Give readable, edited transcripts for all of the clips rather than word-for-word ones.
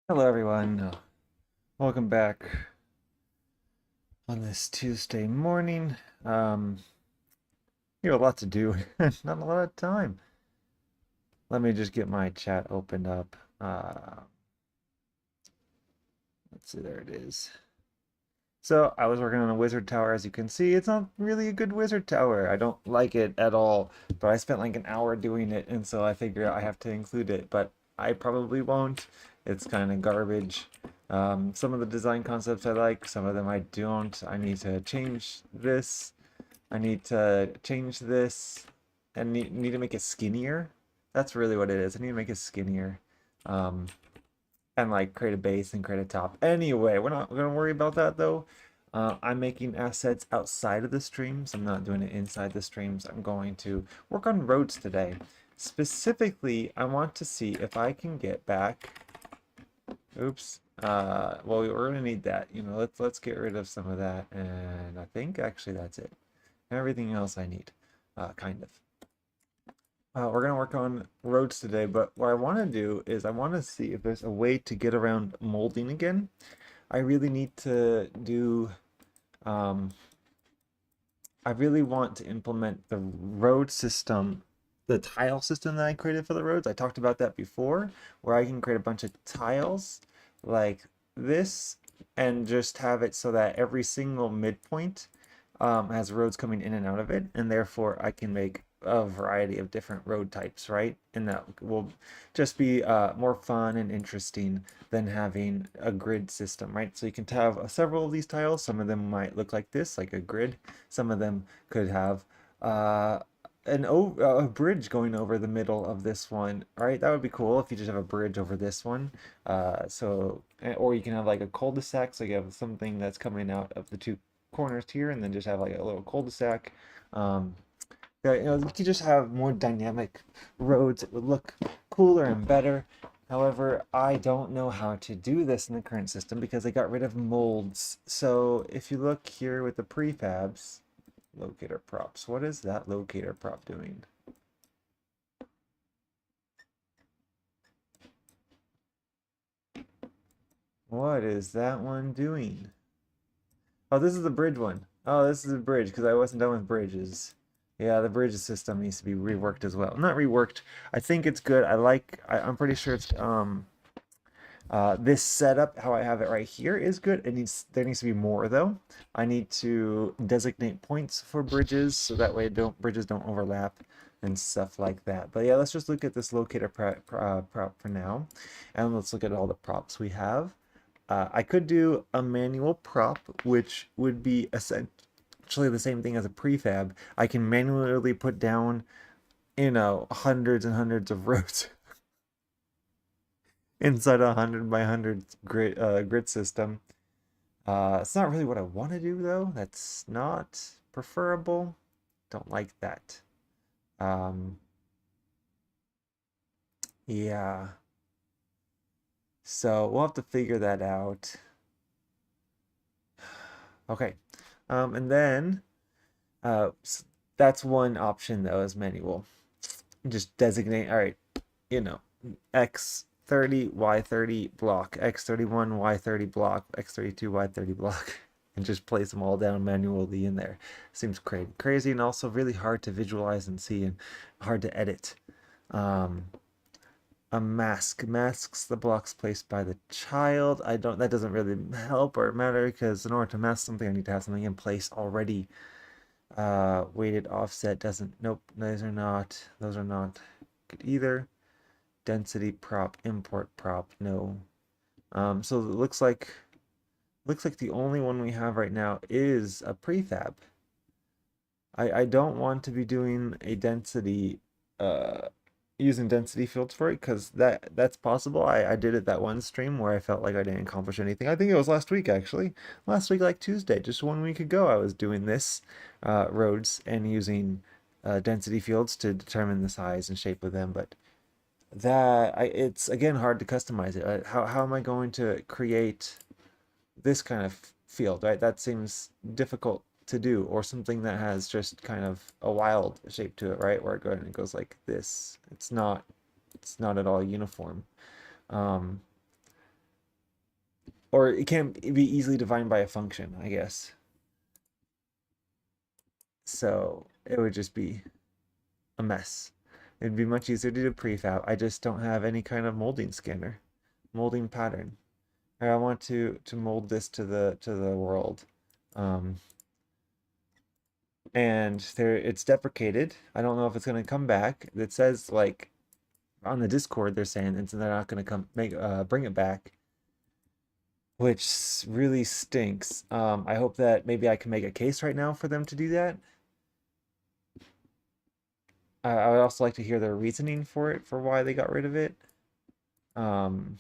Hello, everyone. Welcome back on this Tuesday morning. You have a lot to do, not a lot of time. Let me just get my chat opened up. Let's see, there it is. So I was working on a wizard tower. As you can see, it's not really a good wizard tower. I don't like it at all, but I spent like an hour doing it, and so I figure I have to include it, but I probably won't. It's kind of garbage. Some of the design concepts I like, some of them I don't. I need to change this. I need to change this and need to make it skinnier. That's really what it is. I need to make it skinnier. Um, and like create a base and create a top. Anyway, we're not gonna worry about that though. I'm making assets outside of the streams. I'm not doing it inside the streams. I'm going to work on roads today. Specifically, I want to see if I can get back. Oops. Well, we're gonna need that. Let's get rid of some of that, and I think actually that's it. Everything else I need, kind of. We're gonna work on roads today, but what I want to do is I want to see if there's a way to get around molding again. I really need to do, um, I really want to implement the road system, the tile system that I created for the roads. I talked about that before, where I can create a bunch of tiles like this and just have it so that every single midpoint has roads coming in and out of it, and therefore I can make a variety of different road types, right? And that will just be more fun and interesting than having a grid system, right? So you can have several of these tiles. Some of them might look like this, like a grid. Some of them could have uh, a bridge going over the middle of this one, right? That would be cool if you just have a bridge over this one. Or you can have like a cul-de-sac, so you have something that's coming out of the two corners here, and then just have like a little cul-de-sac. Um, yeah, you could just have more dynamic roads. It would look cooler and better. However, I don't know how to do this in the current system because I got rid of molds. So if you look here with the prefabs, locator props, what is that locator prop doing? What is that one doing? Oh, this is the bridge one. Oh, this is a bridge because I wasn't done with bridges. Yeah, the bridge system needs to be reworked as well. Not reworked. I think it's good. I'm pretty sure it's this setup, how I have it right here, is good. There needs to be more though. I need to designate points for bridges so that way bridges don't overlap and stuff like that. But yeah, let's just look at this locator prop for now, and let's look at all the props we have. I could do a manual prop, which would be essentially the same thing as a prefab. I can manually put down, hundreds and hundreds of rows inside a 100 by 100 grid system. It's not really what I want to do though. That's not preferable. Don't like that. Um, yeah. So we'll have to figure that out. Okay. And then that's one option though, is manual. Just designate, all right, you know, X30, Y30 block, X31, Y30 block, X32, Y30 block, and just place them all down manually in there. Seems crazy and also really hard to visualize and see and hard to edit. Um, a mask masks the blocks placed by the child. That doesn't really help or matter because in order to mask something, I need to have something in place already. Weighted offset doesn't, nope, those are not good either. Density prop, import prop, no. So it looks like the only one we have right now is a prefab. I don't want to be doing a density uh using density fields for it because that's possible. I did it that one stream where I felt like I didn't accomplish anything. I think it was last week actually. Last week, like Tuesday, just 1 week ago, I was doing this roads and using density fields to determine the size and shape of them, but it's again hard to customize it. How am I going to create this kind of field, right? That seems difficult to do, or something that has just kind of a wild shape to it, right? Where it goes like this. It's not at all uniform. Um, or it can't be easily defined by a function, I guess. So it would just be a mess. It'd be much easier to do prefab. I just don't have any kind of molding scanner, molding pattern. I want to mold this to the world. Um, and there it's deprecated. I don't know if it's gonna come back. It says like on the Discord they're saying they're not gonna come make bring it back, which really stinks. I hope that maybe I can make a case right now for them to do that. I would also like to hear their reasoning for it, for why they got rid of it. Um,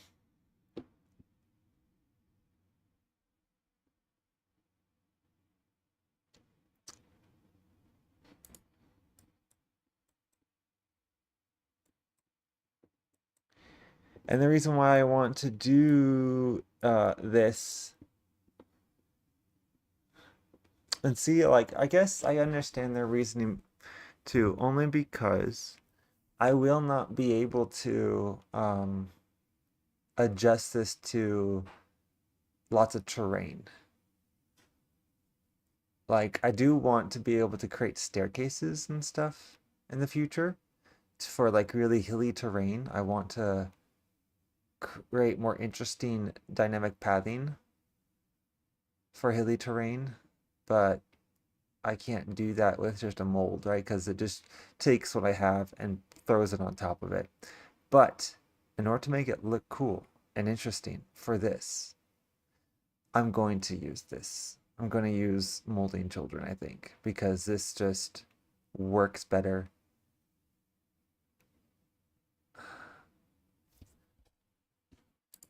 and the reason why I want to do this and see, like, I guess I understand their reasoning too, only because I will not be able to adjust this to lots of terrain. Like, I do want to be able to create staircases and stuff in the future for like really hilly terrain. I want to create more interesting dynamic pathing for hilly terrain, but I can't do that with just a mold, right? Because it just takes what I have and throws it on top of it. But in order to make it look cool and interesting for this, I'm going to use this. I'm going to use molding children, I think, because this just works better.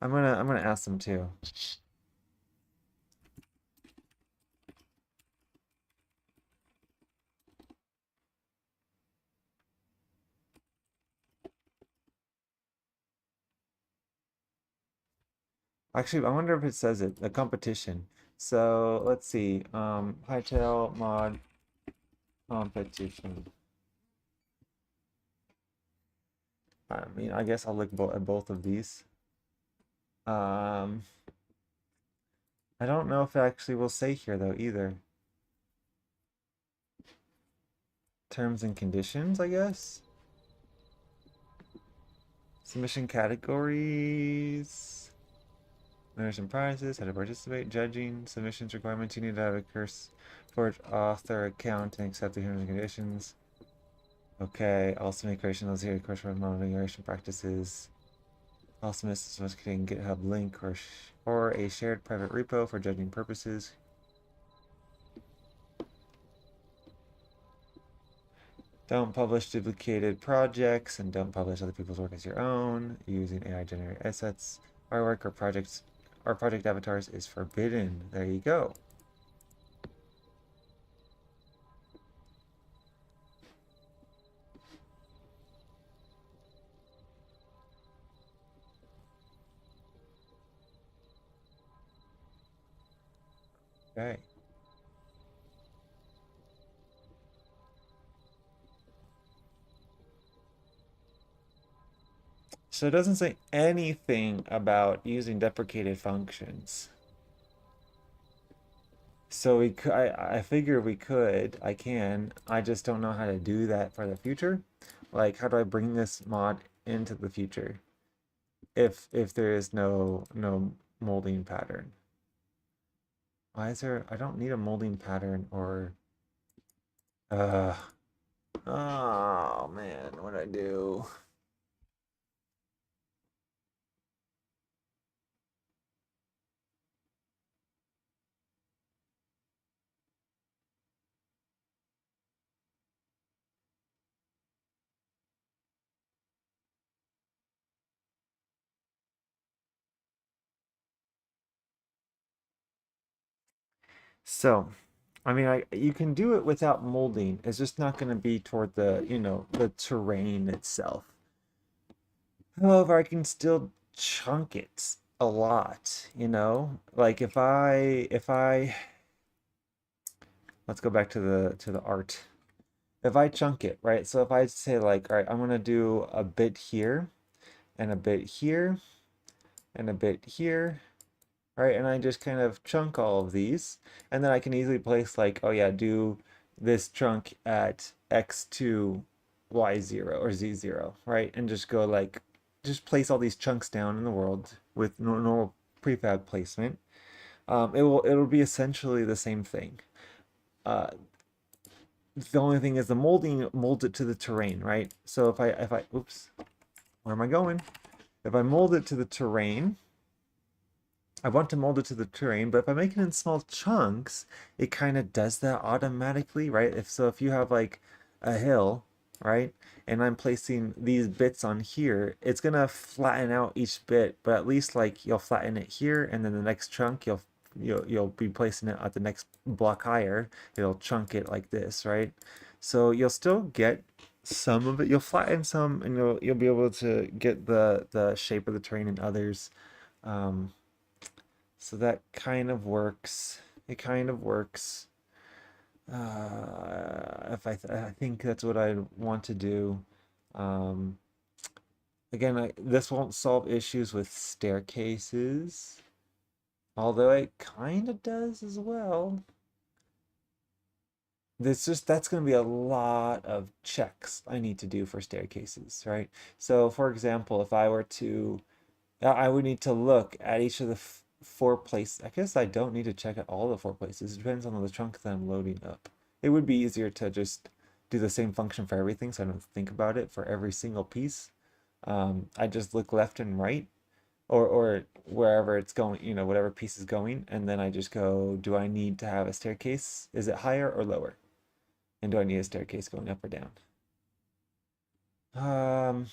I'm gonna ask them too. Actually, I wonder if it says it, a competition. So let's see. Hytale mod competition. I mean, I guess I'll look at both of these. Um, I don't know if it actually will say here though either. Terms and conditions, I guess. Submission categories. Winners and prizes, how to participate, judging, submissions requirements. You need to have a curse for author account and accept the terms and conditions. Okay, also make creation of here, course for moderation practices. Also must contain GitHub link or a shared private repo for judging purposes. Don't publish duplicated projects and don't publish other people's work as your own using AI generated assets. Artwork or project avatars is forbidden. There you go. Okay. So it doesn't say anything about using deprecated functions. So we could, I figure we could, I can, I just don't know how to do that for the future. Like, how do I bring this mod into the future if there is no molding pattern? Why is there, I don't need a molding pattern or, uh, oh man, what do I do? So, I mean, you can do it without molding. It's just not going to be toward the terrain itself. However, I can still chunk it a lot. Like if I let's go back to the art. If I chunk it, right? So if I say like, all right, I'm gonna do a bit here and a bit here and a bit here right? And I just kind of chunk all of these, and then I can easily place like, oh yeah, do this chunk at x2, y0 or z0, right? And just go like, just place all these chunks down in the world with normal prefab placement. It'll be essentially the same thing. Uh, the only thing is the molding molds it to the terrain, right? So if I oops, where am I going? If I mold it to the terrain, I want to mold it to the terrain, but if I make it in small chunks, it kind of does that automatically, right? If you have like a hill, right? And I'm placing these bits on here, it's gonna flatten out each bit, but at least like you'll flatten it here, and then the next chunk you'll be placing it at the next block higher. It'll chunk it like this, right? So you'll still get some of it. You'll flatten some, and you'll be able to get the shape of the terrain in others. Um, so that kind of works. It kind of works. If I think that's what I want to do. Um, again, this won't solve issues with staircases, although it kind of does as well. That's going to be a lot of checks I need to do for staircases, right? So, for example, if I were to I would need to look at each of the four places. I guess I don't need to check at all the four places. It depends on the chunk that I'm loading up. It would be easier to just do the same function for everything so I don't think about it for every single piece. I just look left and right or wherever it's going, whatever piece is going, and then I just go, do I need to have a staircase? Is it higher or lower? And do I need a staircase going up or down? Um,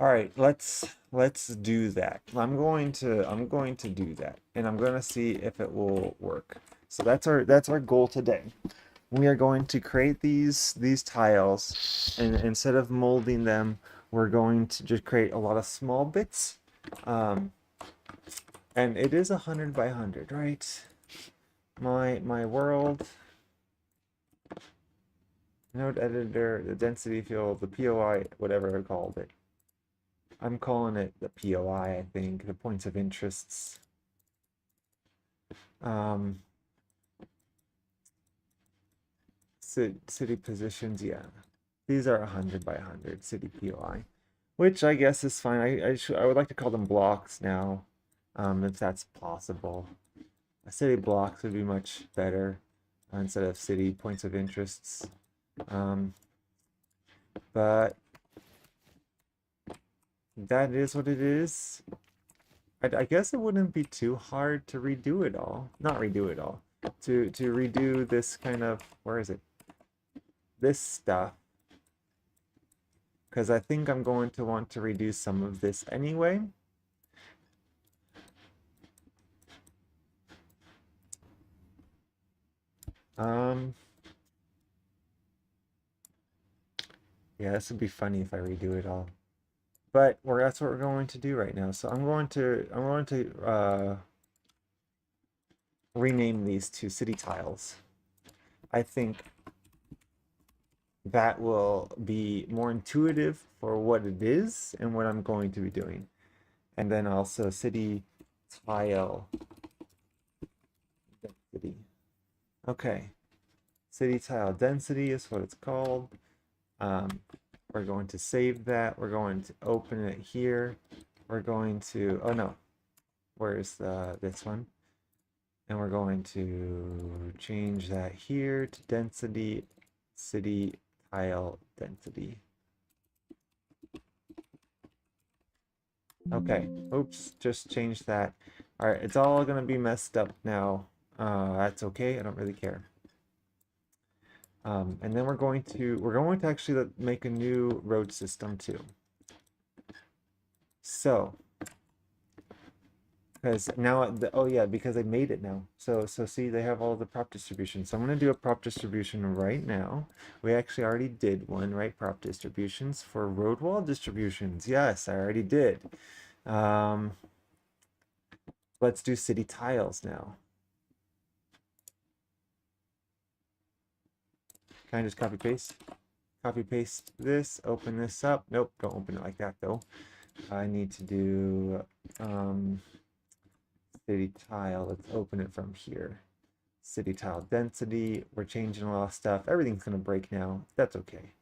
All right, let's do that. I'm going to do that, and I'm going to see if it will work. So that's our goal today. We are going to create these tiles, and instead of molding them, we're going to just create a lot of small bits. Um, and it is 100 by 100, right? My world node editor, the density field, the POI, whatever I called it. I'm calling it the POI, I think, the points of interests. Um, city positions, yeah. These are 100 by 100 city POI, which I guess is fine. I would like to call them blocks now, if that's possible. A city blocks would be much better instead of city points of interests. Um, but that is what it is. I guess it wouldn't be too hard to redo it all. Not redo it all. To redo this kind of, where is it? This stuff. Because I think I'm going to want to redo some of this anyway. Yeah, this would be funny if I redo it all. But that's what we're going to do right now. So I'm going to rename these to city tiles. I think that will be more intuitive for what it is and what I'm going to be doing. And then also city tile density. Okay. City tile density is what it's called. We're going to save that. We're going to open it here. We're going to, oh no, where's this one? And we're going to change that here to density, city tile density. Okay, oops, just changed that. All right, it's all gonna be messed up now. That's okay, I don't really care. And then we're going to actually make a new road system too. So, because now, oh yeah, because I made it now. So see, they have all the prop distributions. So I'm gonna do a prop distribution right now. We actually already did one, right? Prop distributions for road wall distributions. Yes, I already did. Um, let's do city tiles now. Can I just copy paste? Copy paste this, open this up. Nope, don't open it like that though. I need to do city tile. Let's open it from here. City tile density. We're changing a lot of stuff. Everything's going to break now. That's okay.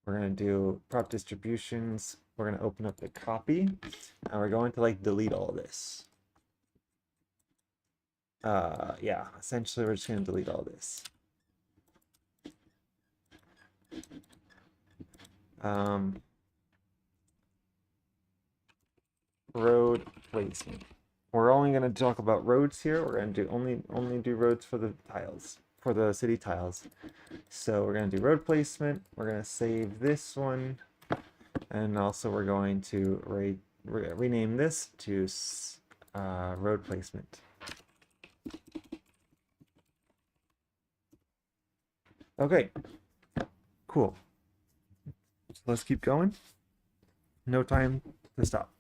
We're going to do prop distributions. We're going to open up the copy. And we're going to like delete all this. Yeah, essentially we're just going to delete all this. Road placement. We're only going to talk about roads here. We're going to do only do roads for the tiles, for the city tiles. So we're going to do road placement. We're going to save this one, and also we're going to rename this to road placement. Okay, cool. So let's keep going. No time to stop.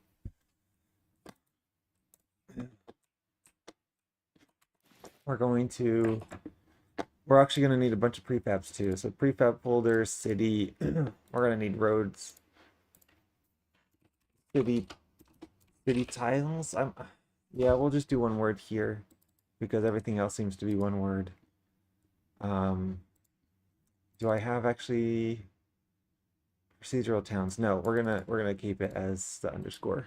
We're actually going to need a bunch of prefabs too. So prefab folders, city, we're going to need roads, city tiles. Yeah, we'll just do one word here because everything else seems to be one word. Do I have actually procedural towns? No, we're gonna keep it as the underscore.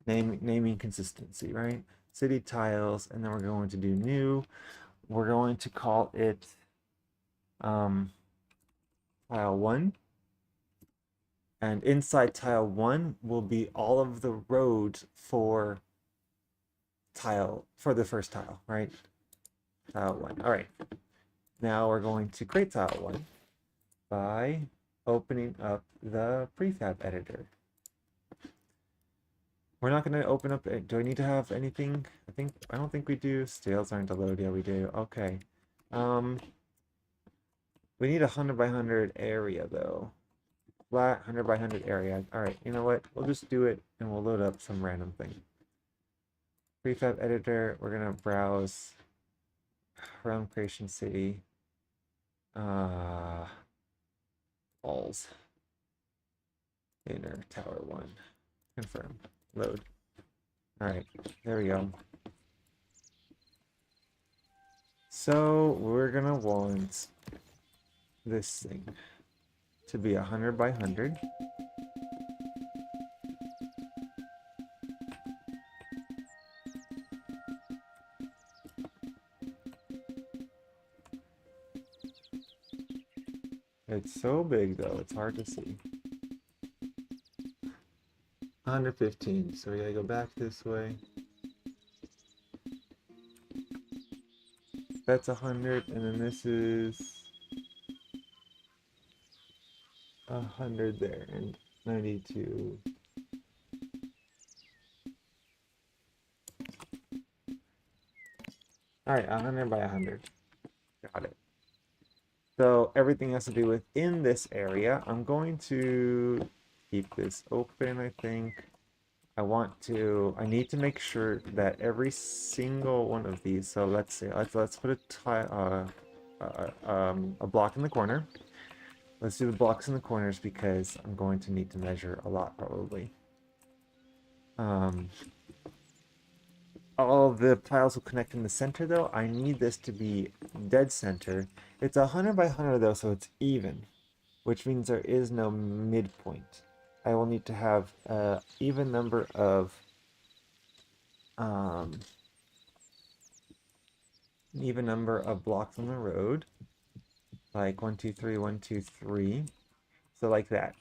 Naming consistency, right? City tiles, and then we're going to do new. We're going to call it tile 1. And inside tile 1 will be all of the roads for the first tile, right? Tile 1. All right. Now we're going to create tile 1 by opening up the prefab editor. We're not going to open up. Do I need to have anything? I don't think we do. Scales aren't to load. Yeah, we do. Okay. We need a 100 by 100 area though. Flat 100 by 100 area. All right. You know what? We'll just do it and we'll load up some random thing. Prefab editor. We're gonna browse realm creation city. Walls. Inner tower 1. Confirm. Load. All right, there we go. So we're gonna want this thing to be 100 by 100. It's so big though, it's hard to see. 115, so we gotta go back this way. That's 100, and then this is 100 there, and 92. All right, 100 by 100. Got it. So everything has to do within this area. I'm going to keep this open, I think. I need to make sure that every single one of these, so let's put a block in the corner. Let's do the blocks in the corners because I'm going to need to measure a lot probably. All of the tiles will connect in the center though. I need this to be dead center. It's 100 by 100 though, so it's even, which means there is no midpoint. I will need to have an even number of blocks on the road, like 1 2 3 1 2 3. So like that.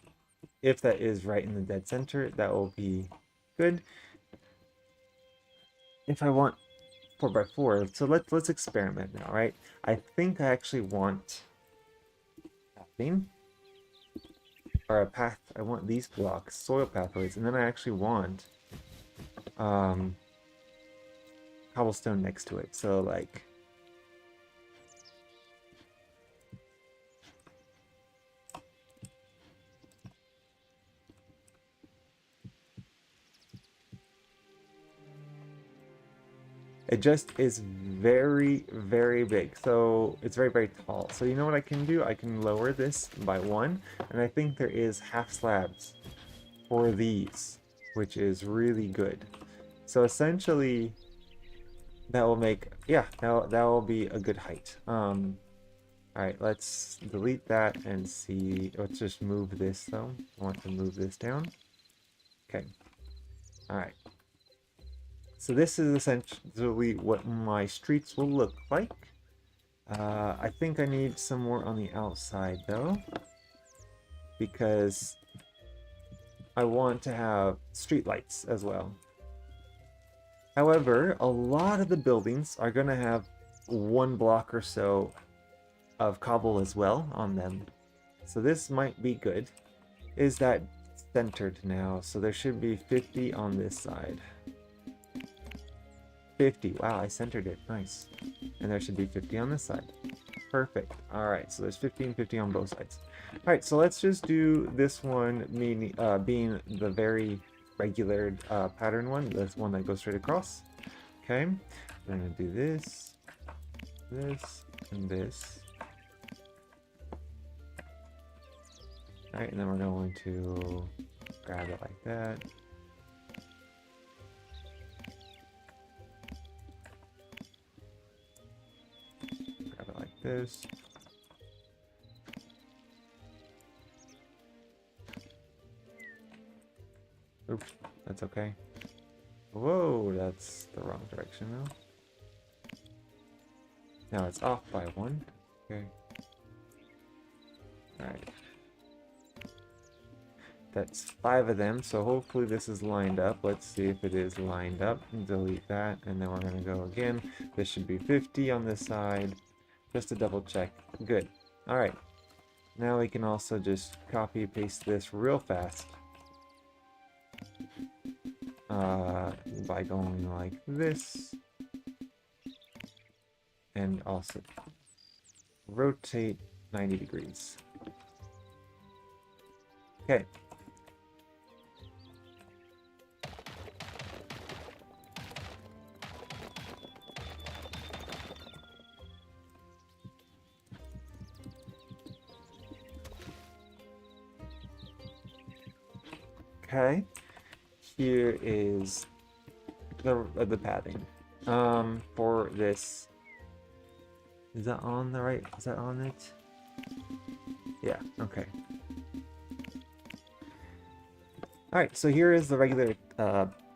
If that is right in the dead center, that will be good. If I want 4 by 4, so let's experiment now, right? I think I actually want pathing or a path. I want these blocks, soil pathways, and then I actually want cobblestone next to it. So like it just is very, very big. So it's very, very tall. So you know what I can do? I can lower this by 1, and I think there is half slabs for these, which is really good. So essentially, that will make, yeah, that will be a good height. All right, let's delete that and see. Let's just move this though. I want to move this down. Okay. All right. So this is essentially what my streets will look like. I think I need some more on the outside though, because I want to have street lights as well. However, a lot of the buildings are going to have one block or so of cobble as well on them. So this might be good. Is that centered now? So there should be 50 on this side. 50. Wow, I centered it. Nice. And there should be 50 on this side. Perfect. All right, so there's 50 and 50 on both sides. All right, so let's just do this one being the very regular pattern one, this one that goes straight across. Okay, we're gonna do this, this, and this. All right, and then we're going to grab it like that. Grab it like this. Oops, that's okay. Whoa, that's the wrong direction now. Now it's off by one. Okay. Alright. That's 5 of them, so hopefully this is lined up. Let's see if it is lined up. Delete that, and then we're going to go again. This should be 50 on this side, just to double check. Good. Alright. Now we can also just copy paste this real fast. By going like this. And also rotate 90 degrees. Okay. Okay. Here is the padding for this. Is that on the right? Is that on it? Yeah, okay. Alright, so here is the regular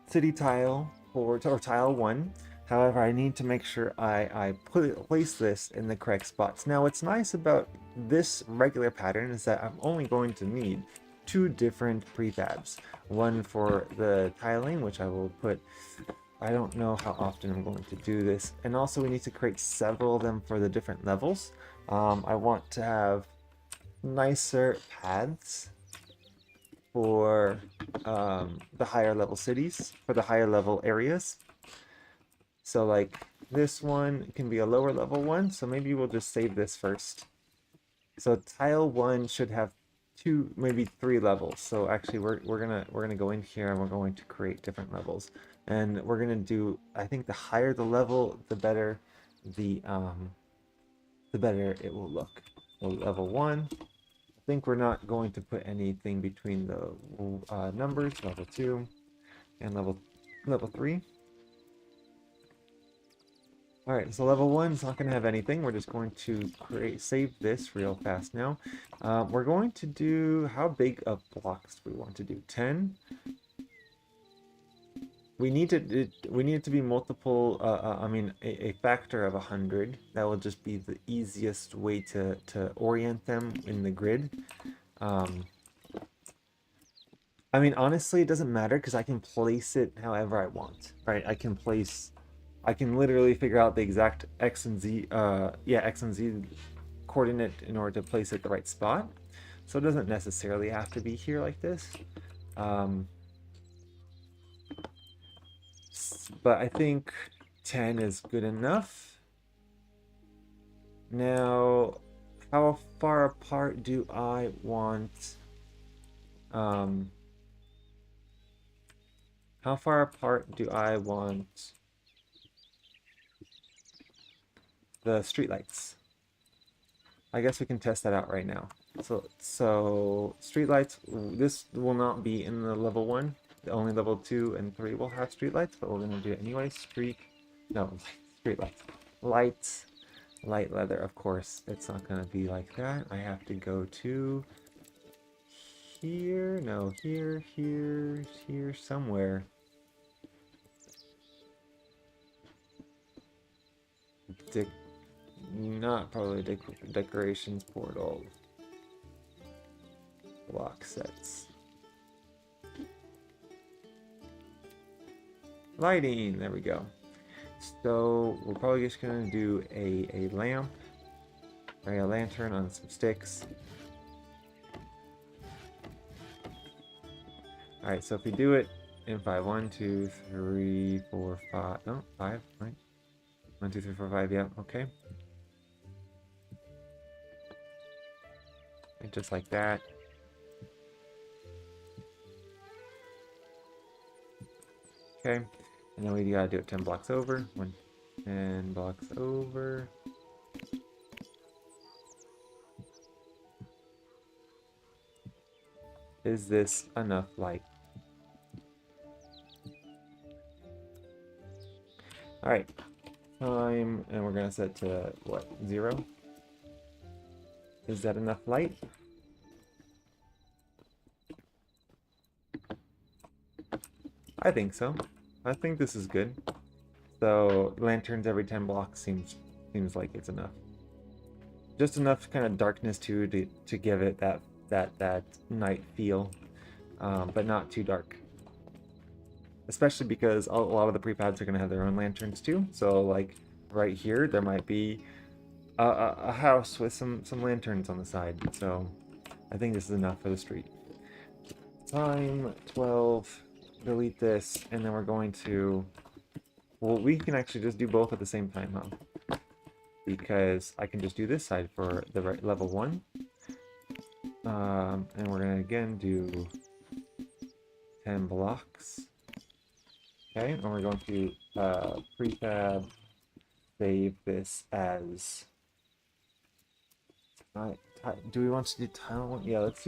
city tile or tile 1. However, I need to make sure I place this in the correct spots. Now, what's nice about this regular pattern is that I'm only going to need 2 different prefabs. One for the tiling, which I will put, I don't know how often I'm going to do this. And also we need to create several of them for the different levels. I want to have nicer paths for the higher level cities, for the higher level areas. So like this one can be a lower level one, so maybe we'll just save this first. So tile 1 should have 2, maybe 3 levels. So actually we're gonna go in here and we're going to create different levels. And we're gonna do, I think the higher the level, the better it will look. So level 1. I think we're not going to put anything between the numbers. Level 2 and level 3. All right, so level 1 is not going to have anything. We're just going to save this real fast now. We're going to do, how big of blocks do we want to do? 10. We need it to be multiple. I mean, a factor of 100. That will just be the easiest way to orient them in the grid. I mean, honestly, it doesn't matter because I can place it however I want, right? I can literally figure out the exact X and Z coordinate in order to place it the right spot. So it doesn't necessarily have to be here like this. But I think 10 is good enough. Now, how far apart do I want... how far apart do I want the streetlights? I guess we can test that out right now. So streetlights, this will not be in the level 1. Only level 2 and 3 will have streetlights, but we're gonna do it anyway. No, streetlights. Lights, light leather, of course. It's not gonna be like that. I have to go to here, no, here, somewhere. Dec Not probably decorations portal. Block sets. Lighting, there we go. So we're probably just gonna do a lamp, or a lantern on some sticks. Alright, so if we do it in 5, 1, 2, 3, 4, 5, no, 5, right? 1, 2, 3, 4, 5, yeah, okay. And just like that. Okay, and then we gotta do it 10 blocks over. 10 blocks over. Is this enough light? Alright, time, and we're gonna set to, what, 0? Is that enough light? I think so. I think this is good. So lanterns every 10 blocks seems like it's enough. Just enough kind of darkness to give it that night feel, but not too dark. Especially because a lot of the prepads are going to have their own lanterns too. So like right here, there might be a house with some lanterns on the side. So I think this is enough for the street. Time 12. Delete this, and then we're going to. Well, we can actually just do both at the same time, huh? Because I can just do this side for the level 1. And we're gonna again do 10 blocks. Okay, and we're going to prefab save this as. Do we want to do tile 1? Yeah, let's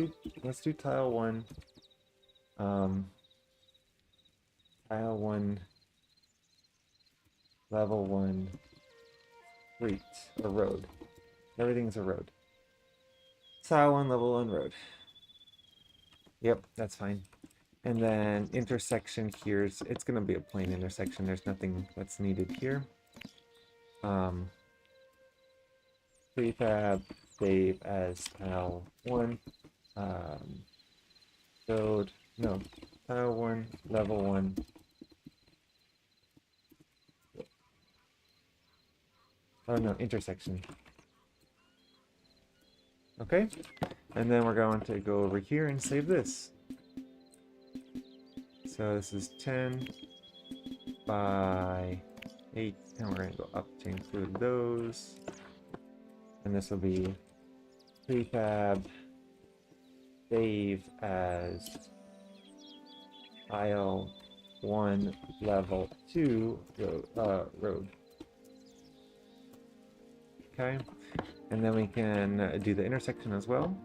do tile 1. Tile 1. Level 1. Street or road. Everything's a road. Tile 1, level 1 road. Yep, that's fine. And then intersection here's, it's gonna be a plain intersection. There's nothing that's needed here. Prefab save as tile 1. Code, no, tile 1, level 1. Oh no, intersection. Okay, and then we're going to go over here and save this. So this is 10 by 8, and we're going to go up to include those. And this will be prefab save as tile 1 level 2 road. Okay, and then we can do the intersection as well.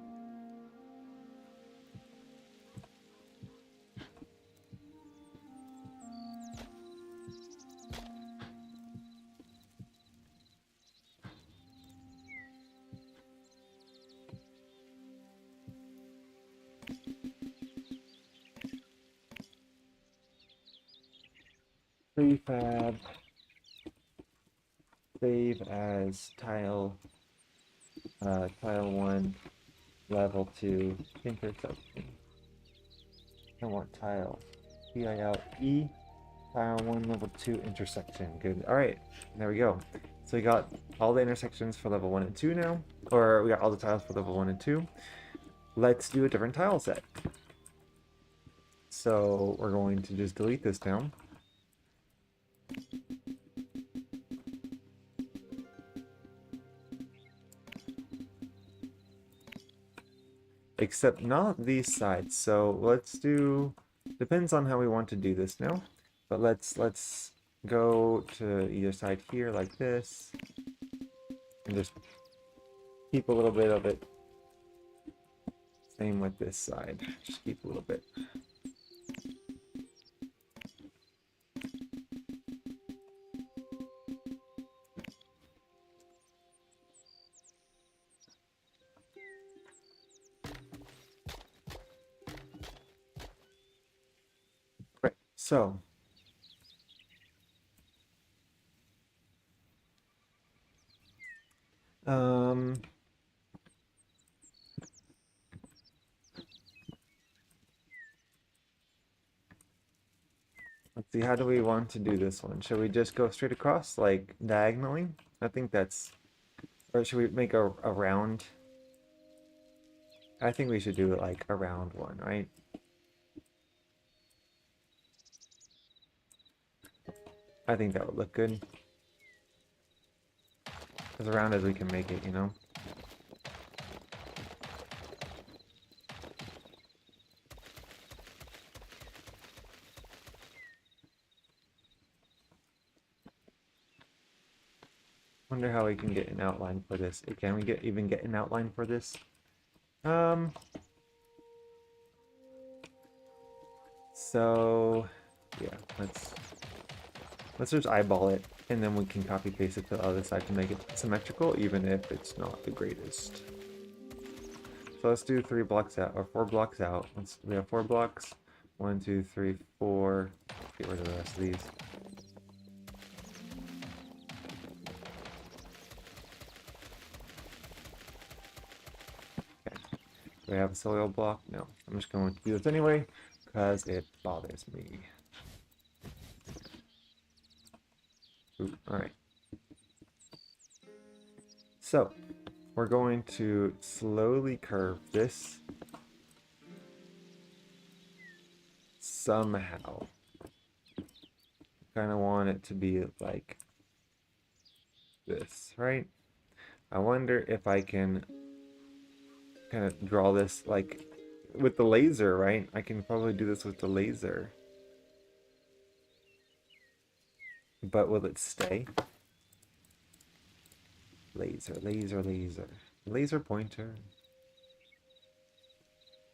Prefab save as tile 1 level 2 intersection. I want tile TILE tile 1 level 2 intersection. Good. All right, there we go. So we got all the intersections for level 1 and 2 now, or we got all the tiles for level 1 and 2. Let's do a different tile set. So we're going to just delete this down. Except not these sides. So let's do, depends on how we want to do this now. But let's go to either side here like this. And just keep a little bit of it Same with this side. Just keep a little bit. Right. So um let's see, how do we want to do this one? Should we just go straight across, like diagonally? I think that's, or should we make a round? I think we should do it like a round one, right? I think that would look good. As round as we can make it, you know? Wonder how we can get an outline for this. Can we even get an outline for this? So yeah, let's just eyeball it, and then we can copy paste it to the other side to make it symmetrical, even if it's not the greatest. So let's do 3 blocks out, or 4 blocks out. We have 4 blocks. 1, 2, 3, 4. Get rid of the rest of these. Okay. Do I have a soil block? No. I'm just going to do this anyway, because it bothers me. Alright. So, we're going to slowly curve this somehow. Kind of want it to be like this, right? I wonder if I can kind of draw this like with the laser, right? I can probably do this with the laser. But will it stay? Laser, laser, laser. Laser pointer.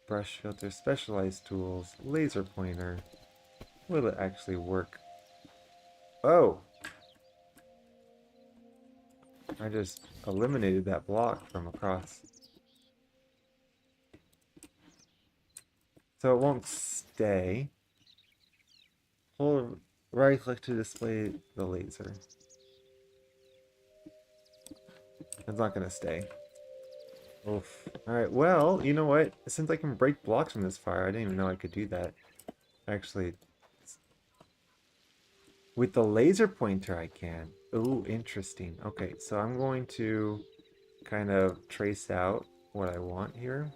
Brush filter, specialized tools, laser pointer. Will it actually work? Oh! I just eliminated that block from across. So it won't stay. Hold right click to display the laser. It's not gonna stay. Oof. Alright, well, you know what? Since I can break blocks from this fire, I didn't even know I could do that. Actually, with the laser pointer I can. Ooh, interesting. Okay, so I'm going to kind of trace out what I want here.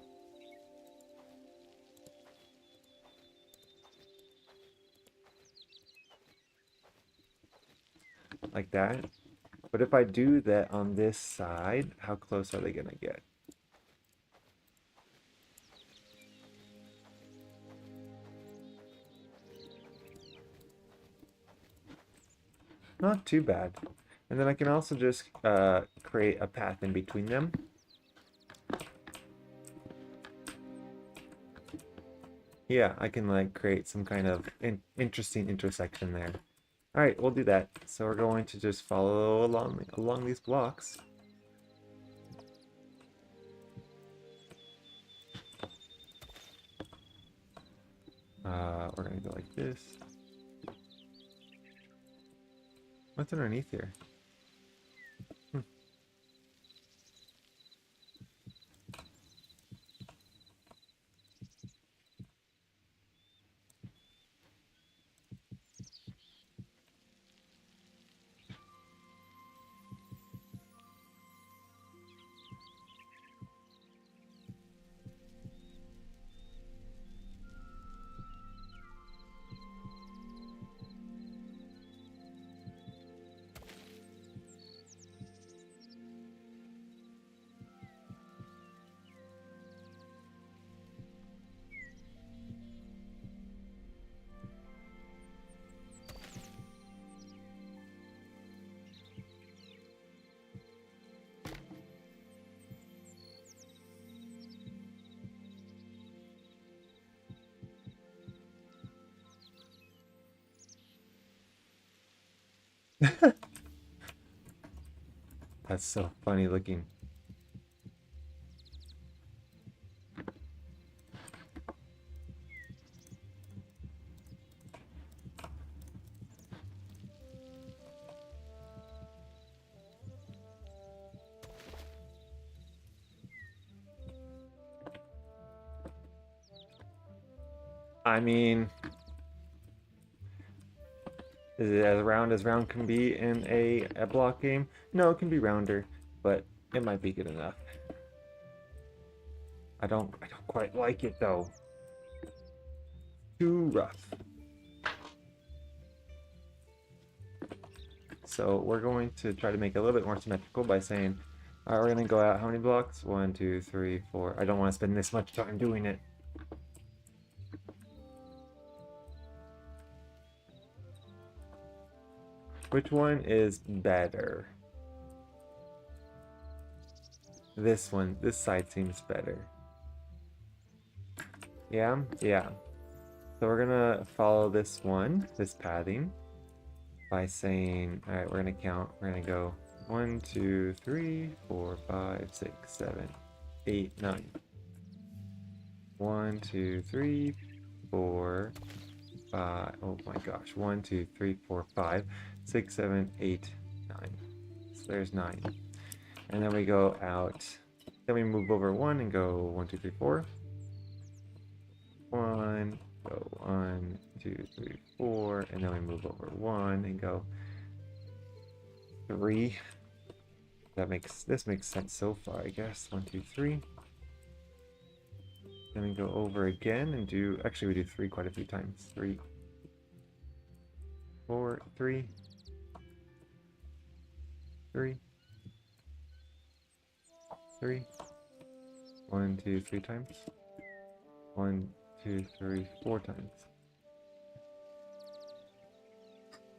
Like that. But if I do that on this side, how close are they gonna get? Not too bad. And then I can also just create a path in between them. Yeah, I can like create some kind of interesting intersection there. All right, we'll do that. So we're going to just follow along these blocks. We're gonna go like this. What's underneath here? That's so funny looking. I mean, is it as round can be in a block game? No, it can be rounder, but it might be good enough. I don't quite like it though. Too rough. So we're going to try to make it a little bit more symmetrical by saying, all right, we're going to go out how many blocks? 1, 2, 3, 4. I don't want to spend this much time doing it. Which one is better? This one, this side seems better. Yeah, yeah. So we're gonna follow this one, this pathing, by saying, all right, we're gonna count. We're gonna go 1, 2, 3, 4, 5, 6, 7, 8, 9. 1, 2, 3, 4, 5. Oh my gosh. 1, 2, 3, 4, 5, 6, 7, 8, 9. So there's 9. And then we go out. Then we move over 1 and go 1, 2, 3, 4. 1, go 1, 2, 3, 4, and then we move over 1 and go 3. This makes sense so far, I guess. 1, 2, 3. Then we go over again and do, actually we do 3 quite a few times. 3, 4, 3, 3, 3. 1, 2, 3 times. 1, 2, 3, 4 times.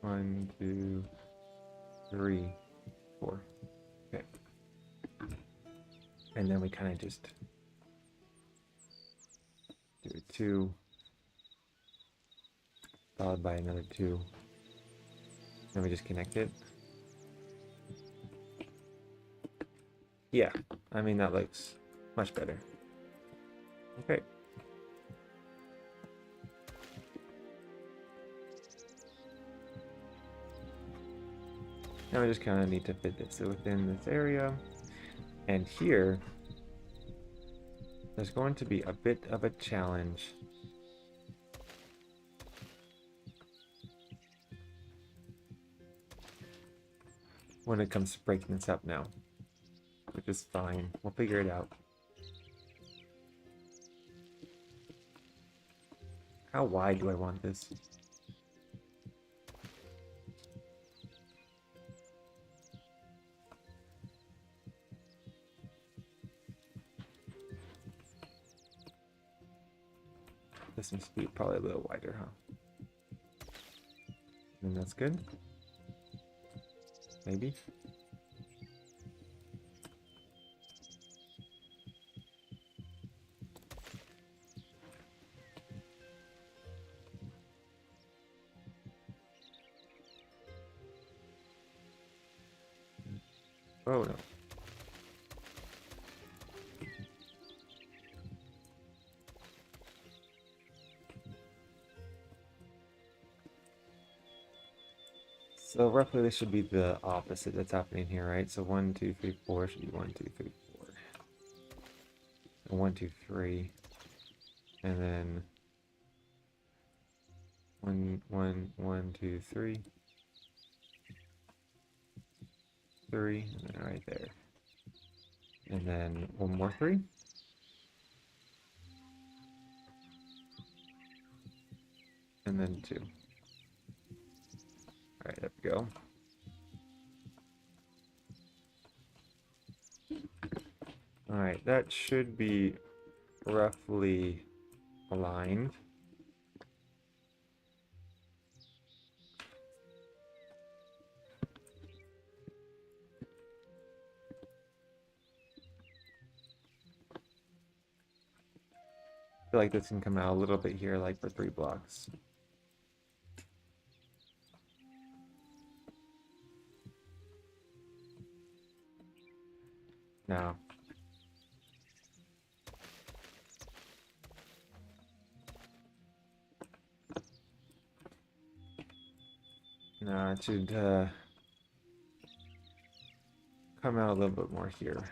1, 2, 3, 4. Okay. And then we kind of just do a 2, followed by another 2. Then we just connect it. Yeah, I mean, that looks much better. Okay. Now we just kind of need to fit this within this area. And here, there's going to be a bit of a challenge. When it comes to breaking this up now. Which is fine. We'll figure it out. How wide do I want this? This needs to be probably a little wider, huh? And that's good. Maybe. Oh no. So roughly this should be the opposite that's happening here, right? So 1, 2, 3, 4 should be 1, 2, 3, 4. And 1, 2, 3. And then 1, 1, 1, 2, 3. 3, and then right there. And then one more 3. And then 2. Alright, there we go. Alright, that should be roughly aligned. I feel like this can come out a little bit here, like for 3 blocks. No. No, it should come out a little bit more here.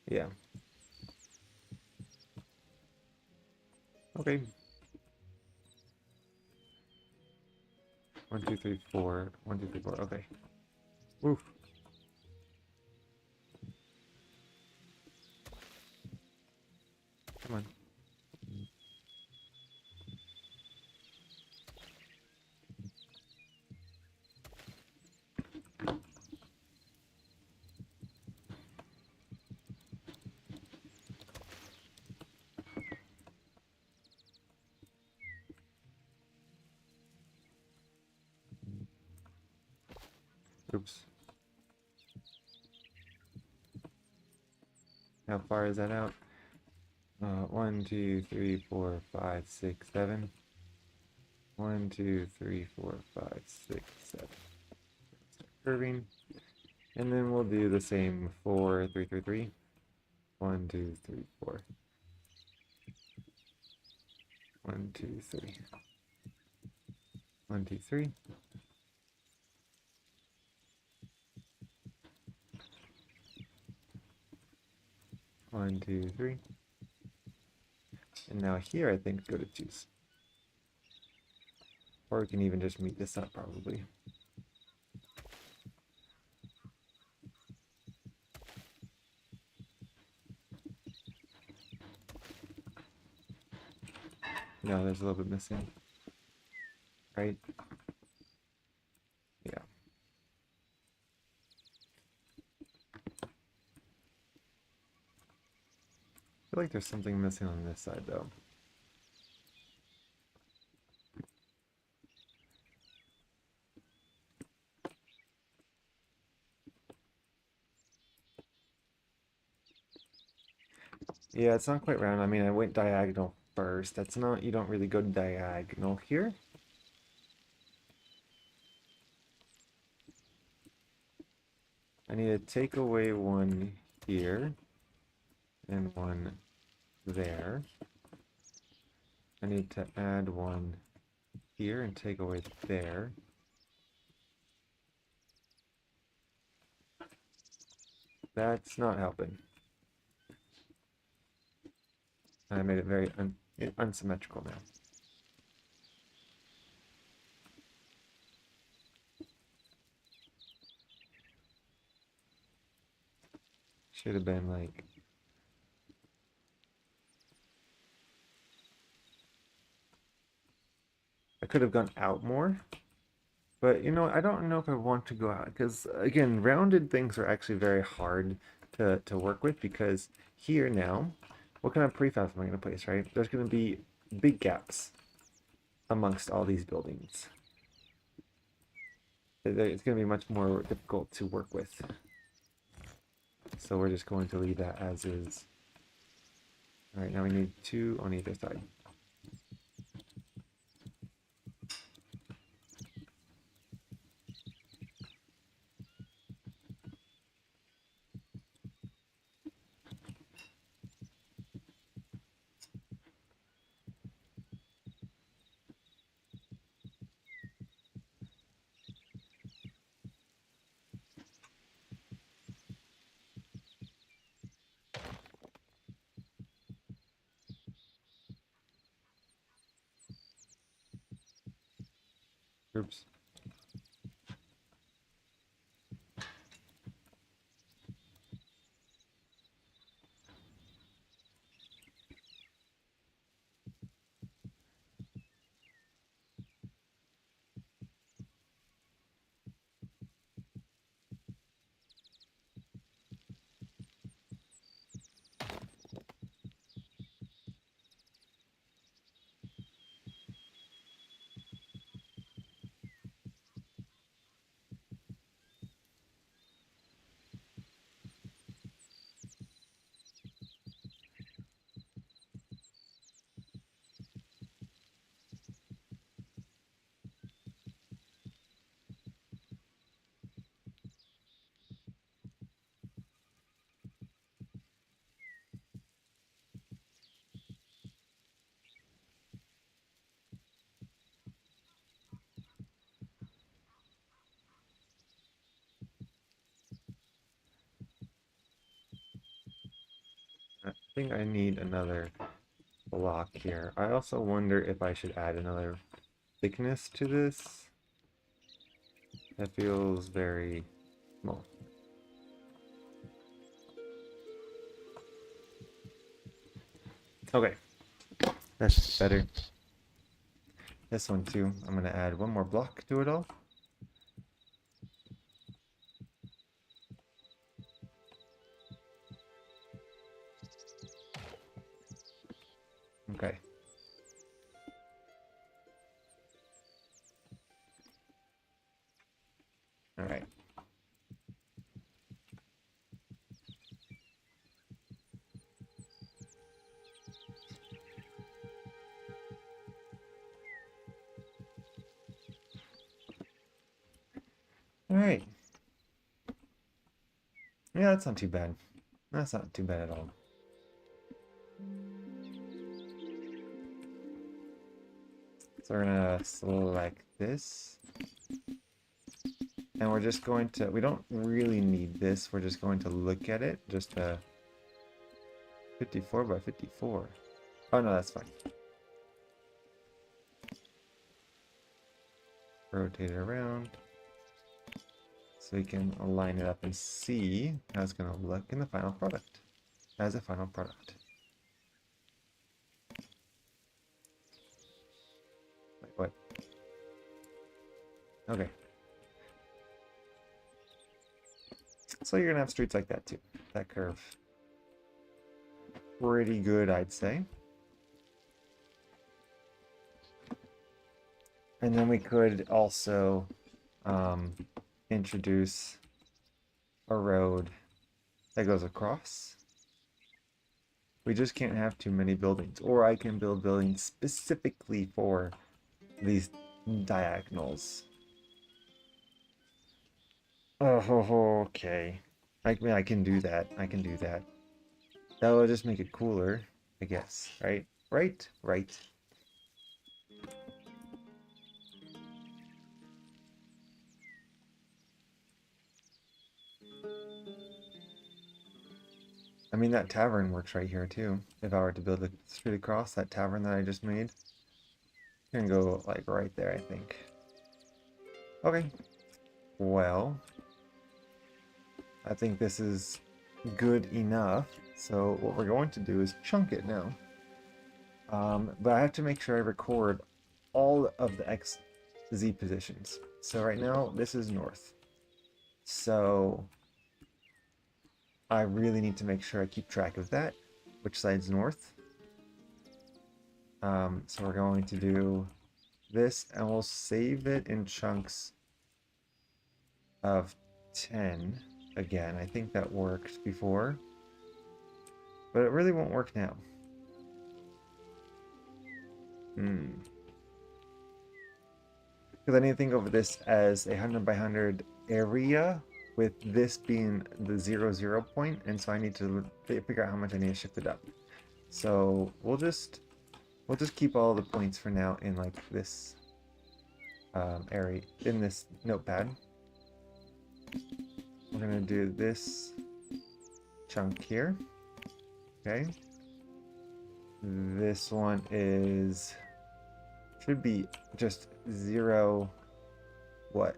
Yeah. Okay. 1, 2, 3, 4. 1, 2, 3, 4. Okay. Oof. Come on. Oops. How far is that out? 1, 2, 3, 4, 5, 6, 7. 1, 2, 3, 4, 5, 6, 7. Curving. And then we'll do the same 4, 3, 3, 3. 1, 2, 3, 4. 1, 2, 3. 1, 2, 3. 1, 2, 3. And now here I think go to choose. Or we can even just meet this up probably. No, there's a little bit missing. Right? Yeah. I feel like there's something missing on this side though. Yeah, it's not quite round. I mean, I went diagonal first. That's not, you don't really go diagonal here. I need to take away one here and one there. I need to add one here and take away there. That's not helping. And I made it very unsymmetrical now. Should have been like... I could have gone out more. But, you know, I don't know if I want to go out. Because, again, rounded things are actually very hard to work with. Because here now, what kind of prefabs am I going to place, right? There's going to be big gaps amongst all these buildings. It's going to be much more difficult to work with. So we're just going to leave that as is. All right, now we need 2 on either side. Oops. I think I need another block here. I also wonder if I should add another thickness to this. That feels very small. Okay, that's better. This one too. I'm gonna add one more block to it all. Okay. All right. All right. Yeah, that's not too bad. That's not too bad at all. So we're gonna select this. And we're just going to, we don't really need this. We're just going to look at it. Just 54 by 54. Oh no, that's fine. Rotate it around. So we can line it up and see how it's gonna look in the final product. As a final product. Like what? Okay. So you're gonna have streets like that too. That curve. Pretty good, I'd say. And then we could also introduce a road that goes across. We just can't have too many buildings. Or I can build buildings specifically for these diagonals. Oh, okay. I mean, I can do that. I can do that. That will just make it cooler, I guess. Right? Right? Right. I mean, that tavern works right here, too. If I were to build a street across that tavern that I just made. Can go, like, right there, I think. Okay. Well, I think this is good enough. So what we're going to do is chunk it now. But I have to make sure I record all of the X, Z positions. So right now, this is north. So I really need to make sure I keep track of that. Which side's north? So we're going to do this, and we'll save it in chunks of 10. Again, I think that worked before. But it really won't work now. Because I need to think of this as a 100 by 100 area, with this being the 0, 0 point, and so I need to figure out how much I need to shift it up. So we'll just keep all the points for now in like this area, in this notepad. We're gonna do this chunk here. Okay. This one should be just 0, what?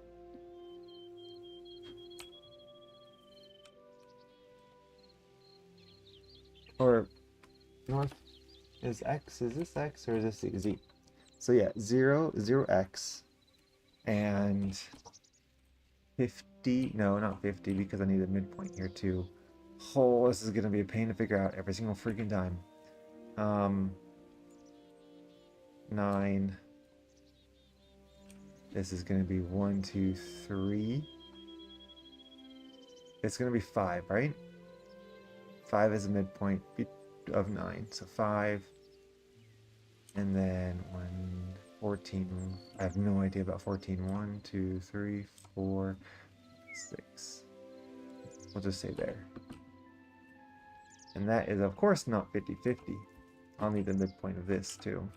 Or north is X, is this X or is this Z? So yeah, 0, 0X, and 50, no, not 50, because I need a midpoint here too. Oh, this is gonna be a pain to figure out every single freaking time. 9. This is gonna be 1, 2, 3. It's gonna be 5, right? 5 is a midpoint of 9, so 5. And then 14. I have no idea about 14. 1, 2, 3, 4, 6. We'll just say there. And that is, of course, not 50-50. I'll need the midpoint of this, too.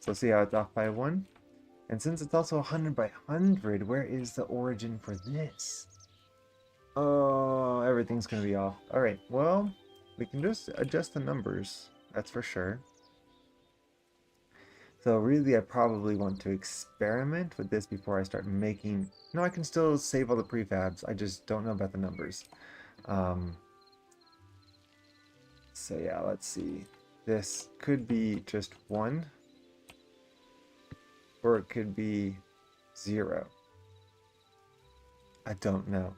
So see how it's off by 1? And since it's also 100 by 100, where is the origin for this? Oh, everything's gonna be off. Alright, well, we can just adjust the numbers, that's for sure. So really, I probably want to experiment with this before I start making... No, I can still save all the prefabs, I just don't know about the numbers. So yeah, let's see. This could be just 1, or it could be 0. I don't know.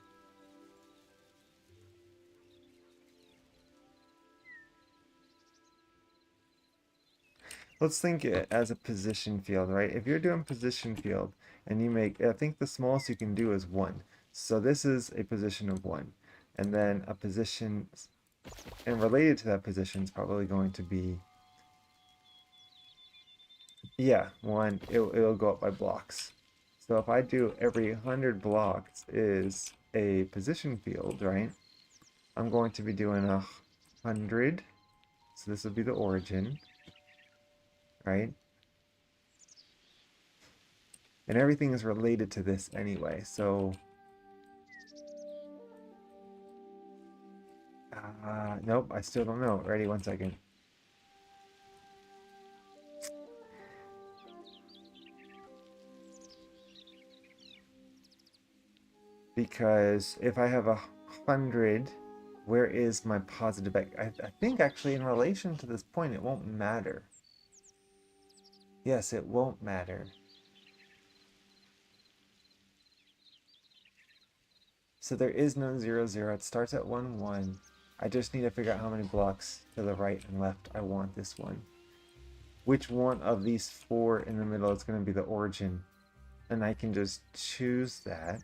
Let's think it as a position field, right? If you're doing position field and you make, I think the smallest you can do is 1. So this is a position of 1. And then a position, and related to that position is probably going to be, yeah, 1, it'll go up by blocks. So if I do every 100 blocks is a position field, right? I'm going to be doing 100. So this will be the origin, right? And everything is related to this anyway, so... nope, I still don't know. Ready, 1 second. Because if I have 100, where is my positive x? I think actually in relation to this point, it won't matter. Yes, it won't matter. So there is no 0, 0. It starts at 1, 1. I just need to figure out how many blocks to the right and left I want this one. Which one of these 4 in the middle is going to be the origin? And I can just choose that.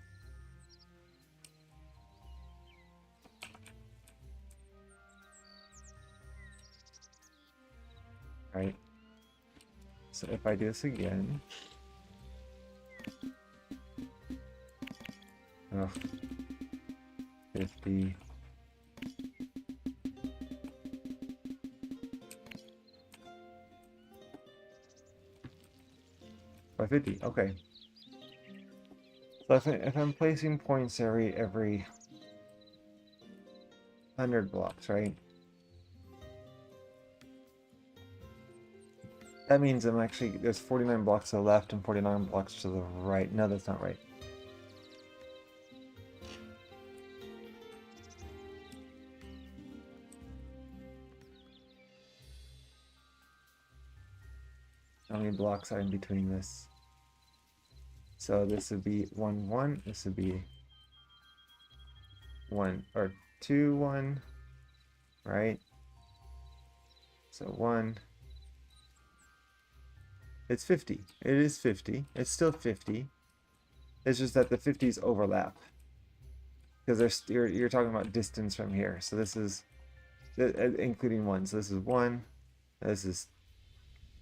Right? So if I do this again... Ugh. 50... by 50, okay. So if I'm placing points every 100 blocks, right? That means I'm actually, there's 49 blocks to the left and 49 blocks to the right. No, that's not right. How many blocks are in between this? So this would be 1, 1. This would be 1, or 2, 1, right? So 1. It's 50. It is 50. It's still 50. It's just that the 50s overlap. Because you're talking about distance from here. So this is, including 1. So this is 1. This is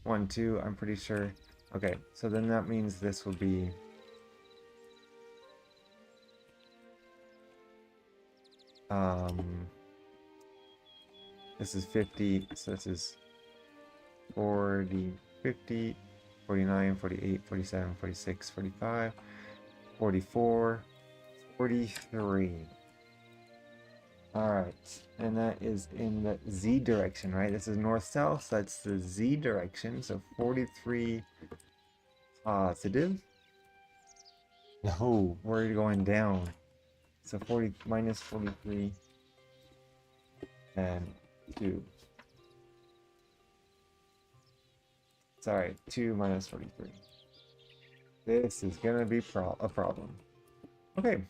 1, 2, I'm pretty sure. Okay, so then that means this will be... this is 50, so this is 40, 50, 49, 48, 47, 46, 45, 44, 43. Alright, and that is in the Z direction, right? This is north-south, so that's the Z direction, so 43 positive. No, we're going down. So 40 minus 43 and 2. Sorry, 2 minus 43. This is gonna be a problem. Okay.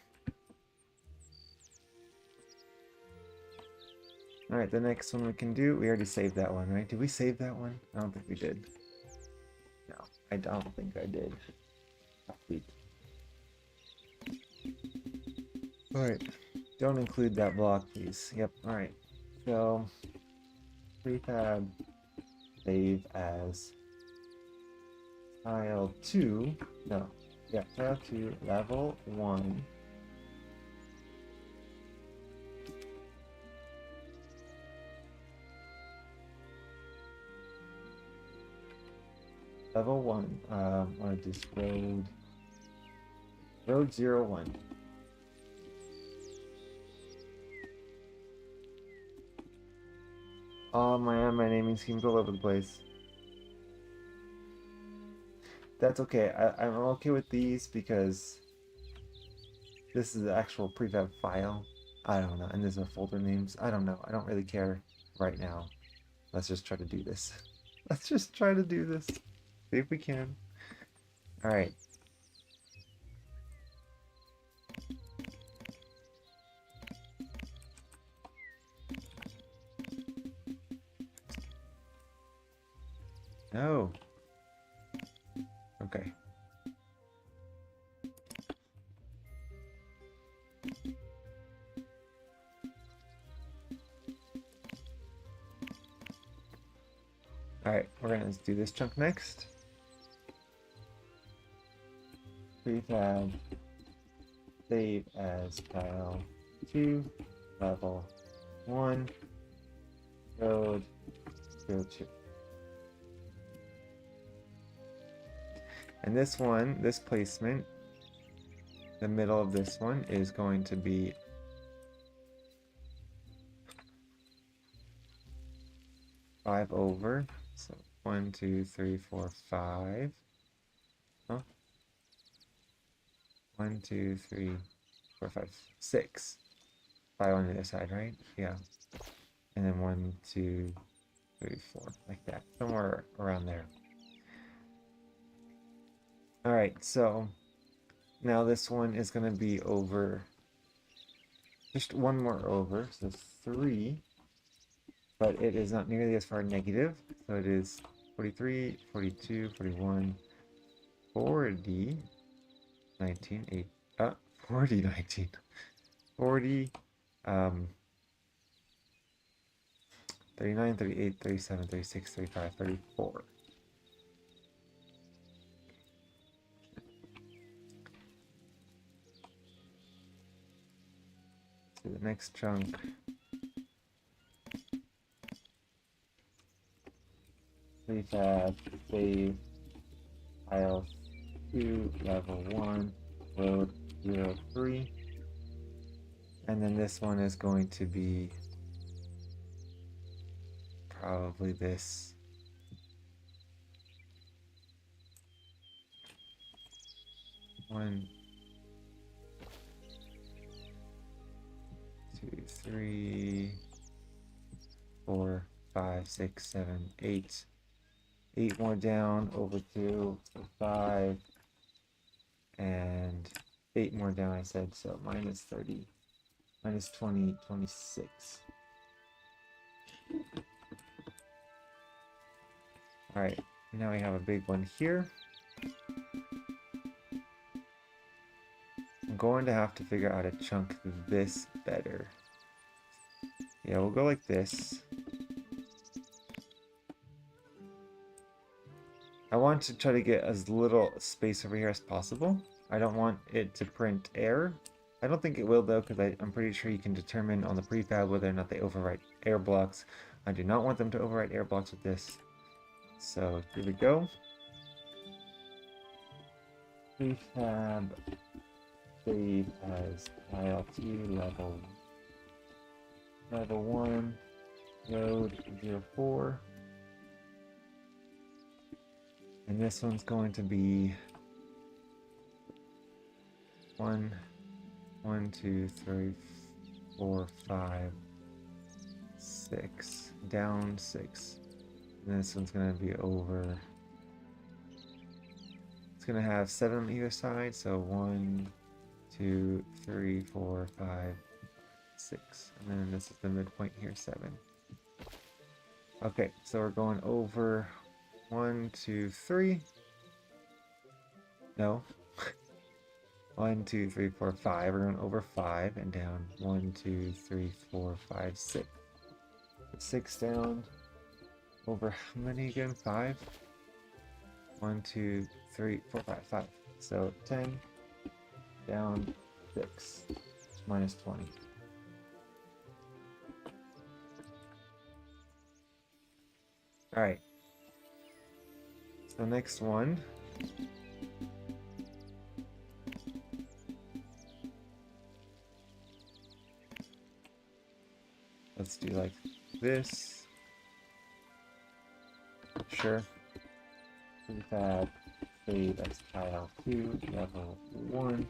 Alright, the next one we can do, we already saved that one, right? Did we save that one? I don't think we did. No, I don't think I did. Sweet. Alright, don't include that block, please. Yep, alright. So, prefab save as tile 2. No, yeah, tile 2, level 1. Level 1. Want to do road 01. Oh man, my naming scheme's all over the place. That's okay. I'm okay with these because this is the actual prefab file. I don't know. And these are folder names. I don't know. I don't really care right now. Let's just try to do this. Let's just try to do this. See if we can. Alright. No. Okay. Alright, we're gonna do this chunk next. Prefab. Save as file 2, level 1, road 02. And this one, this placement, the middle of this one is going to be five over. So 1, 2, 3, 4, 5. Oh. 1, 2, 3, 4, 5, 6. 5 on the other side, right? Yeah. And then 1, 2, 3, 4, like that. Somewhere around there. Alright, so now this one is going to be over, just one more over, so 3, but it is not nearly as far negative, so it is 43, 42, 41, 40, 19, 8, 40, 19, 40, 39, 38, 37, 36, 35, 34. So the next chunk. Prefab, save, file 2, level 1, road 03. And then this one is going to be probably this. One, 2, 3, 4, 5, 6, 7, 8. 8 more down over 2, 5, and 8 more down, I said, so minus 30, minus 20, 26. Alright, now we have a big one here. I'm going to have to figure out how to chunk this better. Yeah, we'll go like this. I want to try to get as little space over here as possible. I don't want it to print error. I don't think it will though, because I'm pretty sure you can determine on the prefab whether or not they overwrite error blocks. I do not want them to overwrite error blocks with this. So here we go. Prefab save as file 2 level 1 road 04. And this one's going to be 1, 2, 3, 4, 5, 6, down 6. And this one's going to be over. It's going to have 7 on either side, so 1, 2, 3, 4, 5, 6. And then this is the midpoint here, 7. Okay, so we're going over 1, 2, 3. No. 1, 2, 3, 4, 5. We're going over 5 and down 1, 2, 3, 4, 5, 6. 6 down. Over how many again? 5? 1, 2, 3, 4, 5, 5. So 10 down 6. Minus 20. Alright. The next one. Let's do like this. Sure. Prefab save as tile 2, level 1,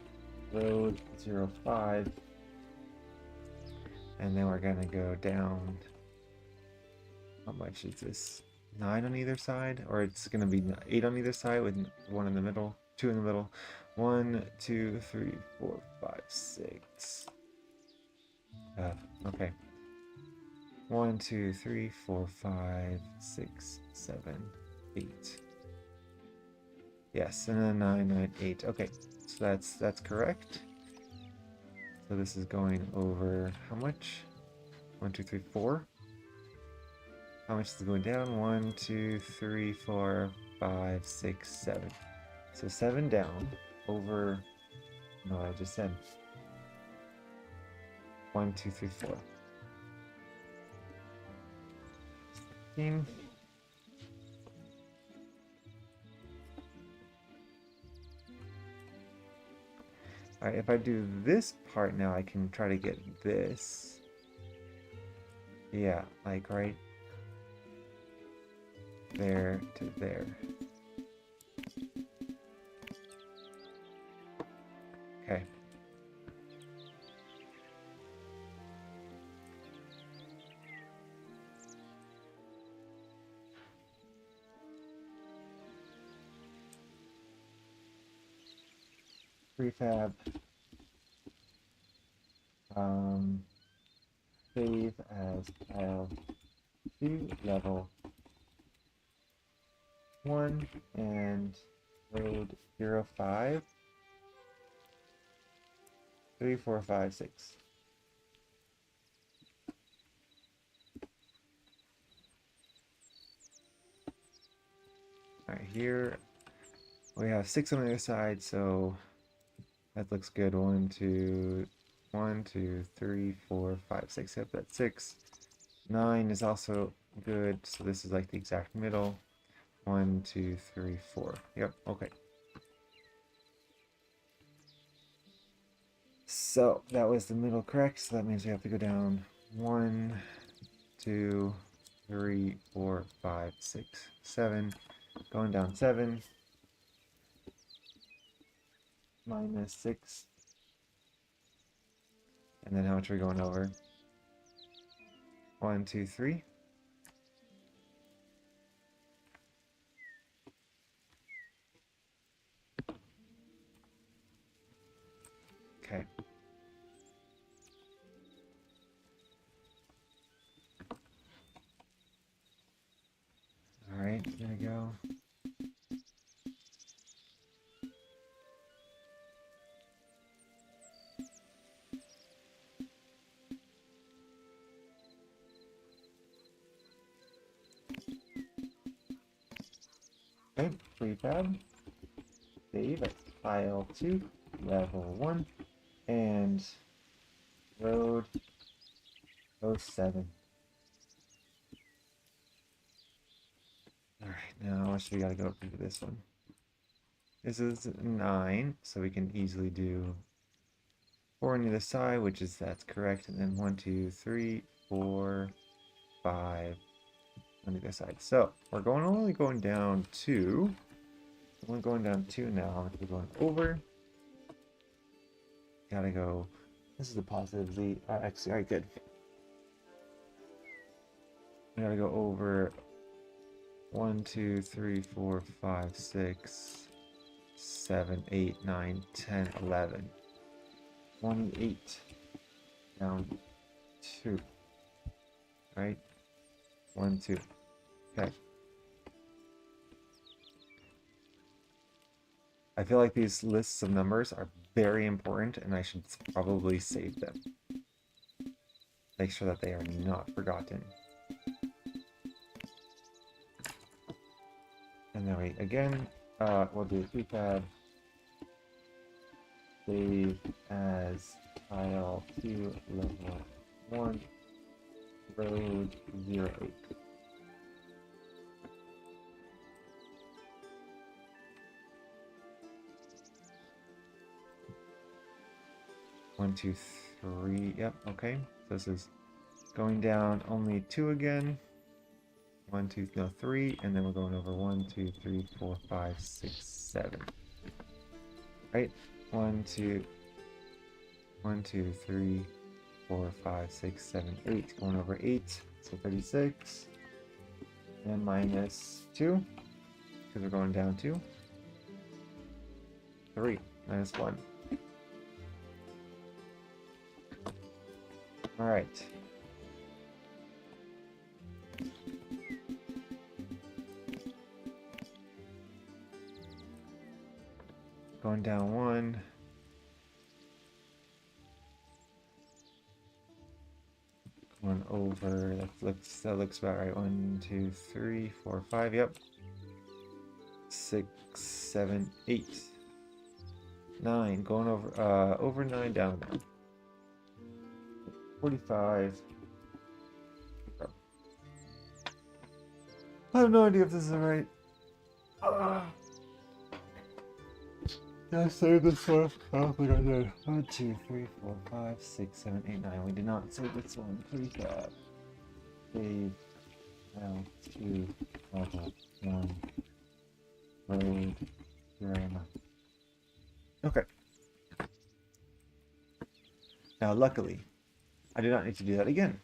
road 05. And then we're gonna go down. How much is this? 9 on either side? Or it's gonna be 8 on either side with 1 in the middle, 2 in the middle. 1, 2, 3, 4, 5, 6. Okay. 1, 2, 3, 4, 5, 6, 7, 8. Yes, and then 9, 9, 8. Okay, so that's correct. So this is going over how much? 1, 2, 3, 4. How much is it going down? 1, 2, 3, 4, 5, 6, 7. So 7 down over. No, I just said 1, 2, 3, 4. 15. Alright, if I do this part now, I can try to get this. Yeah, like right there to there. Okay. Prefab. Save as tile 2, level 1, and load 0, 5, 3, 4, 5, 6. Alright, here we have 6 on the other side, so that looks good. 1, 2, 1, 2, 3, 4, 5, 6. Yep, that's 6. 9 is also good, so this is like the exact middle. 1, 2, 3, 4. Yep, okay. So that was the middle correct, so that means we have to go down 1, 2, 3, 4, 5, 6, 7. Going down 7. Minus 6. And then how much are we going over? 1, 2, 3. Okay. Alright, there we go. Okay, prefab. Save at tile 2, level 1, and road 07. Alright, now how much do we gotta go up into this one? This is 9, so we can easily do 4 on either side, which is that's correct, and then 1, 2, 3, 4, 5 on either side. So we're only going down 2. Only going down 2 now. How much are we going over? Gotta go. This is a positive Z. Actually, alright, good. We gotta go over 1, 2, 3, 4, 5, 6, 7, 8, 9, 10, 11. 28 down 2. Right? 1, 2. Okay. I feel like these lists of numbers are very important and I should probably save them. Make sure that they are not forgotten. And then we, again, we'll do prefab save as tile 2, level 1, road 08. 1, 2, 3. Yep, okay. So this is going down only 2 again. 1, 2, no, 3, and then we're going over 1, 2, 3, 4, 5, 6, 7. Right? 1, 2, 1, 2, 3, 4, 5, 6, 7, 8. Going over 8, so 36. And minus 2, because we're going down 2. 3, minus 1. Alright. Going down 1. Going over, that looks about right. 1, 2, 3, 4, 5, yep. 6, 7, 8. 9, going over 9, down. 45. I have no idea if this is right. Did I save this one? I don't think I did. 1, 2, 3, 4, 5, 6, 7, 8, 9. We did not save this one. Please God. Save. Now, 2, level 1. Load. 0. Okay. Now, luckily, I do not need to do that again.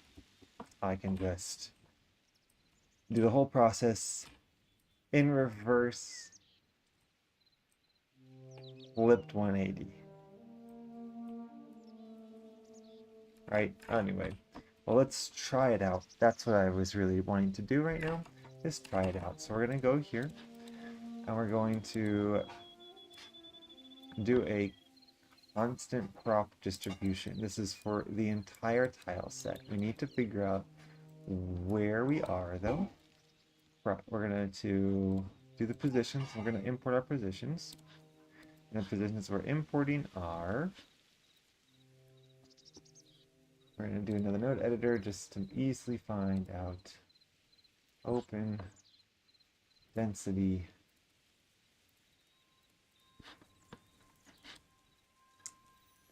I can just do the whole process in reverse, flipped 180. Right? Anyway, well, let's try it out. That's what I was really wanting to do right now, is try it out. So we're going to go here, and we're going to do a constant crop distribution. This is for the entire tile set. We need to figure out where we are, though. We're going to do the positions. We're going to import our positions. And the positions we're importing are... We're going to do another node editor just to easily find out. Open density.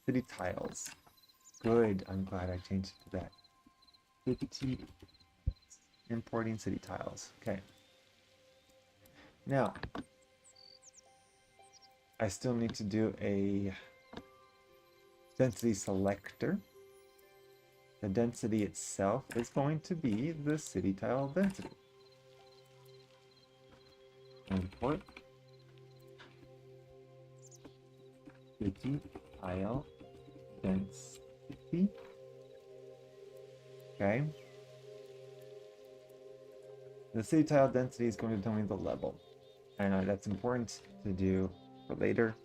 City tiles. Good. I'm glad I changed it to that. City. Importing city tiles. Okay. Now, I still need to do a density selector. The density itself is going to be the city tile density. Import city tile density. Okay. The city tile density is going to tell me the level. I know that's important to do for later.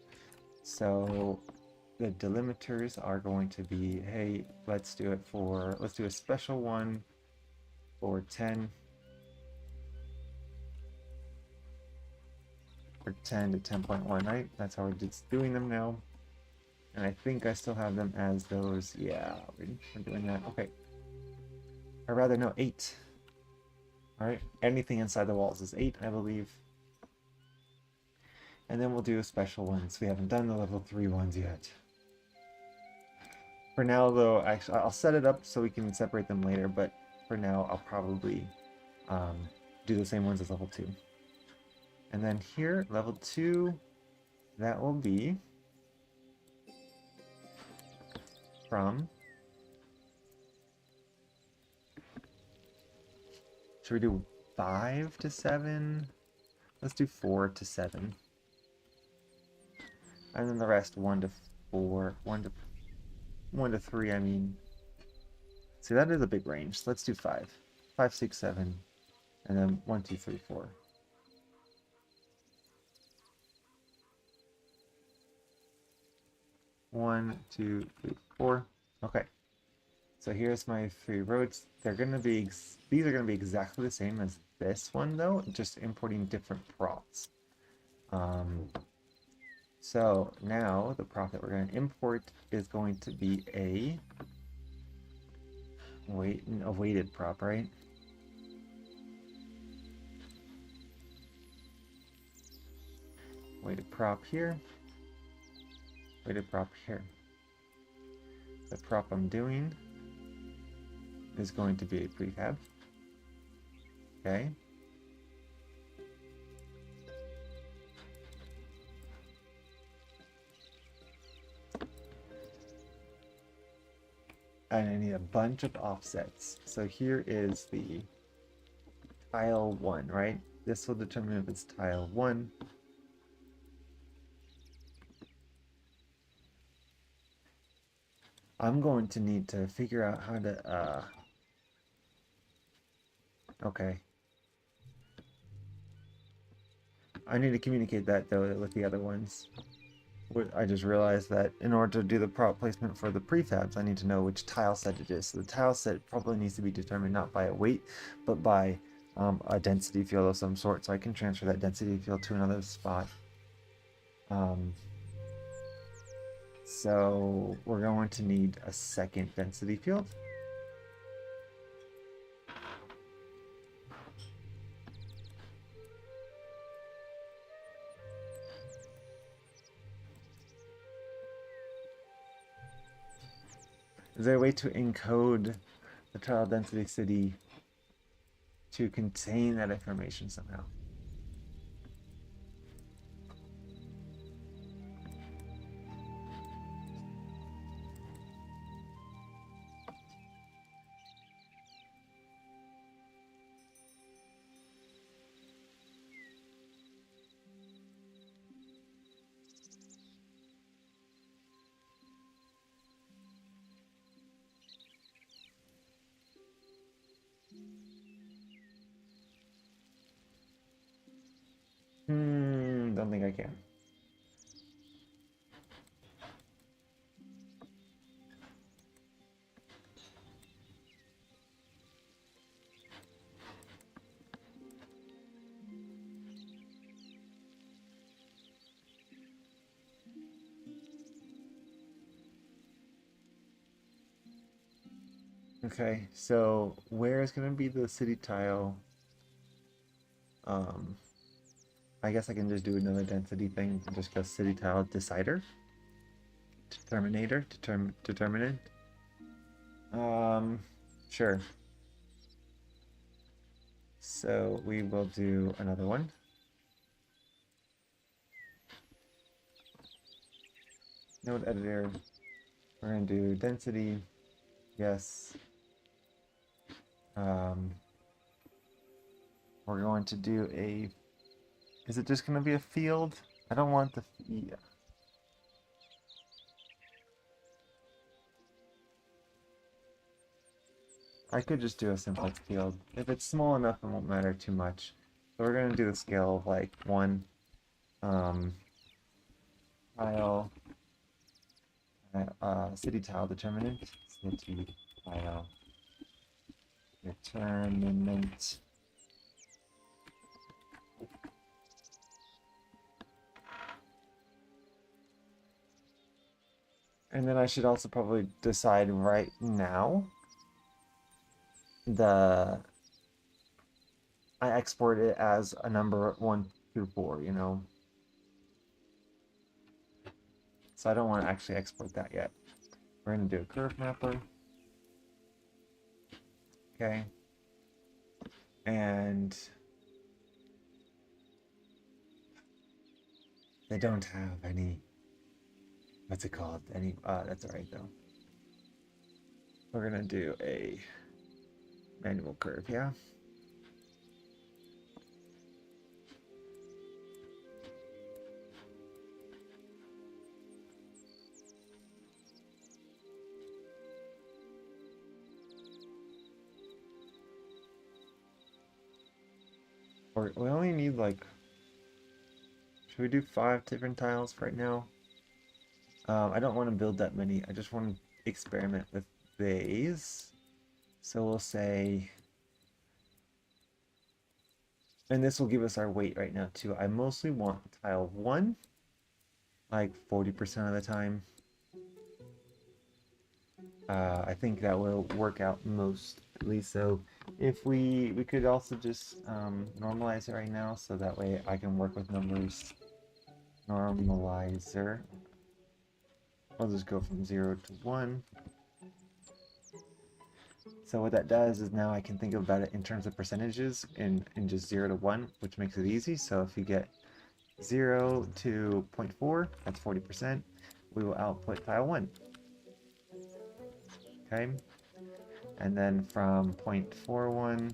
So the delimiters are going to be, hey, let's do a special one for 10. For 10 to 10.1, right? That's how we're just doing them now. And I think I still have them as those. Yeah, we're doing that. Okay. Or rather, no, 8. All right. Anything inside the walls is 8, I believe. And then we'll do a special ones. We haven't done the level 3 ones yet. For now, though, actually, I'll set it up so we can separate them later. But for now, I'll probably do the same ones as level 2. And then here, level 2, that will be from... Should we do 5 to 7? Let's do 4 to 7. And then the rest 1 to 4, 1 to 3, I mean. See, that is a big range. Let's do 5. 5, 6, 7. And then 1, 2, 3, 4. 1, 2, 3, 4. Okay. So here's my 3 roads. They're gonna be these are gonna be exactly the same as this one though, just importing different props. So now the prop that we're gonna import is going to be a weighted prop, right? Weighted prop here. Weighted prop here. the prop I'm doing is going to be a prefab. Okay. And I need a bunch of offsets. So here is the tile 1, right? This will determine if it's tile 1. I'm going to need to figure out how to, okay. I need to communicate that though with the other ones. I just realized that in order to do the prop placement for the prefabs, I need to know which tile set it is. So the tile set probably needs to be determined not by a weight, but by a density field of some sort. So I can transfer that density field to another spot. So we're going to need a second density field. Is there a way to encode the tile density city to contain that information somehow? Don't think I can. Okay, so where is going to be the city tile? I guess I can just do another density thing and just go city tile decider, determinant. Sure. So we will do another one. Node editor. We're going to do density. Yes. We're going to do a. Is it just going to be a field? I don't want the. Yeah. I could just do a simplex field. If it's small enough, it won't matter too much. So we're going to do the scale of like 1 tile, city tile determinant, city tile determinant. And then I should also probably decide right now I export it as a number 1 through 4, you know. So I don't want to actually export that yet. We're going to do a curve mapper. Okay. And they don't have any, what's it called? Any, that's all right though. We're going to do a manual curve, yeah? Or we only need like, should we do 5 different tiles right now? I don't want to build that many. I just want to experiment with these. So we'll say, and this will give us our weight right now too. I mostly want tile 1, like 40% of the time. I think that will work out mostly. So if we could also just normalize it right now, so that way I can work with numbers. Normalizer. I'll just go from 0 to 1. So what that does is now I can think about it in terms of percentages in just 0 to 1, which makes it easy. So if you get 0 to 0.4, that's 40%. We will output tile 1. Okay? And then from 0.41,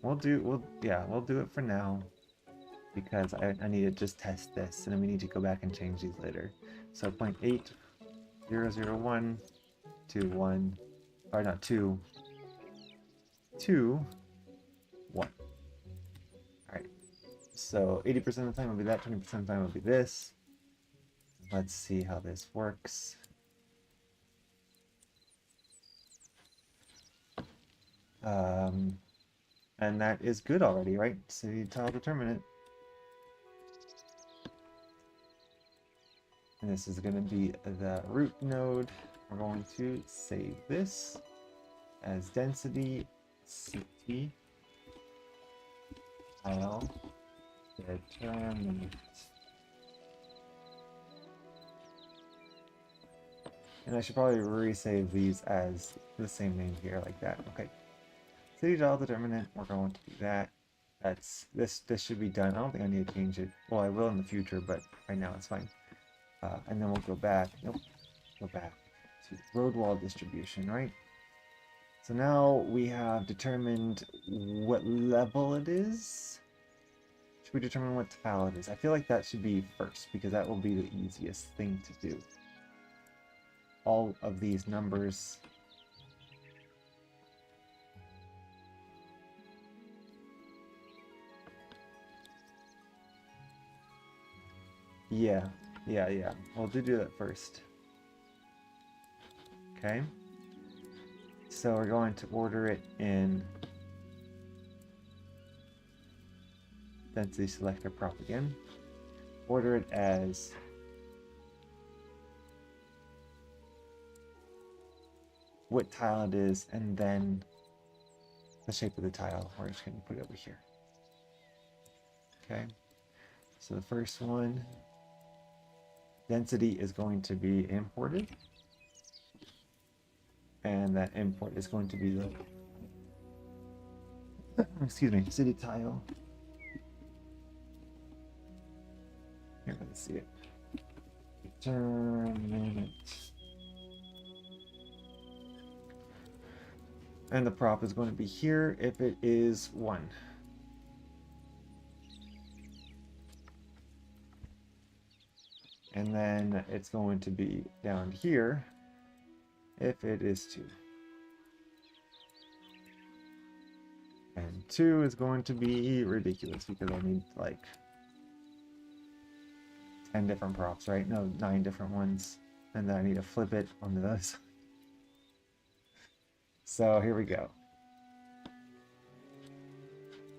we'll do it for now because I need to just test this, and then we need to go back and change these later. So 0.8001 to 1, or not 2, 2, 1. Alright, so 80% of the time will be that, 20% of the time will be this. Let's see how this works. And that is good already, right? City tile determinant. And this is going to be the root node. We're going to save this as density city tile determinant. And I should probably resave these as the same name here, like that. Okay. City tile determinant, we're going to do that. That's this should be done. I don't think I need to change it. Well, I will in the future, but right now it's fine. And then we'll go back. Nope. Go back to road wall distribution, right? So now we have determined what level it is. Should we determine what tile it is? I feel like that should be first because that will be the easiest thing to do. All of these numbers. Yeah. We'll do that first. Okay. So we're going to order it in density selector prop again. Order it as what tile it is, and then the shape of the tile. We're just going to put it over here. Okay. So the first one, density is going to be imported. And that import is going to be the excuse me, city tile. Here, let's see it. Determinant. And the prop is going to be here if it is 1. And then it's going to be down here if it is 2. And 2 is going to be ridiculous because I need like 10 different props, right? No, 9 different ones. And then I need to flip it onto those. So here we go.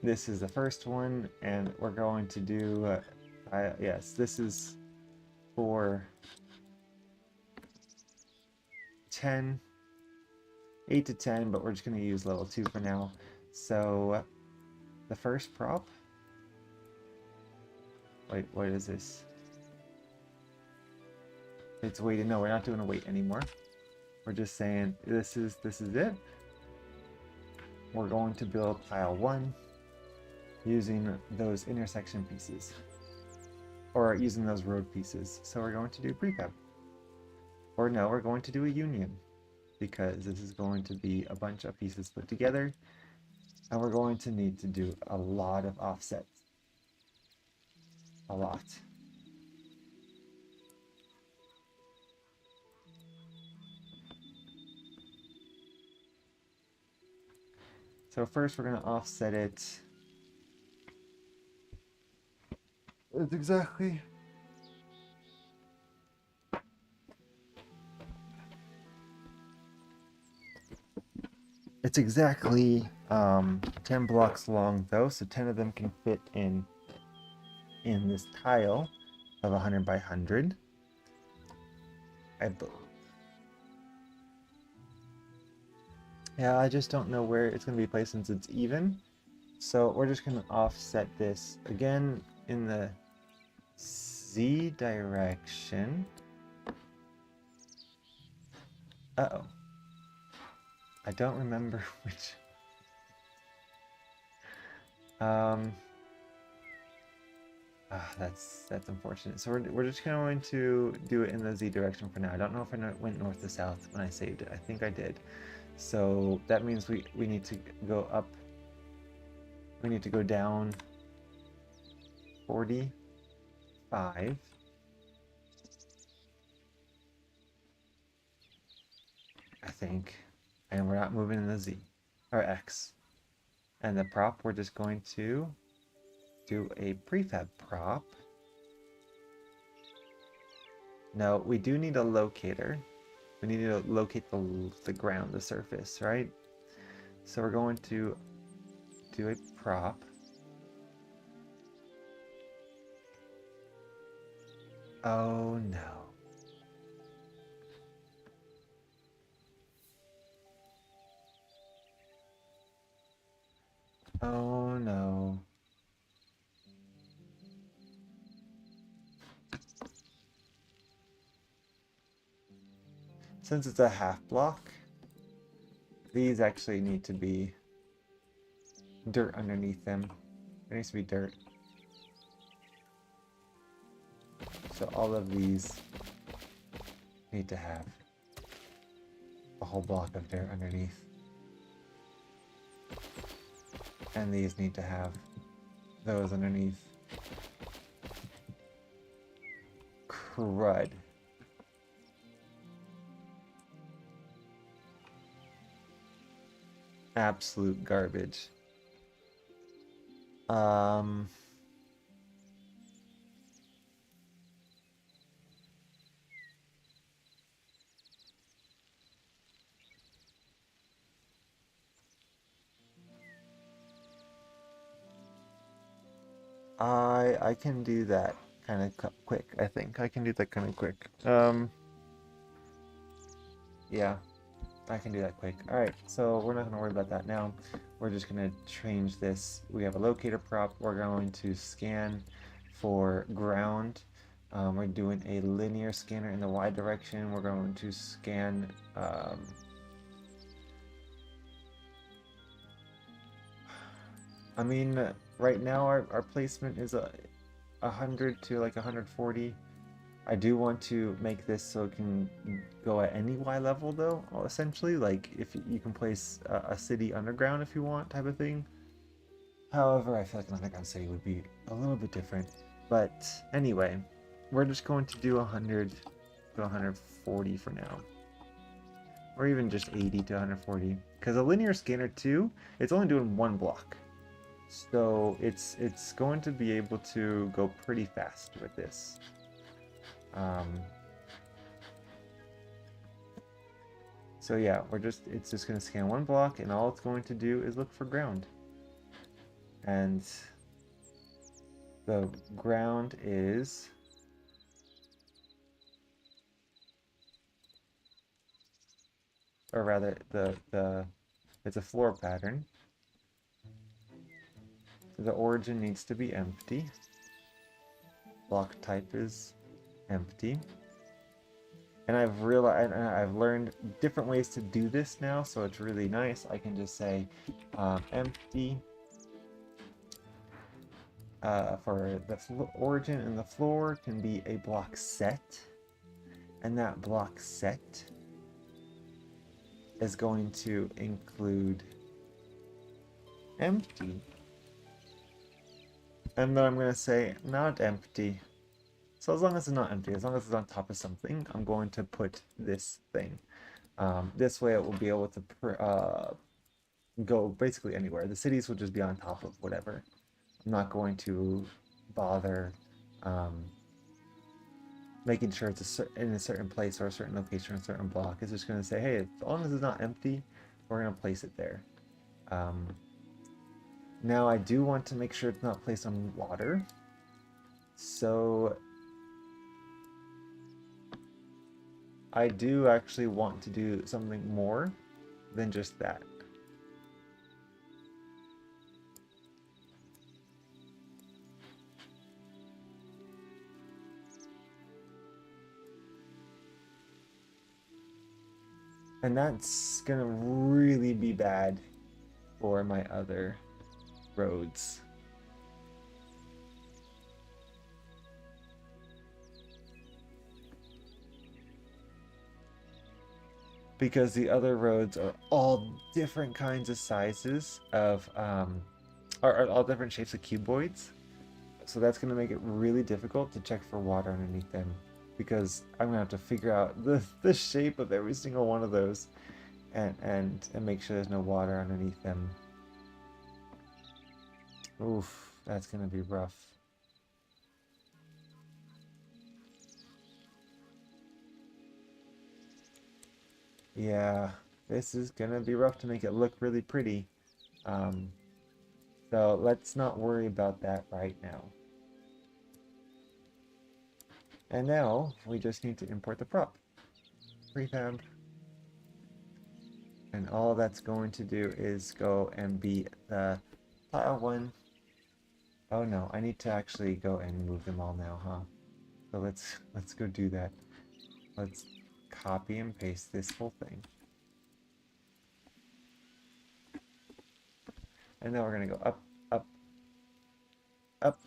This is the first one, and we're going to do, yes, this is for 10, 8 to 10, but we're just going to use level 2 for now. So the first prop, wait, what is this? It's weighted. No, we're not doing a weight anymore. We're just saying this is it. We're going to build tile 1 using those intersection pieces, or using those road pieces. So we're going to do prefab. Or no, we're going to do a union, because this is going to be a bunch of pieces put together, and we're going to need to do a lot of offsets. A lot. So first we're going to offset it. It's exactly It's exactly 10 blocks long though, so 10 of them can fit in this tile of 100 by 100. I believe. Yeah, I just don't know where it's going to be placed since it's even. So we're just going to offset this again in the Z direction. Uh-oh. I don't remember which. That's unfortunate. So we're just going to do it in the Z direction for now. I don't know if I went north to south when I saved it. I think I did. So that means we need to go up. We need to go down 45. I think. And we're not moving in the Z or X. And the prop, we're just going to do a prefab prop. No, we do need a locator. We need to locate the ground, the surface, right? So we're going to do a prop. Oh no. Oh no. Since it's a half block, these actually need to be dirt underneath them. There needs to be dirt. So all of these need to have a whole block of dirt underneath. And these need to have those underneath. Crud. Absolute garbage. I can do that kind of quick. I think I can do that kind of quick. Yeah, I can do that quick. All right, so we're not going to worry about that now. We're just going to change this. We have a locator prop. We're going to scan for ground. We're doing a linear scanner in the Y direction. We're going to scan. I mean, right now our placement is 100 to like 140. I do want to make this so it can go at any Y level though, essentially. Like if you can place a city underground if you want, type of thing. However, I feel like an underground city would be a little bit different. But anyway, we're just going to do 100 to 140 for now. Or even just 80 to 140. Because a linear scanner too, it's only doing one block. So it's going to be able to go pretty fast with this. So yeah, it's just going to scan one block, and all it's going to do is look for ground. And the ground is or rather it's a floor pattern. So the origin needs to be empty. Block type is empty. And I've realized, and I've learned different ways to do this now, so it's really nice. I can just say empty for the origin, and the floor can be a block set, and that block set is going to include empty. And then I'm going to say not empty. So as long as it's not empty, as long as it's on top of something, I'm going to put this thing. This way it will be able to go basically anywhere. The cities will just be on top of whatever. I'm not going to bother making sure it's in a certain place or a certain location or a certain block. It's just going to say, hey, as long as it's not empty, we're going to place it there. Now I do want to make sure it's not placed on water. So I do actually want to do something more than just that. And that's gonna really be bad for my other roads. Because the other roads are all different kinds of sizes of, are all different shapes of cuboids. So that's going to make it really difficult to check for water underneath them. Because I'm going to have to figure out the shape of every single one of those and make sure there's no water underneath them. Oof, that's going to be rough. Yeah, this is going to be rough to make it look really pretty. Um, so let's not worry about that right now. And now we just need to import the prop. Prefab. And all that's going to do is go and be the tile one. Oh no, I need to actually go and move them all now, huh? So let's go do that. Let's copy and paste this whole thing. And then we're gonna go up, up, up,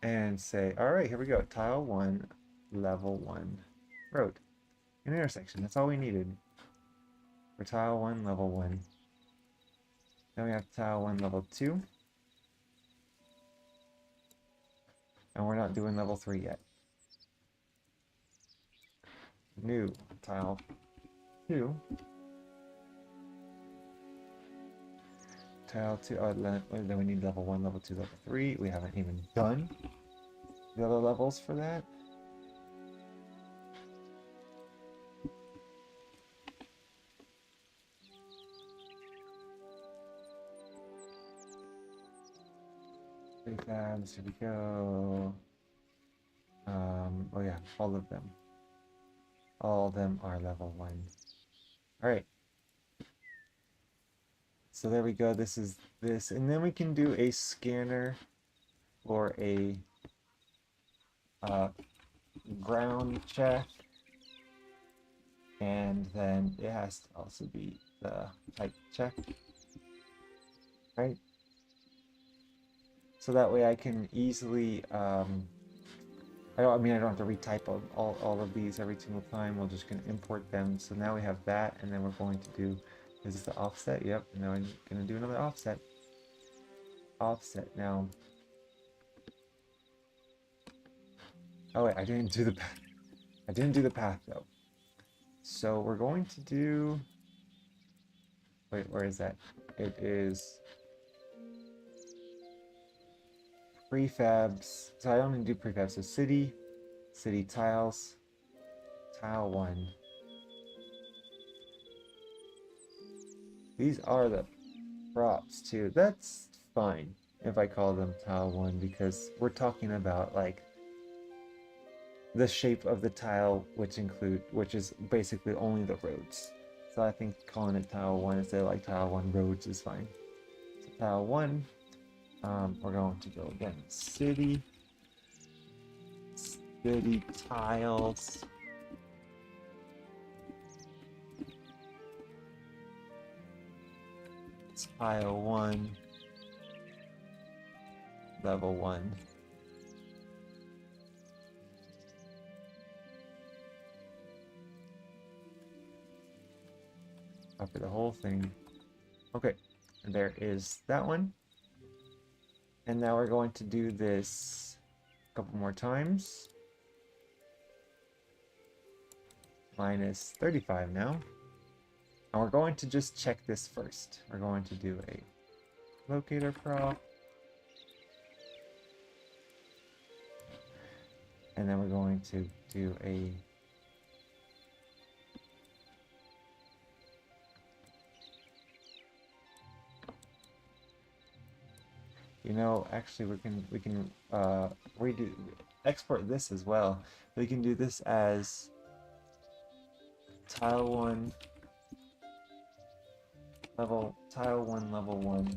and say, all right, here we go. Tile one, level one, road. An intersection, that's all we needed. For tile one, level one. Then we have tile one, level two. And we're not doing level three yet. New tile two. Tile 2, oh, then we need level 1, level 2, level 3. We haven't even done the other levels for that. Prefabs, here we go. Oh yeah, all of them. All of them are level 1. Alright. So there we go, this is this. And then we can do a scanner or a ground check. And then it has to also be the type check. Right? So that way I can easily, I don't have to retype all of these every single time. We're just going to import them. So now we have that, and then we're going to do, is this the offset? Yep, and now I'm going to do another offset. Offset now. Oh wait, I didn't do the path. I didn't do the path though. So we're going to do, wait, where is that? It is prefabs. So I only do prefabs. So city, city tiles, tile one. These are the props too. That's fine if I call them tile one because we're talking about like the shape of the tile, which is basically only the roads. So I think calling it tile one instead of like tile one roads is fine. So tile one, we're going to go again. City tiles. Tile one, level one. Copy the whole thing. Okay, there is that one. And now we're going to do this a couple more times. Minus 35 now. And we're going to just check this first. We're going to do a locator prop. And then we're going to do a actually we can redo export this as well. We can do this as tile one level one.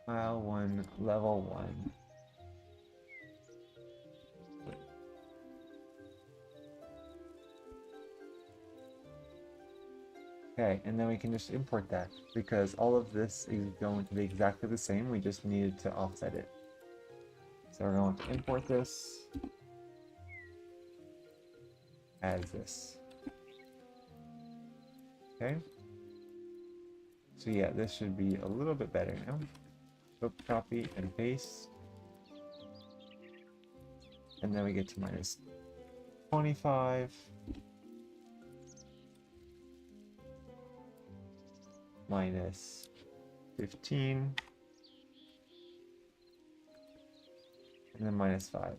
Tile one level one. Okay, and then we can just import that because all of this is going to be exactly the same. We just needed to offset it. So we're going to import this as this. Okay. So yeah, this should be a little bit better now. So copy and paste. And then we get to minus 25. Minus 15. And then minus 5.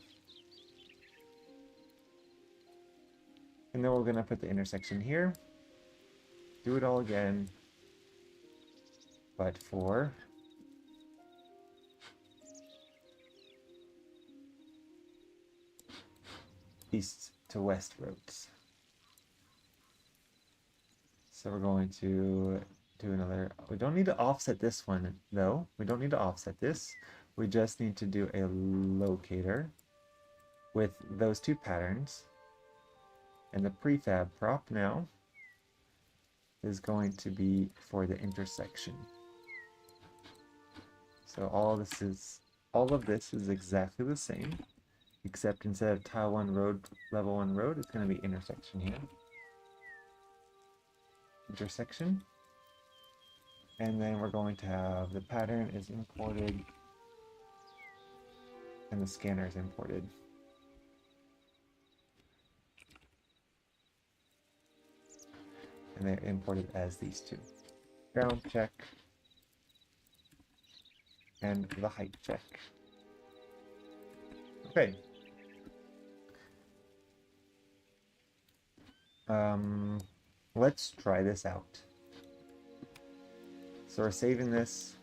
And then we're going to put the intersection here. Do it all again. But for east to west roads. So we're going to do another. We don't need to offset this one though. We don't need to offset this. We just need to do a locator with those two patterns. And the prefab prop now is going to be for the intersection. So all of this is exactly the same, except instead of tile 1 road, level 1 road, it's going to be intersection here. Intersection. And then we're going to have the pattern is imported and the scanner is imported. And they're imported as these two. Ground check and the height check. Okay. Let's try this out. So we're saving this.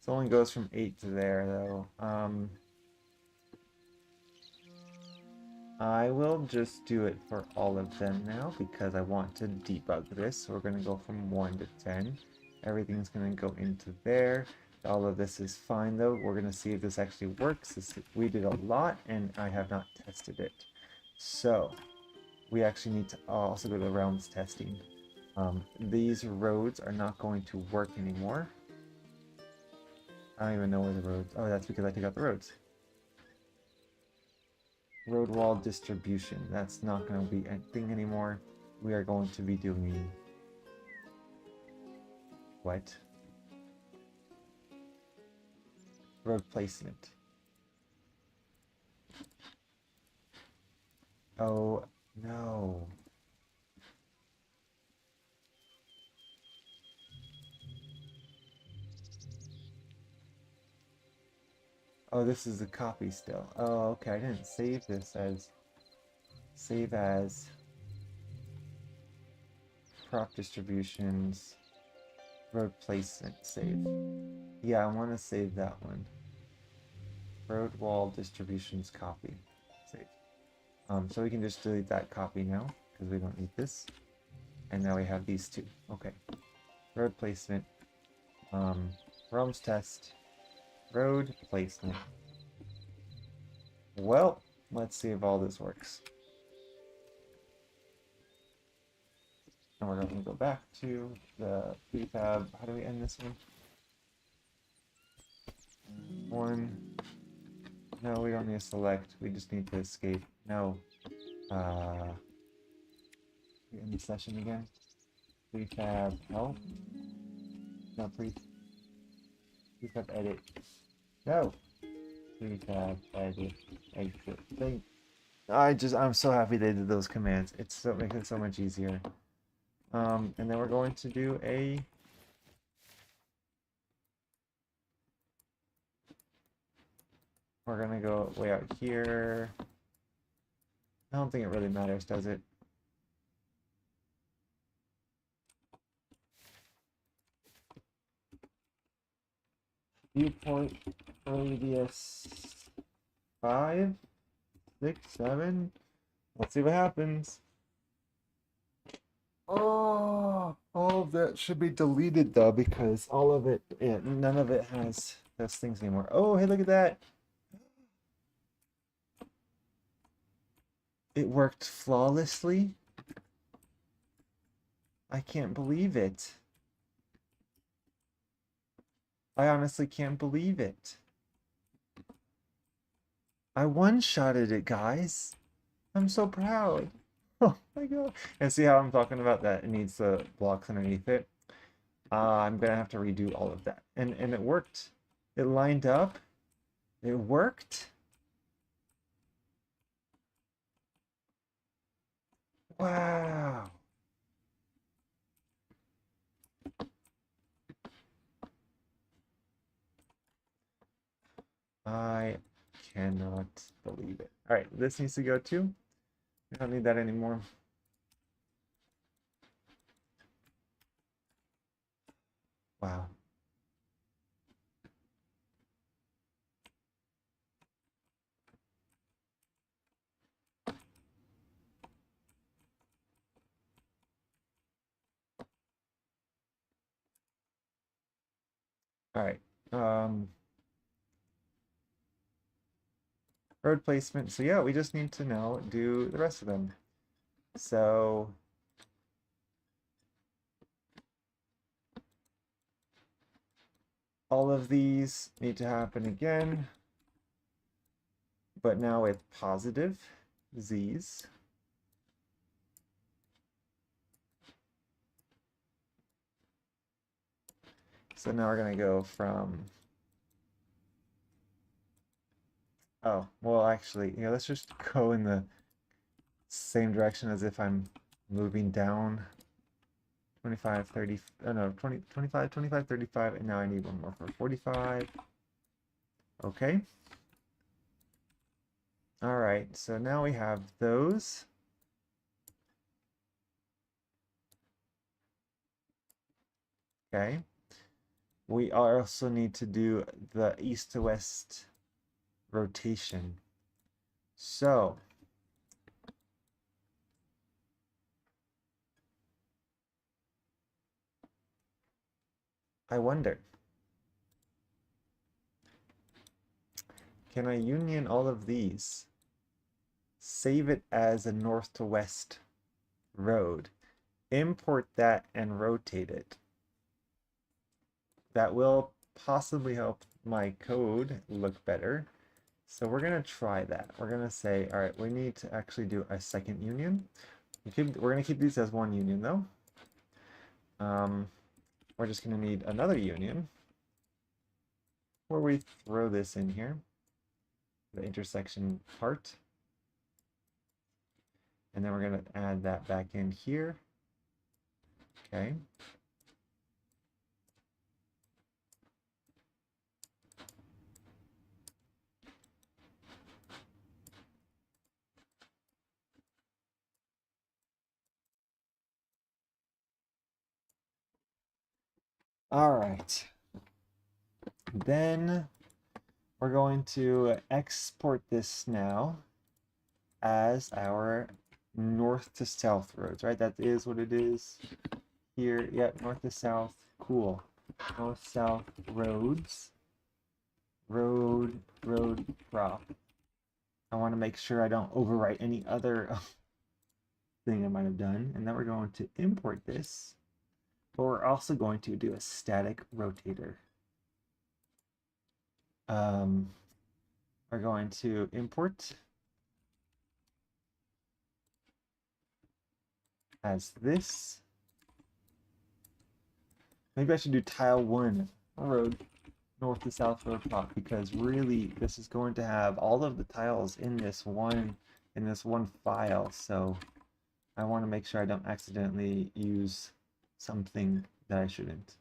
It only goes from 8 to there though. I will just do it for all of them now because I want to debug this. So we're going to go from 1 to 10. Everything's going to go into there. All of this is fine though. We're going to see if this actually works. We did a lot and I have not tested it. So we actually need to also go to the realms testing. These roads are not going to work anymore. I don't even know where the roads. Oh, that's because I took out the roads. Road wall distribution. That's not going to be a thing anymore. We are going to be doing what? Road placement. Oh no. Oh, this is a copy still. Oh, okay. I didn't save this as save as prop distributions, road placement save. Yeah, I want to save that one. Road wall distributions copy save. So we can just delete that copy now because we don't need this. And now we have these two. Okay. Road placement. Realms test. Road placement. Well, let's see if all this works. And we're going to go back to the prefab. How do we end this one? 1. No, we don't need to select. We just need to escape. No. We end the session again. Prefab help. No, prefab edit. No. Prefab edit exit. I'm so happy they did those commands. It makes it so much easier. And then we're going to do a we're gonna go way out here. I don't think it really matters, does it? Viewpoint radius 5, 6, 7. Let's see what happens. Oh, all of that should be deleted though because all of it, none of it has those things anymore. Oh, hey, look at that. It worked flawlessly. I can't believe it. I honestly can't believe it. I one-shotted it, guys. I'm so proud. Oh my god. And see how I'm talking about that? It needs the blocks underneath it. I'm gonna have to redo all of that. And it worked. It lined up. It worked. Wow. I cannot believe it. All right, this needs to go too. I don't need that anymore. Wow. All right. Road placement. So yeah, we just need to now do the rest of them. So all of these need to happen again, but now with positive z's. So now we're going to go from, oh, well, actually, yeah, let's just go in the same direction as if I'm moving down 25, 30, oh no, 20, 25, 25, 35, and now I need one more for 45. Okay. All right, so now we have those. Okay. We also need to do the east to west rotation. So I wonder, can I union all of these? Save it as a north to west road. Import that and rotate it. That will possibly help my code look better. So we're going to try that. We're going to say, all right, we need to actually do a second union. We're going to keep these as one union though. We're just going to need another union where we throw this in here, the intersection part. And then we're going to add that back in here. Okay. All right. Then we're going to export this now as our north to south roads, right? That is what it is here. Yep, north to south. Cool. North south roads. Road prop. I want to make sure I don't overwrite any other thing I might have done. And then we're going to import this. But we're also going to do a static rotator. We're going to import as this. Maybe I should do tile 1 road north to south road plot, because really this is going to have all of the tiles in this one file. So I want to make sure I don't accidentally use something that I shouldn't.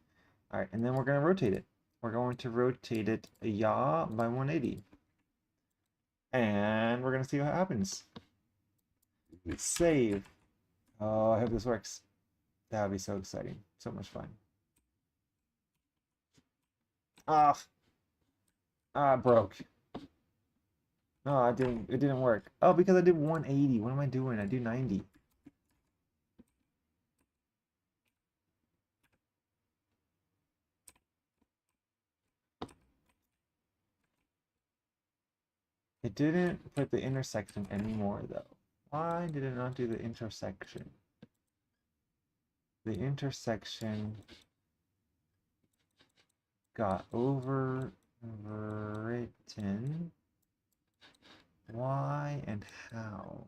All right, and then we're going to rotate it. We're going to rotate it by 180. And we're going to see what happens. Save. Oh, I hope this works. That would be so exciting. So much fun. Broke. No, it didn't work. Oh, because I did 180. What am I doing? I do 90. It didn't put the intersection anymore though. Why did it not do the intersection? the intersection got overwritten. Why and how?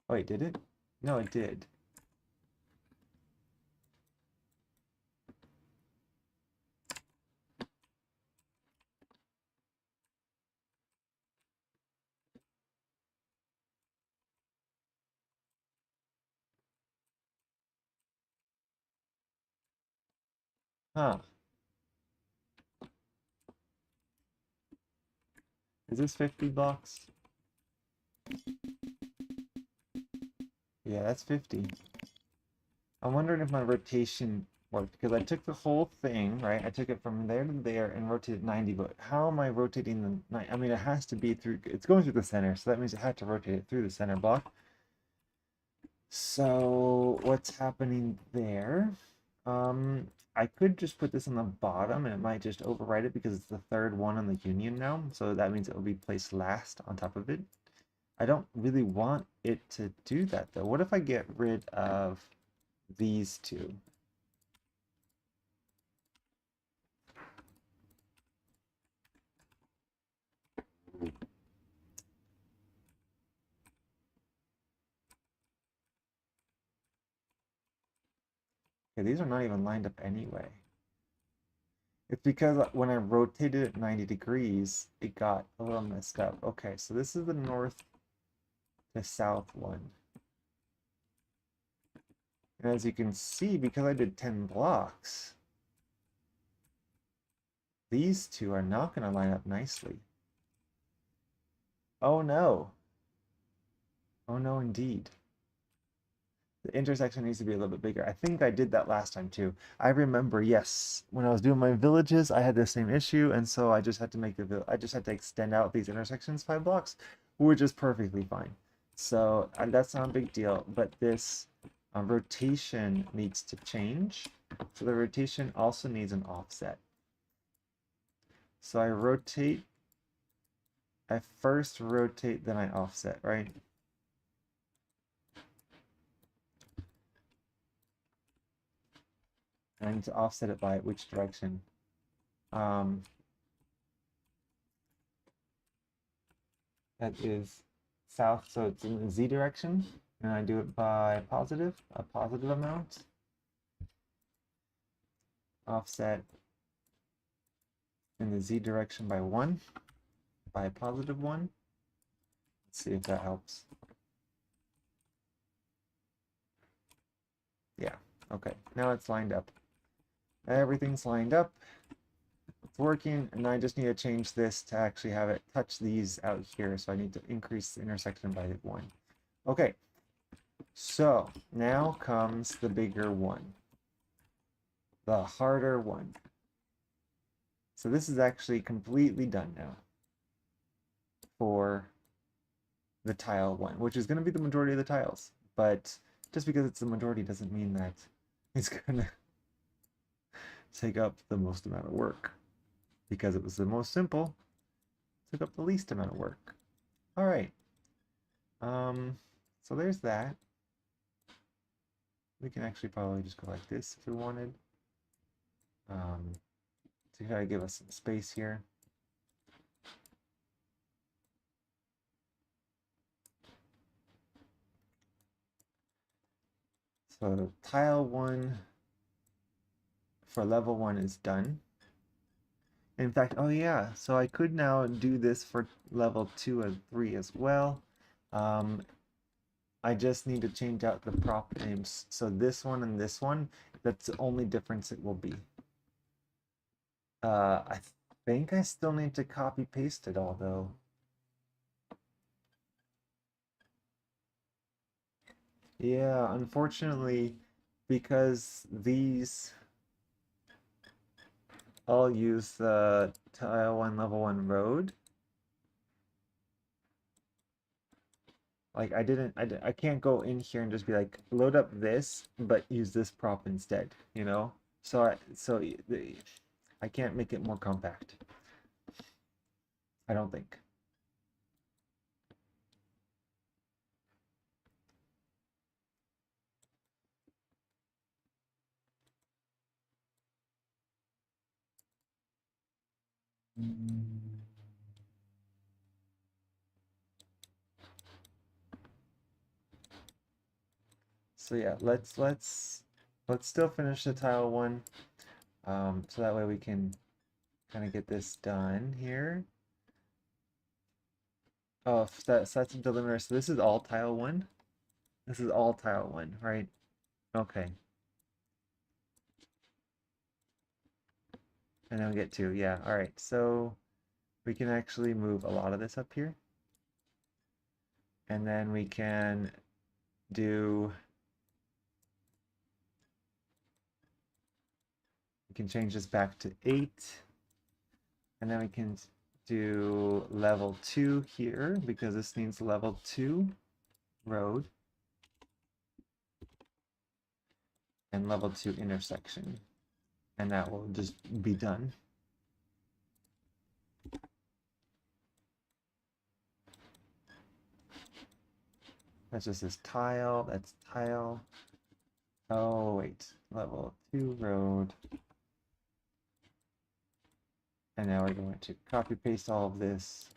Wait, did it? No, it did. Huh. Is this 50 blocks? Yeah, that's 50. I'm wondering if my rotation worked because I took the whole thing, right? I took it from there to there and rotated 90, but how am I rotating the 90? I mean, it has to be through, it's going through the center, so that means it had to rotate it through the center block. So what's happening there? I could just put this on the bottom and it might just overwrite it because it's the third one on the union now. So that means it will be placed last on top of it. I don't really want it to do that though. What if I get rid of these two? Okay, these are not even lined up anyway. It's because when I rotated it 90 degrees, it got a little messed up. Okay, so this is the north to south one. And as you can see, because I did 10 blocks, these two are not going to line up nicely. Oh no. Oh no, indeed. The intersection needs to be a little bit bigger. I think I did that last time too. I remember, yes, when I was doing my villages, I had the same issue, and so I just had to make I just had to extend out these intersections 5 blocks, which is perfectly fine. So that's not a big deal, but this rotation needs to change. So the rotation also needs an offset. So I first rotate, then I offset, right? And I need to offset it by which direction? That is south, so it's in the z direction, and I do it by a positive amount. Offset in the z direction by 1, by a positive 1. Let's see if that helps. Yeah, okay, now it's lined up. Everything's lined up. It's working, and I just need to change this to actually have it touch these out here, so I need to increase the intersection by 1. Okay, so now comes the bigger one, the harder one. So this is actually completely done now for the tile one, which is going to be the majority of the tiles. But just because it's the majority doesn't mean that it's going to take up the most amount of work. Because it was the most simple, it took up the least amount of work. All right. So there's that. We can actually probably just go like this if we wanted. To try to give us some space here. So tile 1 for level 1 is done. In fact, oh yeah, so I could now do this for level 2 and 3 as well. I just need to change out the prop names. So this one and this one, that's the only difference it will be. I think I still need to copy paste it all though. Yeah, unfortunately, because these all use the tile 1 level 1 road. Like I can't go in here and just be like load up this, but use this prop instead, you know? So I can't make it more compact. I don't think. So yeah, let's still finish the tile one. So that way we can kind of get this done here. Oh, so that's a delimiter. So this is all tile one. This is all tile one, right? Okay. And then we get two. Yeah. All right. So we can actually move a lot of this up here. And then we can do, we can change this back to 8. And then we can do level 2 here because this needs level 2 road and level 2 intersection. And that will just be done. That's just this tile, that's tile. Oh, wait, level 2 road. And now we're going to copy paste all of this.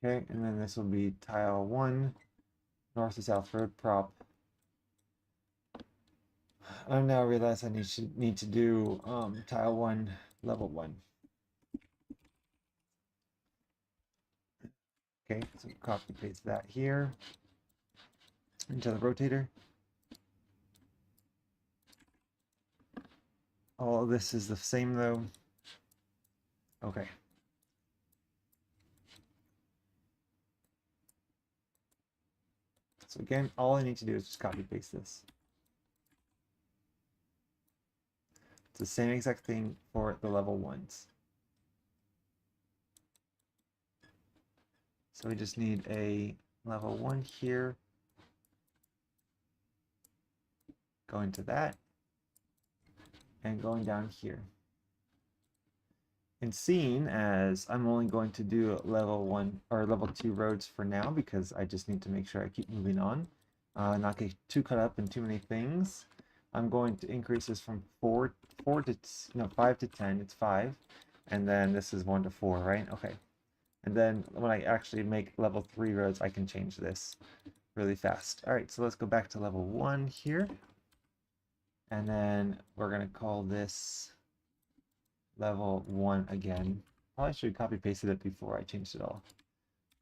Okay, and then this will be tile 1, north to south road prop. I now realize I need to do tile 1, level 1. Okay, so copy paste that here into the rotator. All of this is the same though. Okay. So again, all I need to do is just copy paste this. It's the same exact thing for the level 1s. So we just need a level 1 here, going to that, and going down here. And seeing as I'm only going to do level 1 or level 2 roads for now because I just need to make sure I keep moving on, not get too caught up in too many things, I'm going to increase this from 5 to 10. It's 5, and then this is 1 to 4, right? Okay. And then when I actually make level 3 roads, I can change this really fast. All right, so let's go back to level 1 here. And then we're going to call this level 1 again. Probably should copy pasted it before I changed it all.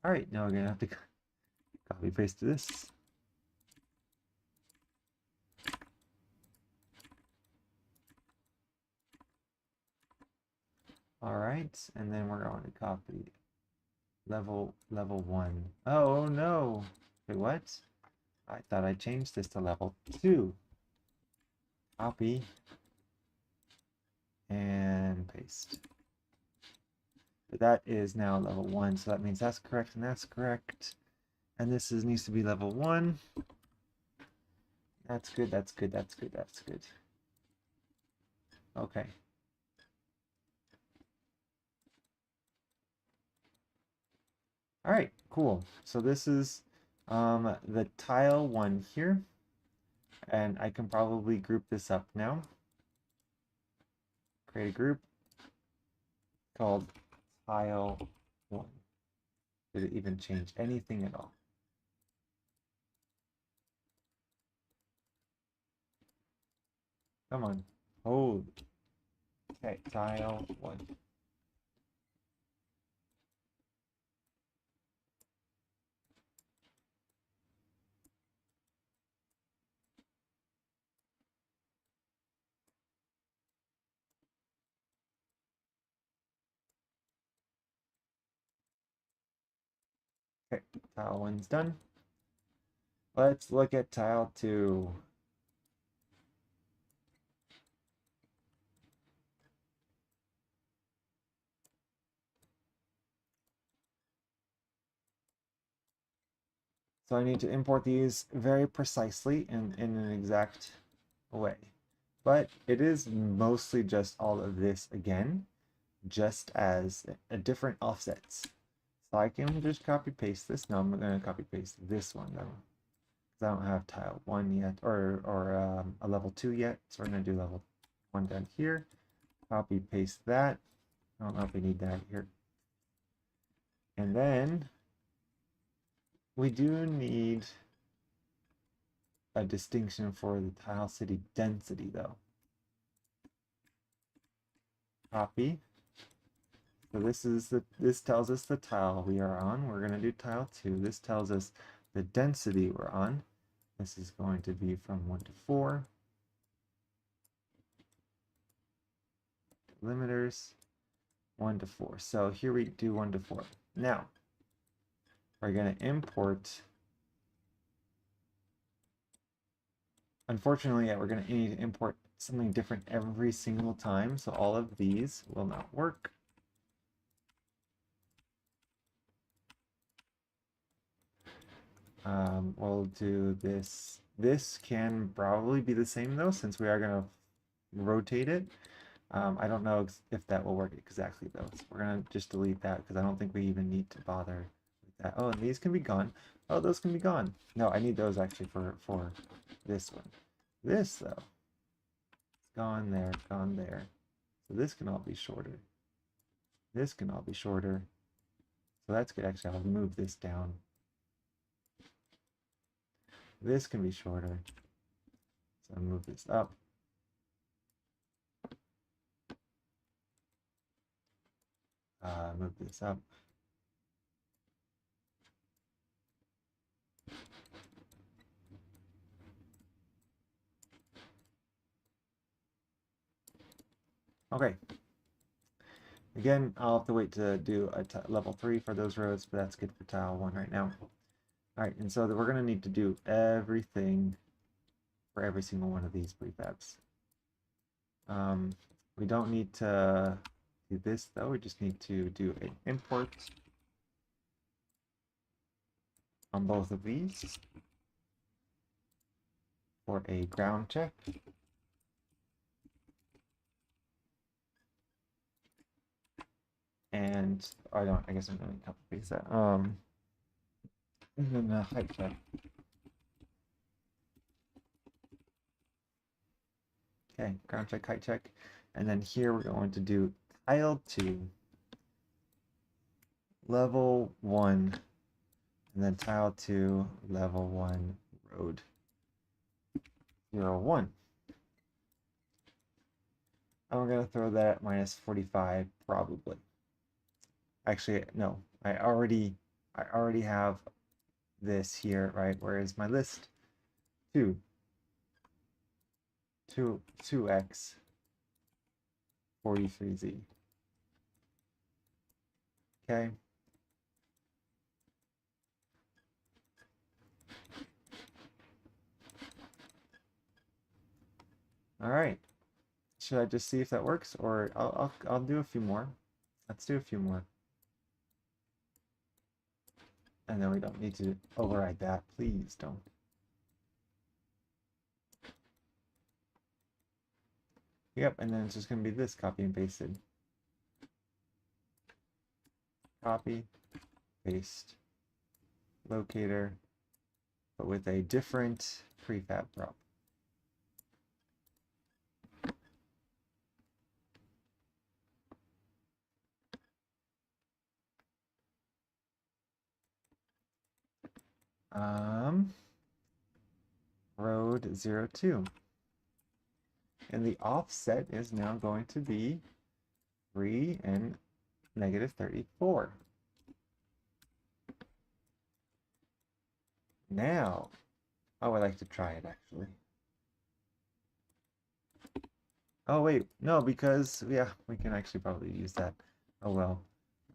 All right, now we're going to have to copy paste this. All right, and then we're going to copy level 1. Oh no. Wait, what? I thought I changed this to level 2. Copy and paste. But that is now level 1, so that means that's correct and that's correct. And this needs to be level 1. That's good, that's good, that's good, that's good. Okay. All right, cool. So this is the tile 1 here. And I can probably group this up now. Create a group called tile 1. Did it even change anything at all? Come on. Hold. Okay, tile 1. Okay, tile 1's done. Let's look at tile 2. So I need to import these very precisely in an exact way. But it is mostly just all of this again, just as a different offsets. So I can just copy paste this. No, I'm going to copy paste this one though, because I don't have tile 1 yet, or a level 2 yet. So we're going to do level 1 down here. Copy paste that. I don't know if we need that here. And then we do need a distinction for the tile city density though. Copy. So this tells us the tile we are on. We're going to do tile 2. This tells us the density we're on. This is going to be from 1 to 4. Limiters 1 to 4. So here we do 1 to 4. Now we're going to import. Unfortunately, yeah, we're going to need to import something different every single time. So all of these will not work. We'll do this. This can probably be the same though, since we are going to rotate it. I don't know if that will work exactly though. So we're going to just delete that because I don't think we even need to bother with that. Oh, and these can be gone. Oh, those can be gone. No, I need those actually for this one. This though, gone there, gone there. So this can all be shorter. This can all be shorter. So that's good. Actually, I'll move this down. This can be shorter. So I'll move this up. Move this up. Okay. Again, I'll have to wait to do a level 3 for those roads, but that's good for tile 1 right now. All right, and so we're going to need to do everything for every single one of these prefabs. We don't need to do this though, we just need to do an import on both of these for a ground check. And I guess I'm going to copy paste that. And then a height check. Okay, ground check, height check. And then here we're going to do tile 2, level 1, and then tile 2, level 1, road 0, 1. And we're going to throw that at minus 45 probably. Actually, no, I already have this here, right? Where is my list? 2x 43z. Okay. All right. Should I just see if that works, or I'll do a few more. Let's do a few more. And then we don't need to override that. Please don't. Yep, and then it's just going to be this copy and pasted. Copy, paste, locator, but with a different prefab prop. Road 02. And the offset is now going to be 3 and negative 34. Now, I would like to try it actually. Oh wait, no, because yeah, we can actually probably use that. Oh well.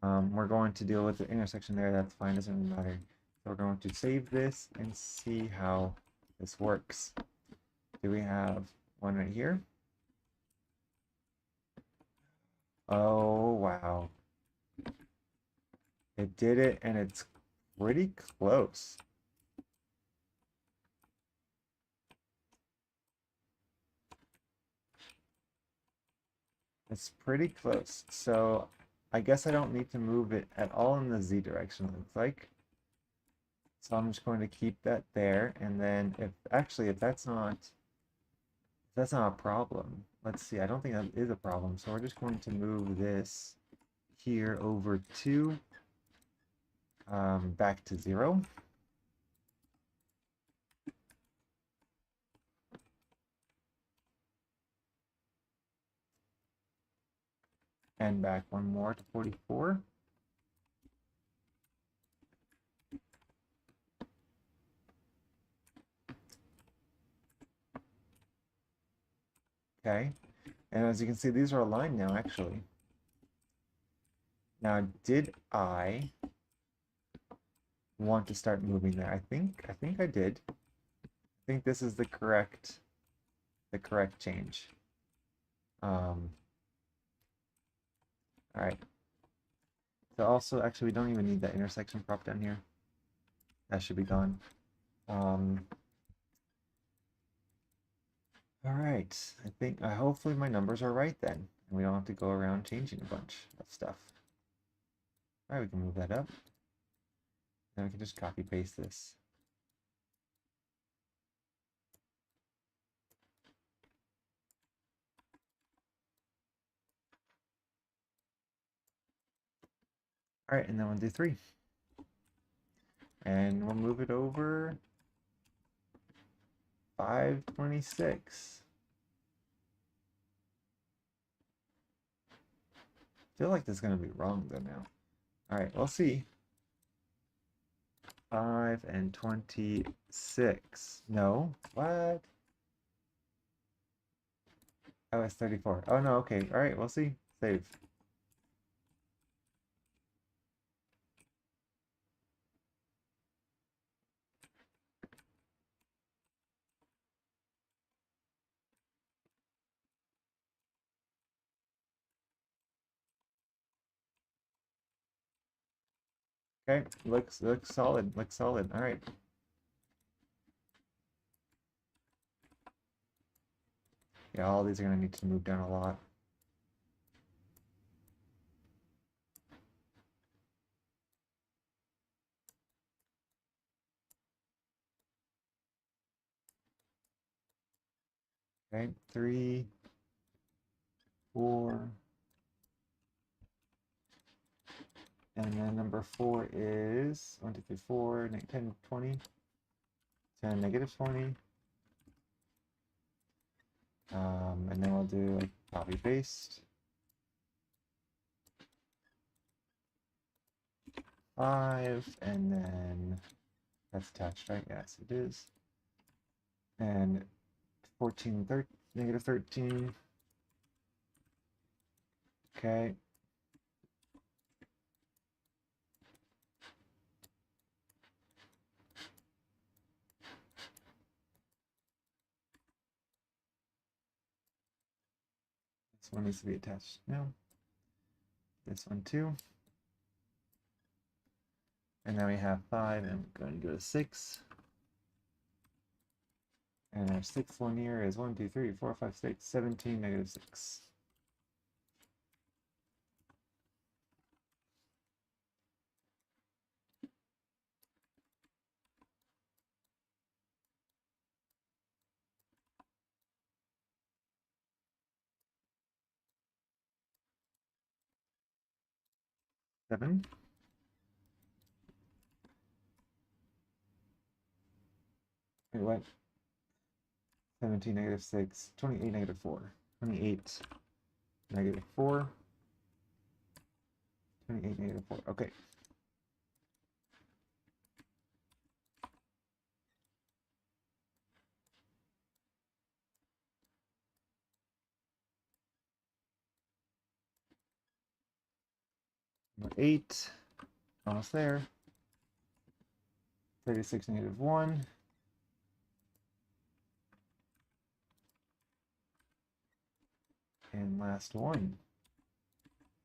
We're going to deal with the intersection there, that's fine, doesn't really matter. So we're going to save this and see how this works. Do we have one right here? Oh wow. It did it, and it's pretty close. It's pretty close. So I guess I don't need to move it at all in the Z direction, it looks like. So I'm just going to keep that there. And then if that's not a problem, let's see, I don't think that is a problem. So we're just going to move this here over to back to 0. And back one more to 44. Okay. And as you can see, these are aligned now, actually. Now, did I want to start moving there? I think I did. I think this is the correct change. All right. So also, actually, we don't even need that intersection prop down here. That should be gone. All right. Hopefully my numbers are right then, and we don't have to go around changing a bunch of stuff. All right, we can move that up. Then we can just copy paste this. All right, and then we'll do 3. And we'll move it over 526. I feel like this is going to be wrong though now. All right, we'll see. 5 and 26. No, what? Oh, it's 34. Oh no, okay. All right, we'll see. Save. Okay, looks solid. Looks solid. All right. Yeah, all these are gonna need to move down a lot. Okay, 3, 4, and then number 4 is 1, 2, 3, 4, 10, 20, 10, negative 20. And then we'll do like copy paste. 5, and then that's attached, right? Yes, it is. And 14, negative 13. Okay. This one needs to be attached now. This one too. And then we have 5, and we're going to go to 6. And our 6th one here is 1, 2, 3, 4, 5, 6, 17, negative 6. Seven. Wait, what? 17, negative 6, 28, negative 4. 28, negative 4. 28, negative 4. Okay. Number 8. Almost there. 36, negative 1. And last one.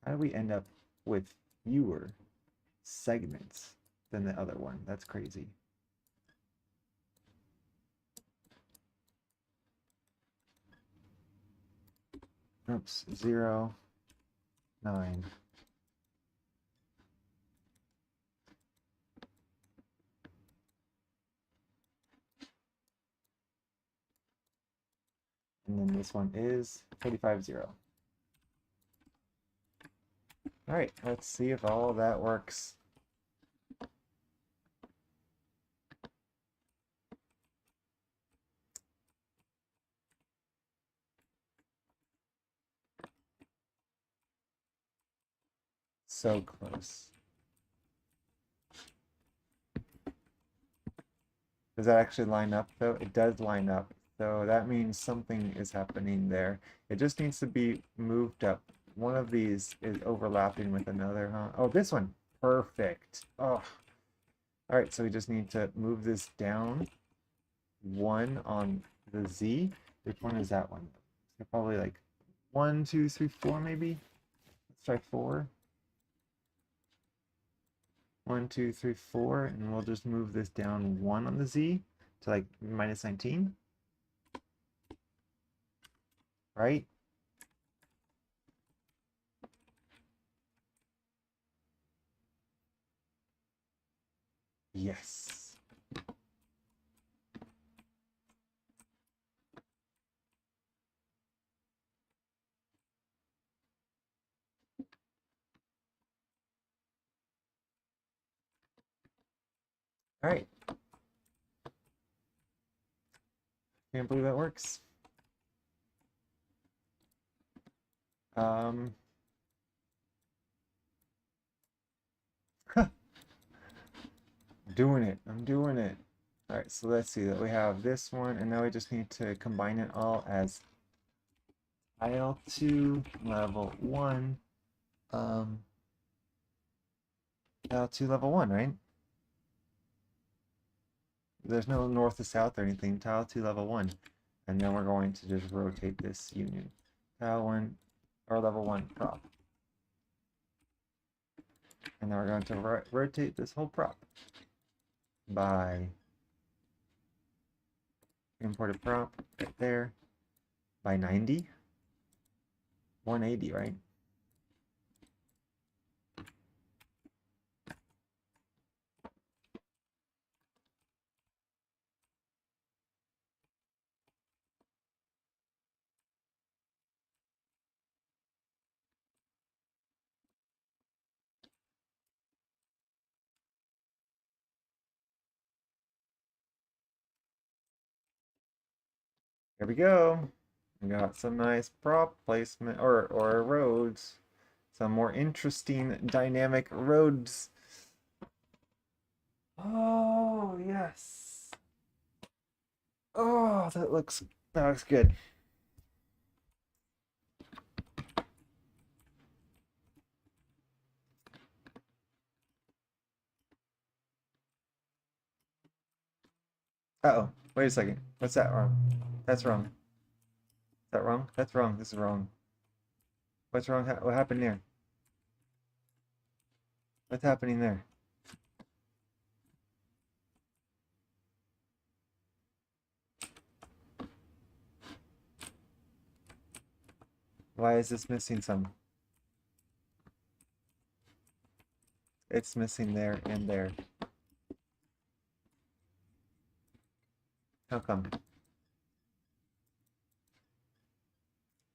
How do we end up with fewer segments than the other one? That's crazy. Oops, 0, 9. And then this one is 45, 0. All right, let's see if all of that works. So close. Does that actually line up though? It does line up. So that means something is happening there. It just needs to be moved up. One of these is overlapping with another, huh? Oh, this one. Perfect. Oh. All right, so we just need to move this down 1 on the Z. Which one is that one? So probably like 1, 2, 3, 4 maybe. Let's try 4. 1, 2, 3, 4, and we'll just move this down 1 on the Z to like minus 19. Right? Yes. All right. Can't believe that works. Um, doing it. I'm doing it. All right, so let's see that we have this one, and now we just need to combine it all as IL2 level 1. Um, IL2 level 1, right? There's no north to south or anything. Tile 2 level 1. And then we're going to just rotate this union. Tile 1 or level 1 prop. And then we're going to rotate this whole prop by imported prop right there by 90. 180, right? Here we go. We got some nice prop placement or roads. Some more interesting dynamic roads. Oh, yes. Oh, that looks good. Uh-oh. Wait a second. What's that wrong? That's wrong. Is that wrong? That's wrong. This is wrong. What's wrong? What happened there? What's happening there? Why is this missing some? It's missing there and there. How come?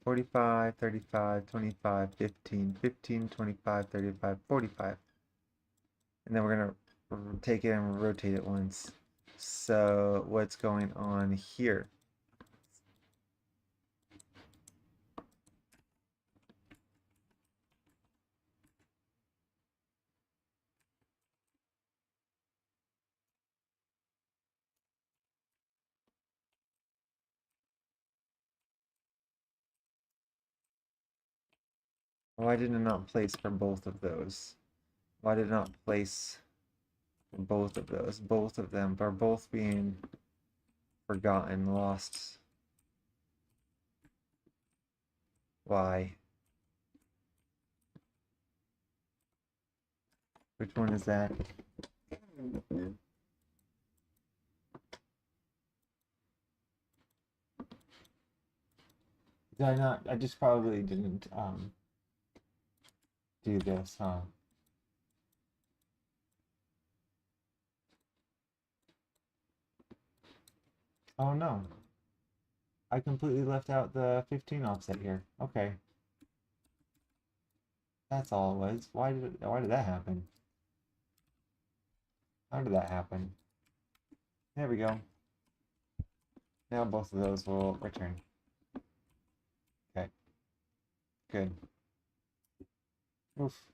45, 35, 25, 15, 15, 25, 35, 45. And then we're going to take it and rotate it once. So what's going on here? Why did it not place for both of those? Why did it not place for both of those? Both of them are both being forgotten, lost. Why? Which one is that? Did I not? I just probably didn't do this, huh? Oh no. I completely left out the 15 offset here. Okay. That's all it was. Why did that happen? How did that happen? There we go. Now both of those will return. Okay, good. Oof.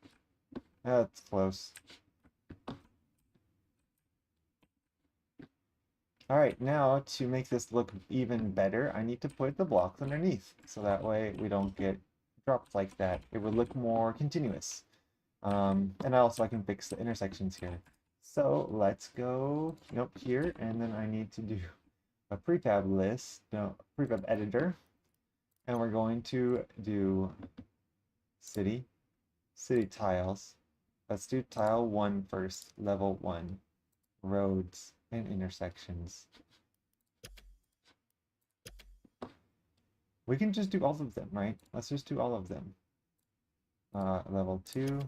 That's close. Alright, now to make this look even better, I need to put the blocks underneath. So that way we don't get dropped like that. It would look more continuous. And also I can fix the intersections here. So let's go, nope, here, and then I need to do a prefab list, no, prefab editor. And we're going to do city, city tiles. Let's do tile 1 first, level 1, roads and intersections. We can just do all of them, right? Let's just do all of them. Level 2,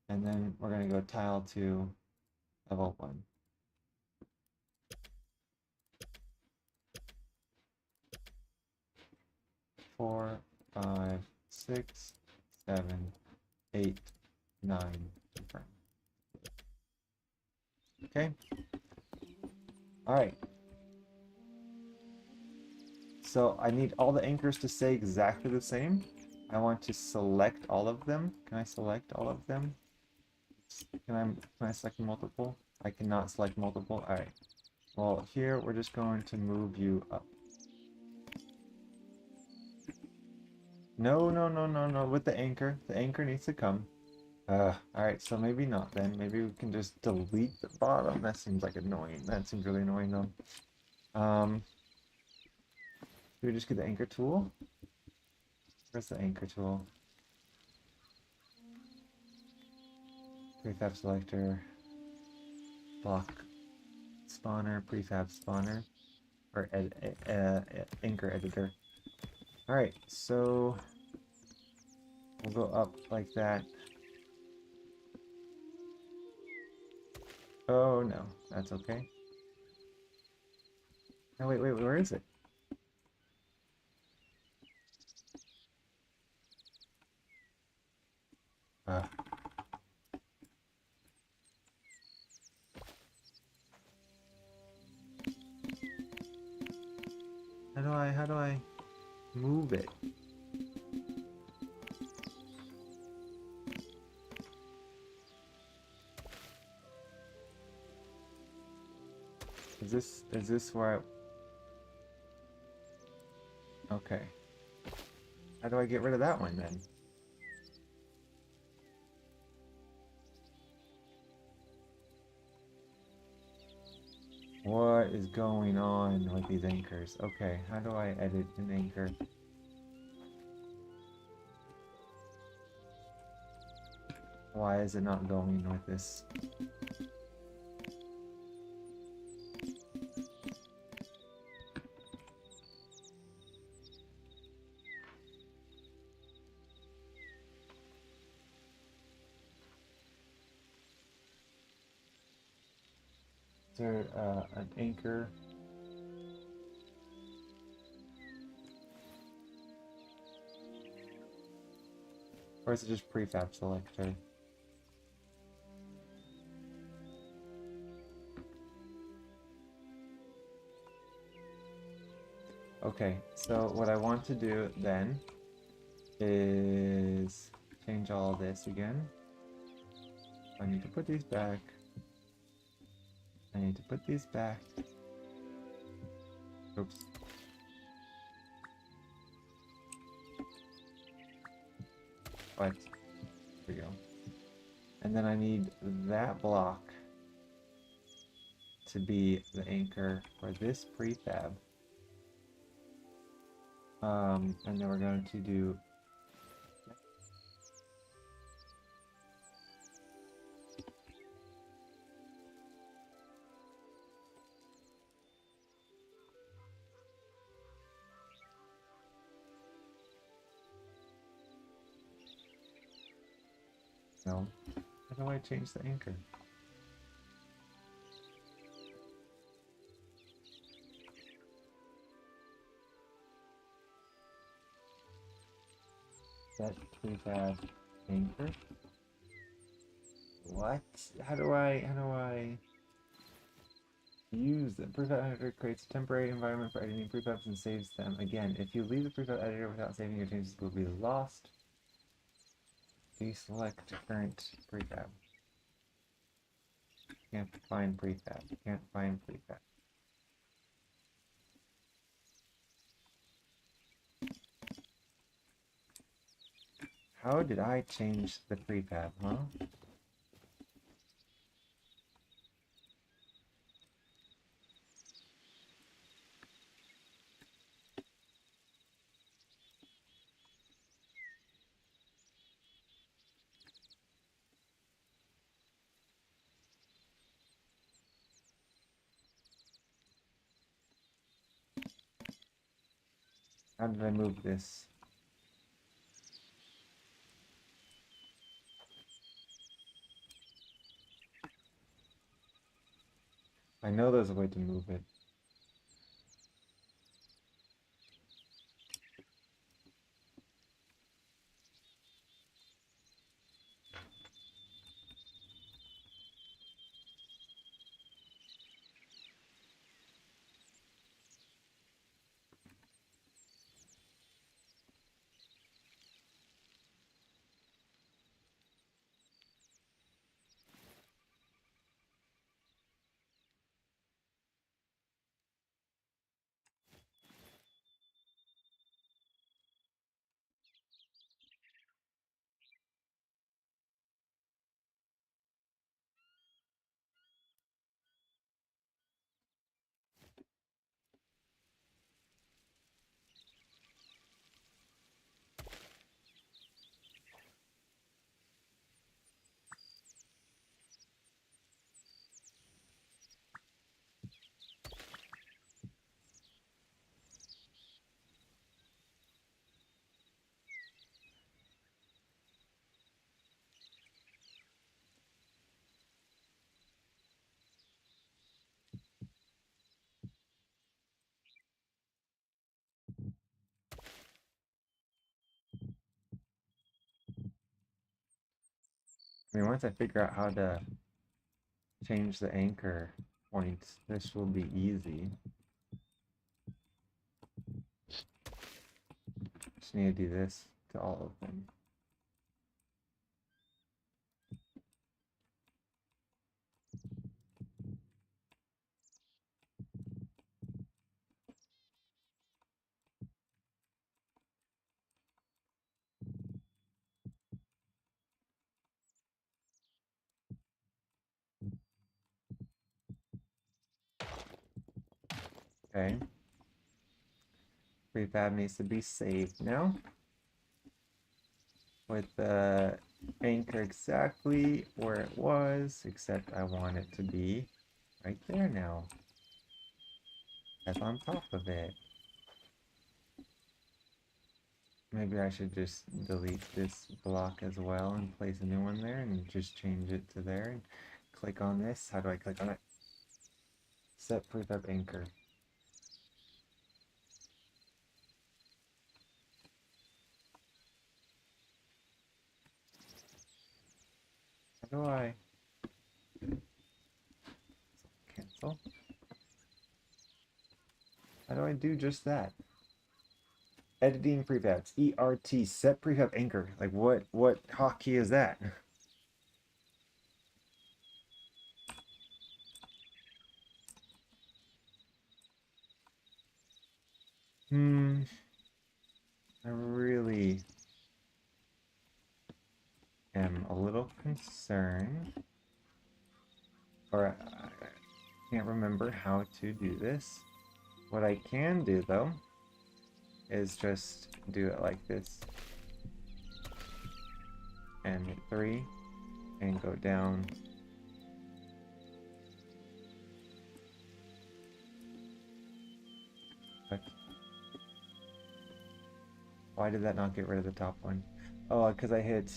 and then we're going to go tile 2, level 1. Four, five, six, 7, 8, 9. Confirm. Okay. All right. So I need all the anchors to stay exactly the same. I want to select all of them. Can I select all of them? Can I select multiple? I cannot select multiple. All right. Well, here we're just going to move you up. No, no, no, no, no. With the anchor. The anchor needs to come. Alright, so maybe not then. Maybe we can just delete the bottom. That seems like annoying. That seems really annoying though. Do we just get the anchor tool? Where's the anchor tool? Prefab selector. Block spawner, prefab spawner. Or anchor editor. Alright, so we'll go up like that. Oh no, that's okay. No, wait, where is it? Uh, how do I move it? Is this where I... Okay. How do I get rid of that one then? What is going on with these anchors? Okay, how do I edit an anchor? Why is it not going with this? Is there an anchor? Or is it just prefab selector? Okay, so what I want to do then is change all this again. I need to put these back. I need to put these back. Oops. What? There we go. And then I need that block to be the anchor for this prefab. And then we're going to do No. How do I change the anchor? Set prefab anchor? What? How do I use the prefab editor creates a temporary environment for editing prefabs and saves them. Again, if you leave the prefab editor without saving, your changes will be lost. Deselect current prefab. Can't find prefab. Can't find prefab. How did I change the prefab, huh? How did I move this? I know there's a way to move it. I mean, once I figure out how to change the anchor points, this will be easy. Just need to do this to all of them. Okay. Prefab needs to be saved now. With the anchor exactly where it was, except I want it to be right there now. That's on top of it. Maybe I should just delete this block as well and place a new one there and just change it to there and click on this. How do I click on it? Set prefab anchor. How do I cancel? How do I do just that? Editing prefabs. ERT. Set prefab anchor. Like what hotkey is that? I really am a little concerned. Or I can't remember how to do this. What I can do though is just do it like this. And hit 3 and go down. But why did that not get rid of the top one? Oh, because I hit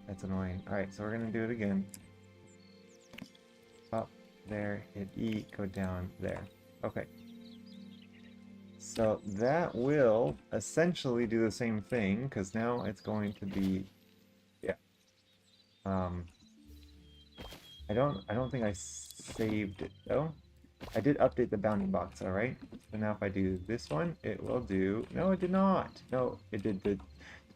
That's annoying. Alright, so we're gonna do it again. Up, there, hit E, go down, there. Okay. So that will essentially do the same thing, because now it's going to be, yeah. I don't think I saved it though. I did update the bounding box, alright? So now if I do this one, it will do, no it did not. No, it did the,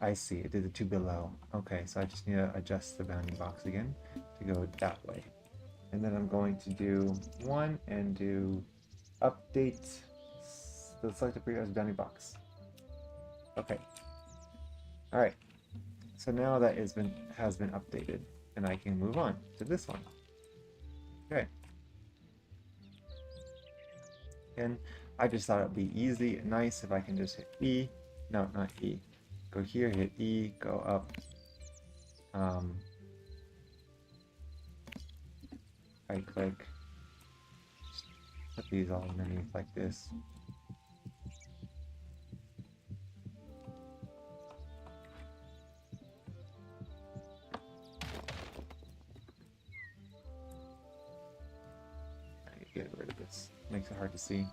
I see, it did the two below. Okay, so I just need to adjust the bounding box again to go that way. And then I'm going to do one and do update the selected previous bounding box. Okay. Alright. So now that has been updated, and I can move on to this one. Okay. And I just thought it'd be easy and nice if I can just hit E. No, not E. Go here, hit E, go up. Right click. Just put these all underneath like this. Get rid of this. Makes it hard to see.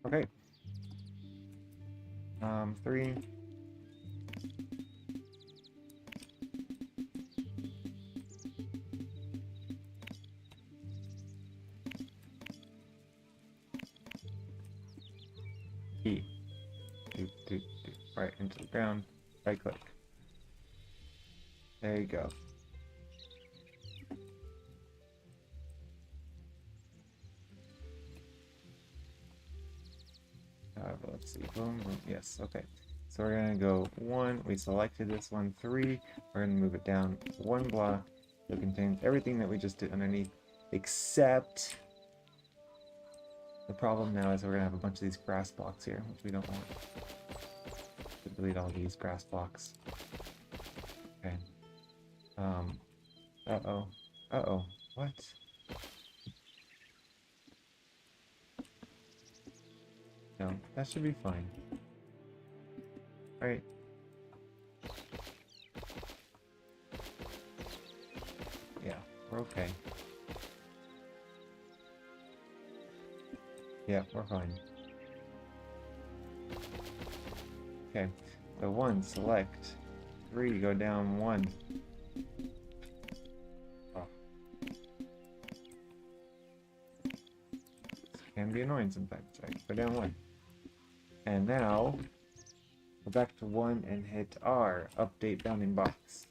Okay. 3. E. Do. Right into the ground. Right click. There you go. Let's see. Boom, boom. Yes. Okay. So we're gonna go 1. We selected this one. 3. We're gonna move it down 1 block. It contains everything that we just did underneath, except the problem now is we're gonna have a bunch of these grass blocks here, which we don't want. So delete all these grass blocks. Okay. Uh-oh. Uh-oh. What? No, that should be fine. Alright. Yeah, we're okay. Yeah, we're fine. Okay, so 1, select. 3, go down 1. Oh. This can be annoying sometimes, right? Go down 1. And now, go back to 1 and hit R, update bounding box.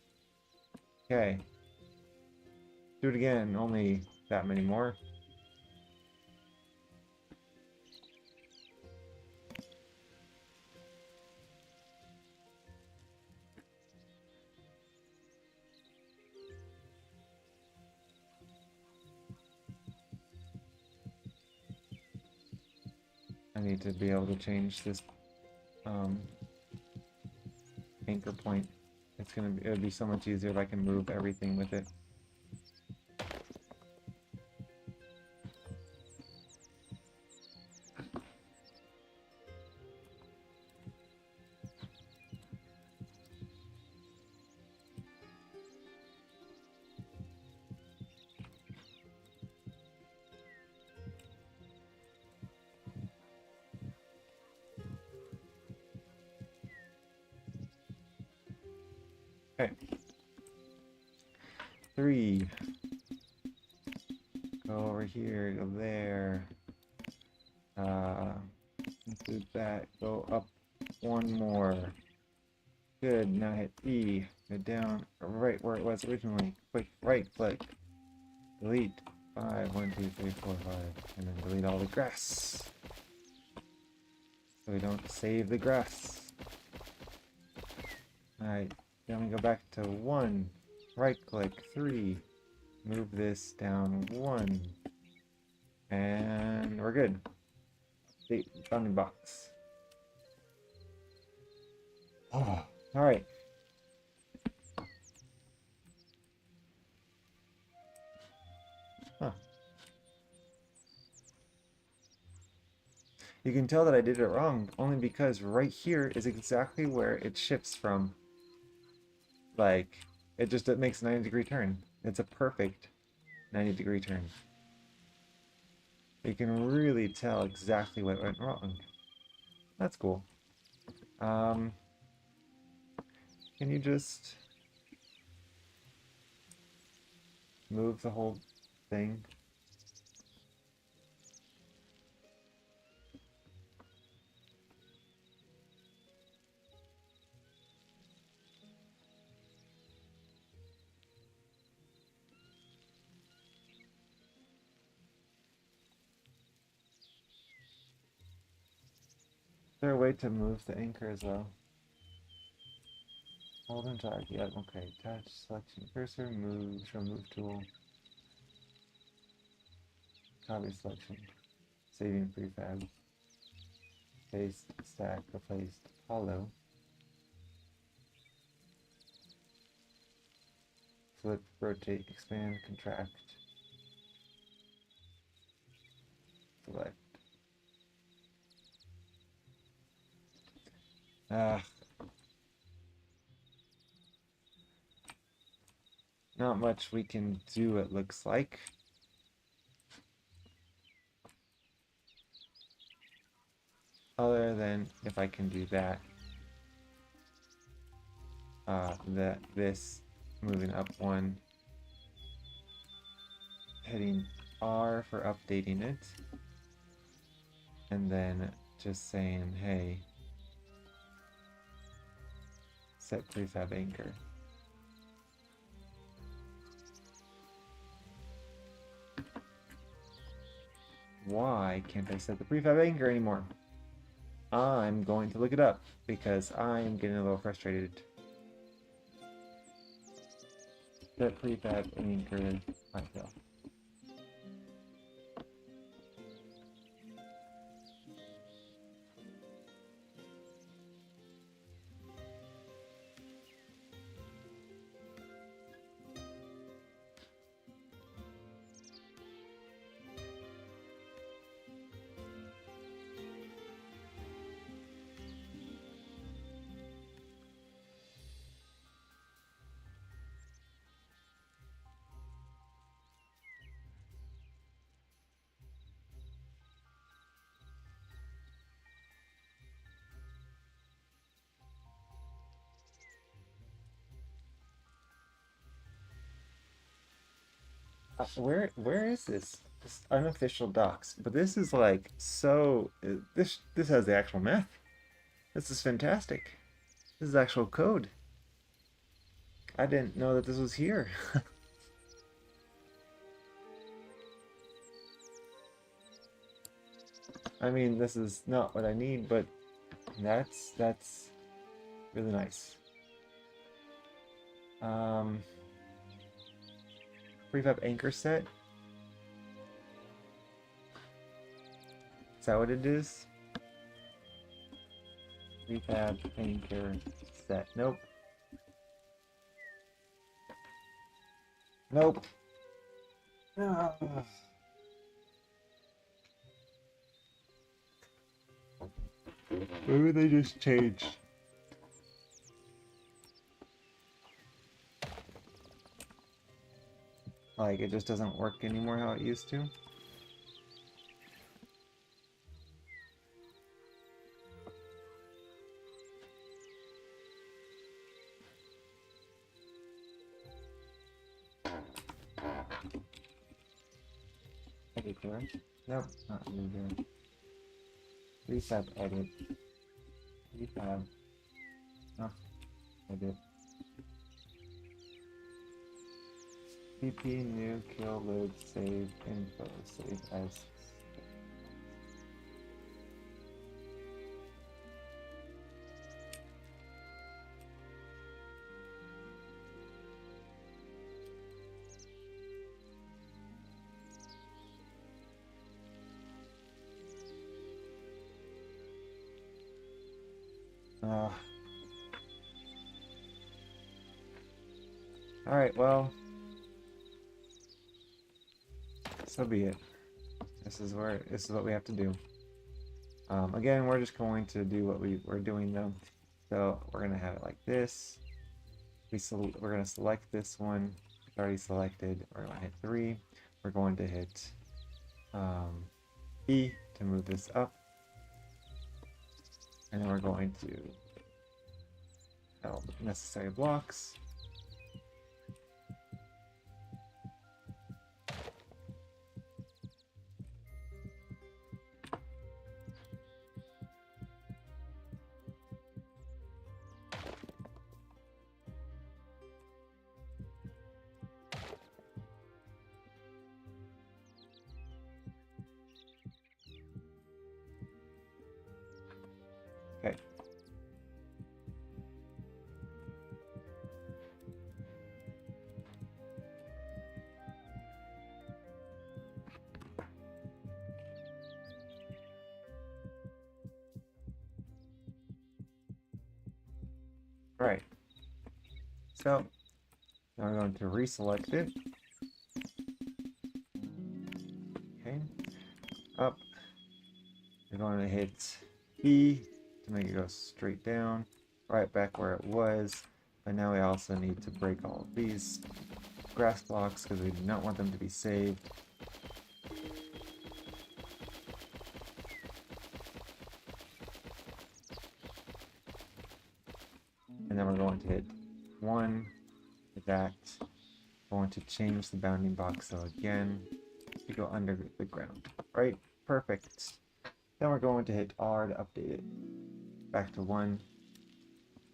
Okay. Do it again, only that many more. I need to be able to change this anchor point. It would be so much easier if I can move everything with it. Okay. 3. Go over here, go there. Include that. Go up 1 more. Good. Now hit E. Go down right where it was originally. Quick right click. Delete. 5. 1, 2, 3, 4, 5. And then delete all the grass. So we don't save the grass. Alright. Then we go back to 1. Right click. 3. Move this down 1. And we're good. update bounding box. Oh, all right. Huh. You can tell that I did it wrong only because right here is exactly where it shifts from. Like, it makes a 90-degree turn. It's a perfect 90-degree turn. You can really tell exactly what went wrong. That's cool. Can you just move the whole thing? Is there a way to move the anchor as well? Hold and drag. Yeah, okay. Touch, selection, cursor, move, show move tool. Copy selection. Saving prefab. Paste, stack, replace, hollow. Flip, rotate, expand, contract. Select. Ah, not much we can do, it looks like. Other than if I can do that. This moving up one, hitting R for updating it, and then just saying, hey, set prefab anchor. Why can't I set the prefab anchor anymore? I'm going to look it up because I'm getting a little frustrated. Set prefab anchor Hytale. Where is this? This unofficial docs. But this is like so. This has the actual math. This is fantastic. This is actual code. I didn't know that this was here. I mean, this is not what I need, but that's really nice. Prefab anchor set. Is that what it is? Prefab anchor set. Nope. Nope. Ah. Maybe they just changed. Like, it just doesn't work anymore how it used to. Editor. Nope, not editor. Prefab edit. Prefab. Oh, edit. PP new kill load save info save as. Uh, Alright, well, so be it. This is what we have to do. Again, we're just going to do what we're doing though. So we're gonna have it like this. We're gonna select this one. It's already selected. We're gonna hit 3. We're going to hit E to move this up. And then we're going to add all the necessary blocks. Okay. Right. So now we're going to reselect it. Okay. Up. We're going to hit E to make it go straight down, right back where it was. But now we also need to break all of these grass blocks because we do not want them to be saved. And then we're going to hit 1, hit that. We're going to change the bounding box, so again, to go under the ground. Right? Perfect. Then we're going to hit R to update it. Back to 1,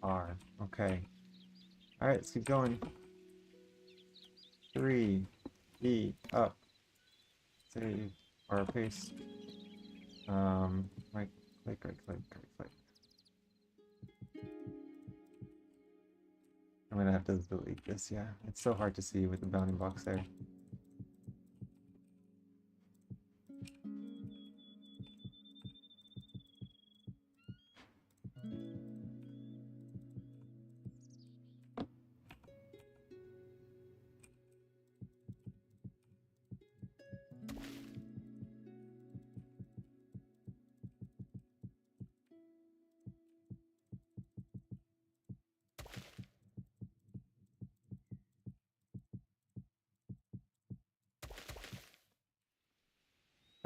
R. Okay. Alright, let's keep going. 3, E, up. Save, or paste. Right click, right click, right click. I'm gonna have to delete this, yeah. It's so hard to see with the bounding box there.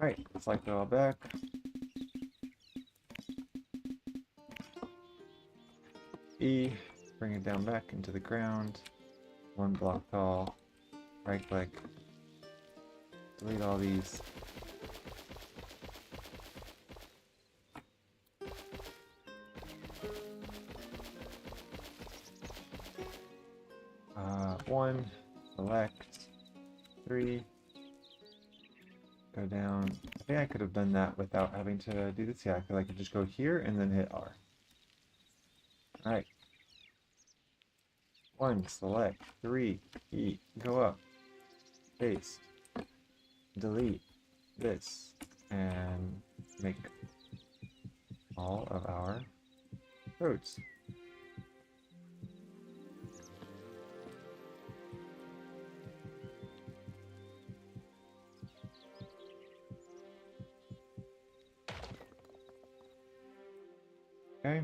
Alright, select it all back. E, bring it down back into the ground. 1 block tall. Right click. Delete all these. One, select, 3, go down. I think I could have done that without having to do this. Yeah, I could just go here and then hit R. Alright. 1, select, 3, E, go up, paste, delete this, and make all of our roads. Okay.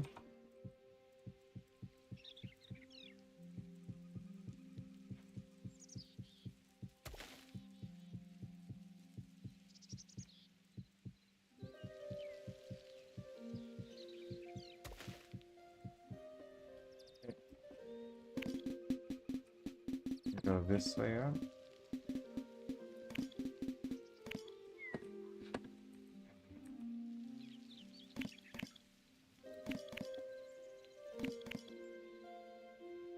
Go this way up.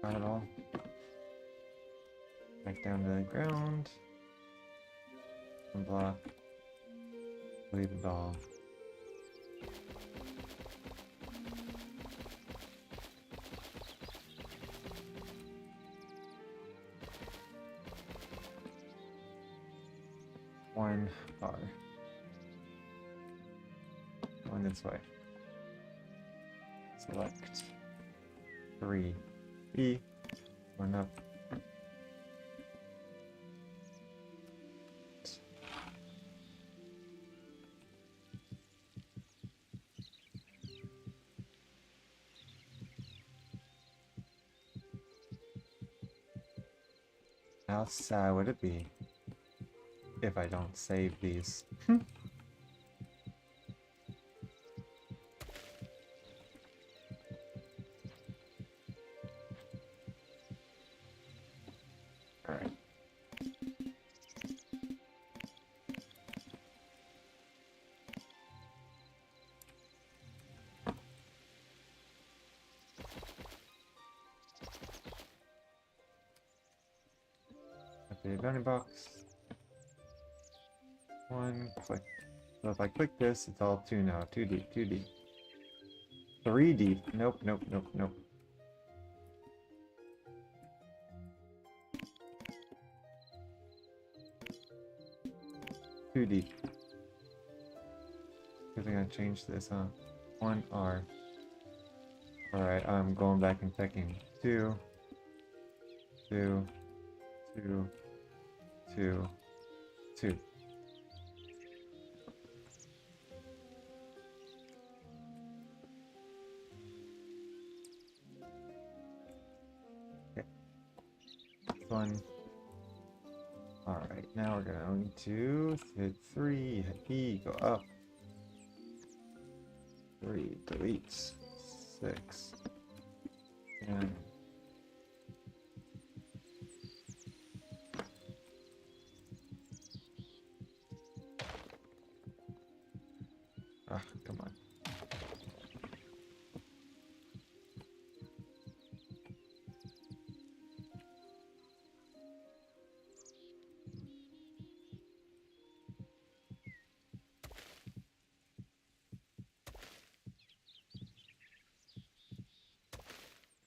Got it all. Back down to the ground. 1 block. Delete it all. One R. Going this way. select 3, E, going up. How sad would it be if I don't save these? Alright. Okay, bounding box. 1 click. So if I click this, it's all 2 now. 2 deep, 2 deep. 3 deep. Nope, nope, nope, nope. 2 deep. Because I'm gonna change this, huh? 1 R. Alright, I'm going back and checking. 2, 2, 2, 2, 2. Okay. This one. Alright, now we're going to hit 3, hit E, go up. 3, deletes. 6. And come on.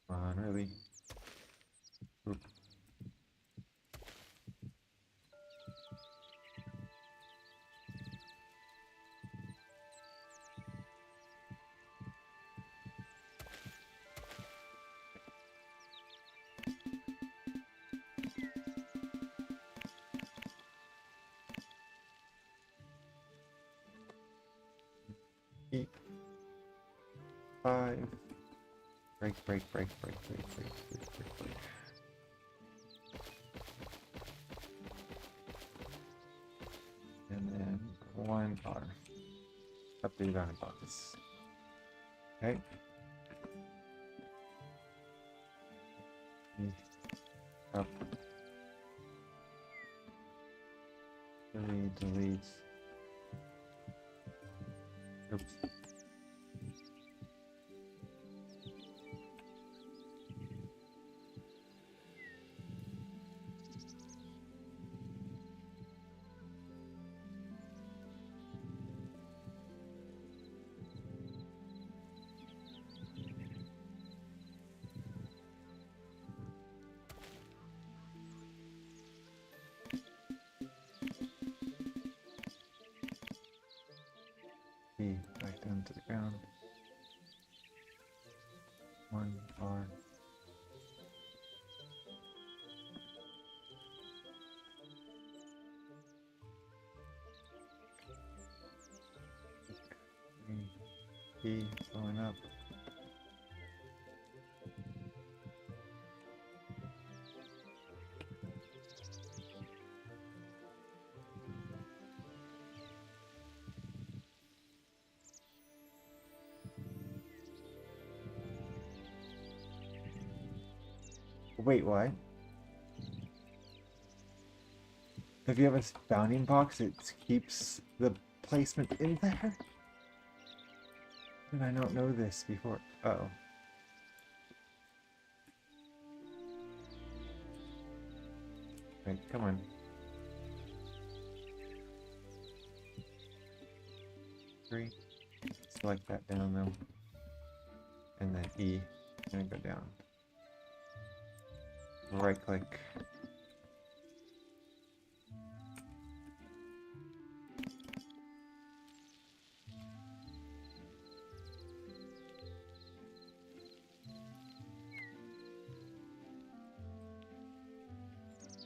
Come on, really? Oop. E. 5. Break, break, break, break, break, break, break, break, break. And then 1 R. Update on the box. Okay. E. Up. 3 deletes. Oops. E. Back down to the ground. 1 R. E. Going up. Wait, what? If you have a bounding box, it keeps the placement in there? Did I not know this before? Uh-oh. Wait, come on. 3. Select that down though. And then E. And go down. Right click.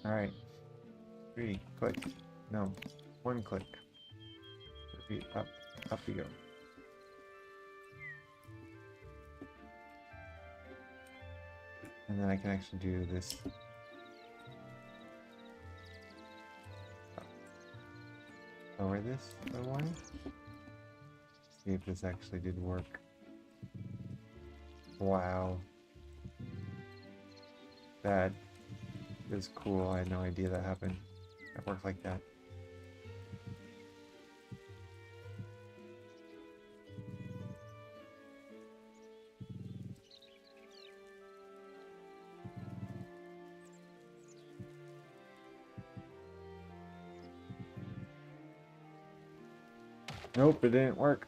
Alright. 3, click. No. 1 click. Repeat. Up. Up we go. And then I can actually do this. Lower this by 1. See if this actually did work. Wow. That is cool. I had no idea that happened. It worked like that. Nope, it didn't work.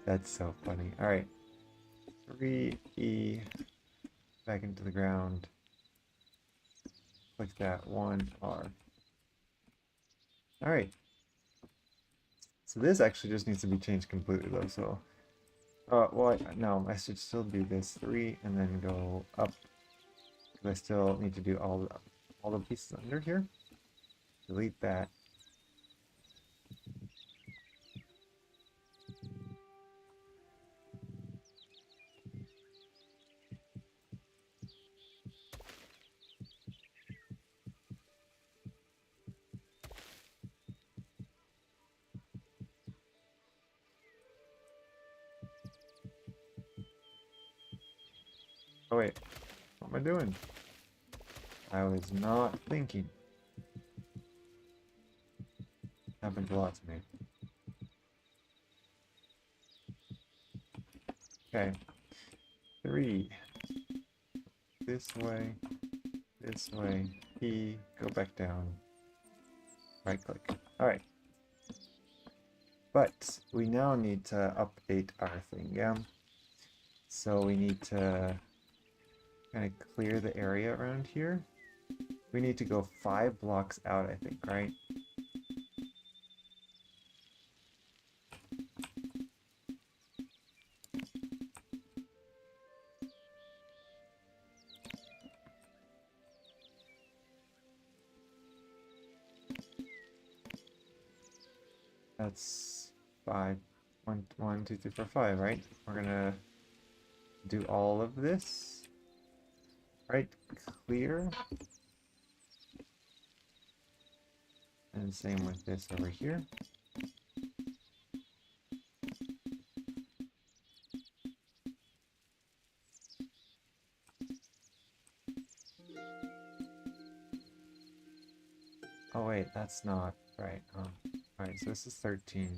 That's so funny. Alright. 3E back into the ground. Click that 1R. Alright. So this actually just needs to be changed completely though, so well, no, I should still do this 3 and then go up. Because I still need to do all the pieces under here. Delete that. Oh wait, what am I doing? I was not thinking. Happens a lot to me. Okay. 3. This way. E, go back down. Right click. Alright. But we now need to update our thing, yeah? So we need to kind of clear the area around here. We need to go 5 blocks out, I think, right? That's 5. 1, 2, 3, 4, 5, right? We're gonna do all of this. Right, clear. And same with this over here. Oh wait, that's not right. Alright, so this is 13.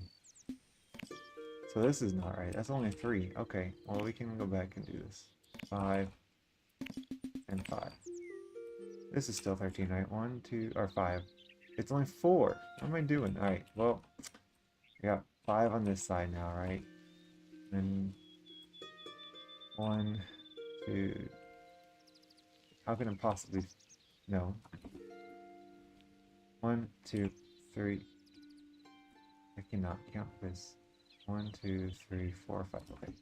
So this is not right. That's only 3. Okay, well we can go back and do this. 5 and 5. This is still 13, right? 1, 2, or 5. It's only 4. What am I doing? Alright, well, we got 5 on this side now, right? And 1, 2. How can it possibly... No. 1, 2, 3. I cannot count this. 1, 2, 3, 4, 5. Okay.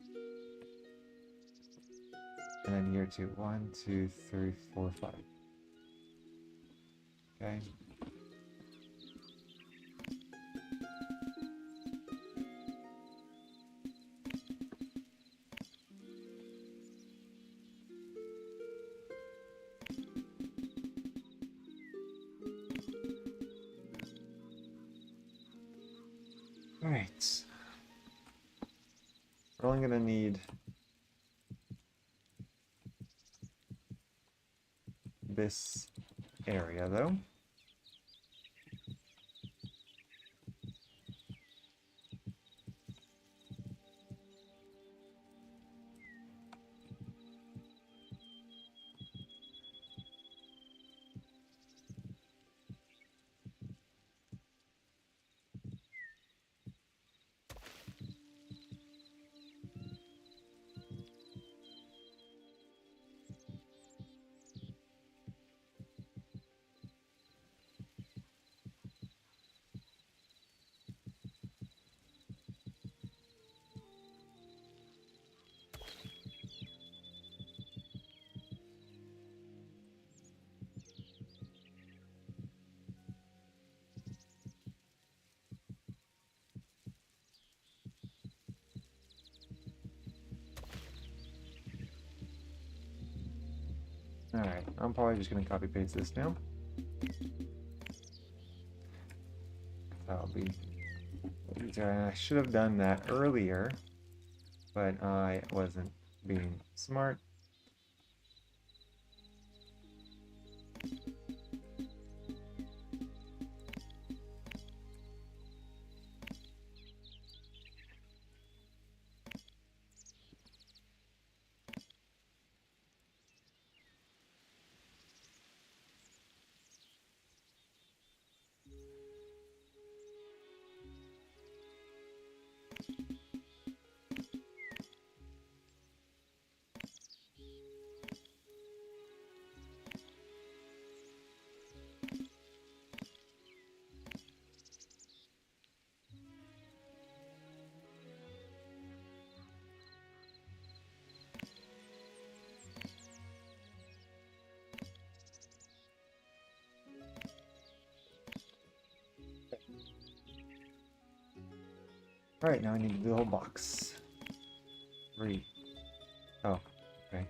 And then here 2. 1, 2, 3, 4, 5. Okay. Alright. We're only gonna need this area though. Alright, I'm probably just gonna copy paste this now. That'll be easier. I should have done that earlier, but I wasn't being smart. Alright, now I need to do the whole box. 3. Oh, okay.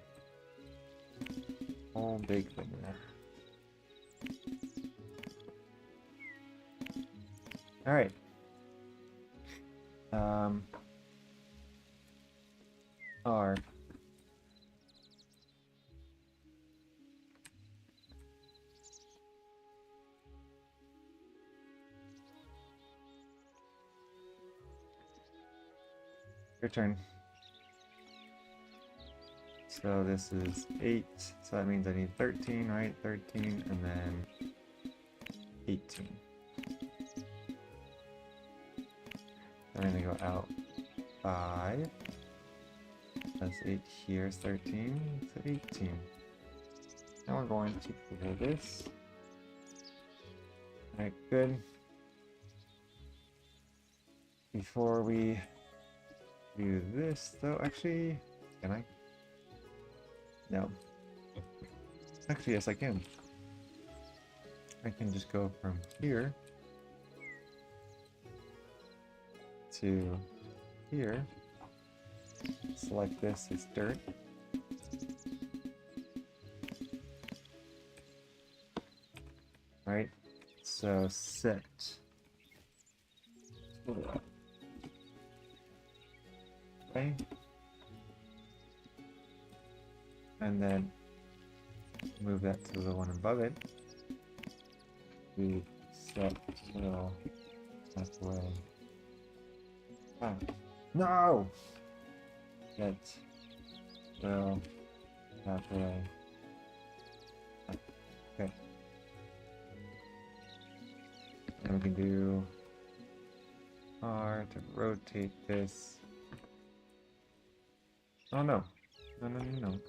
Whole big thing there. Alright. R. Your turn. So this is 8, so that means I need 13, right? 13, and then 18. I'm gonna go out 5. That's 8 here is 13, so 18. Now we're going to pull this. Alright, good. Before we do this, though, actually, can I? No. Actually, yes, I can. I can just go from here to here. Select this as dirt. Right? So set. Okay. And then move that to the one above it. We set will halfway. Ah. No! Set will halfway. Ah. Okay. And we can do R to rotate this. Oh no. No.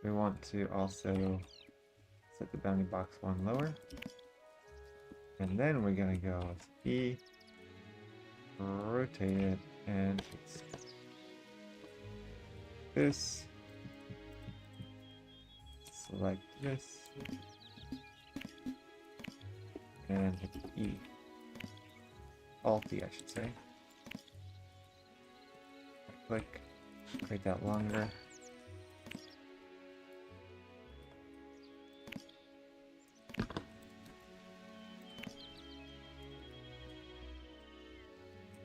We want to also set the bounding box one lower. And then we're gonna go with E, rotate it, and it's this. Select this. And hit E. Alt E, I should say. Click. Create that longer.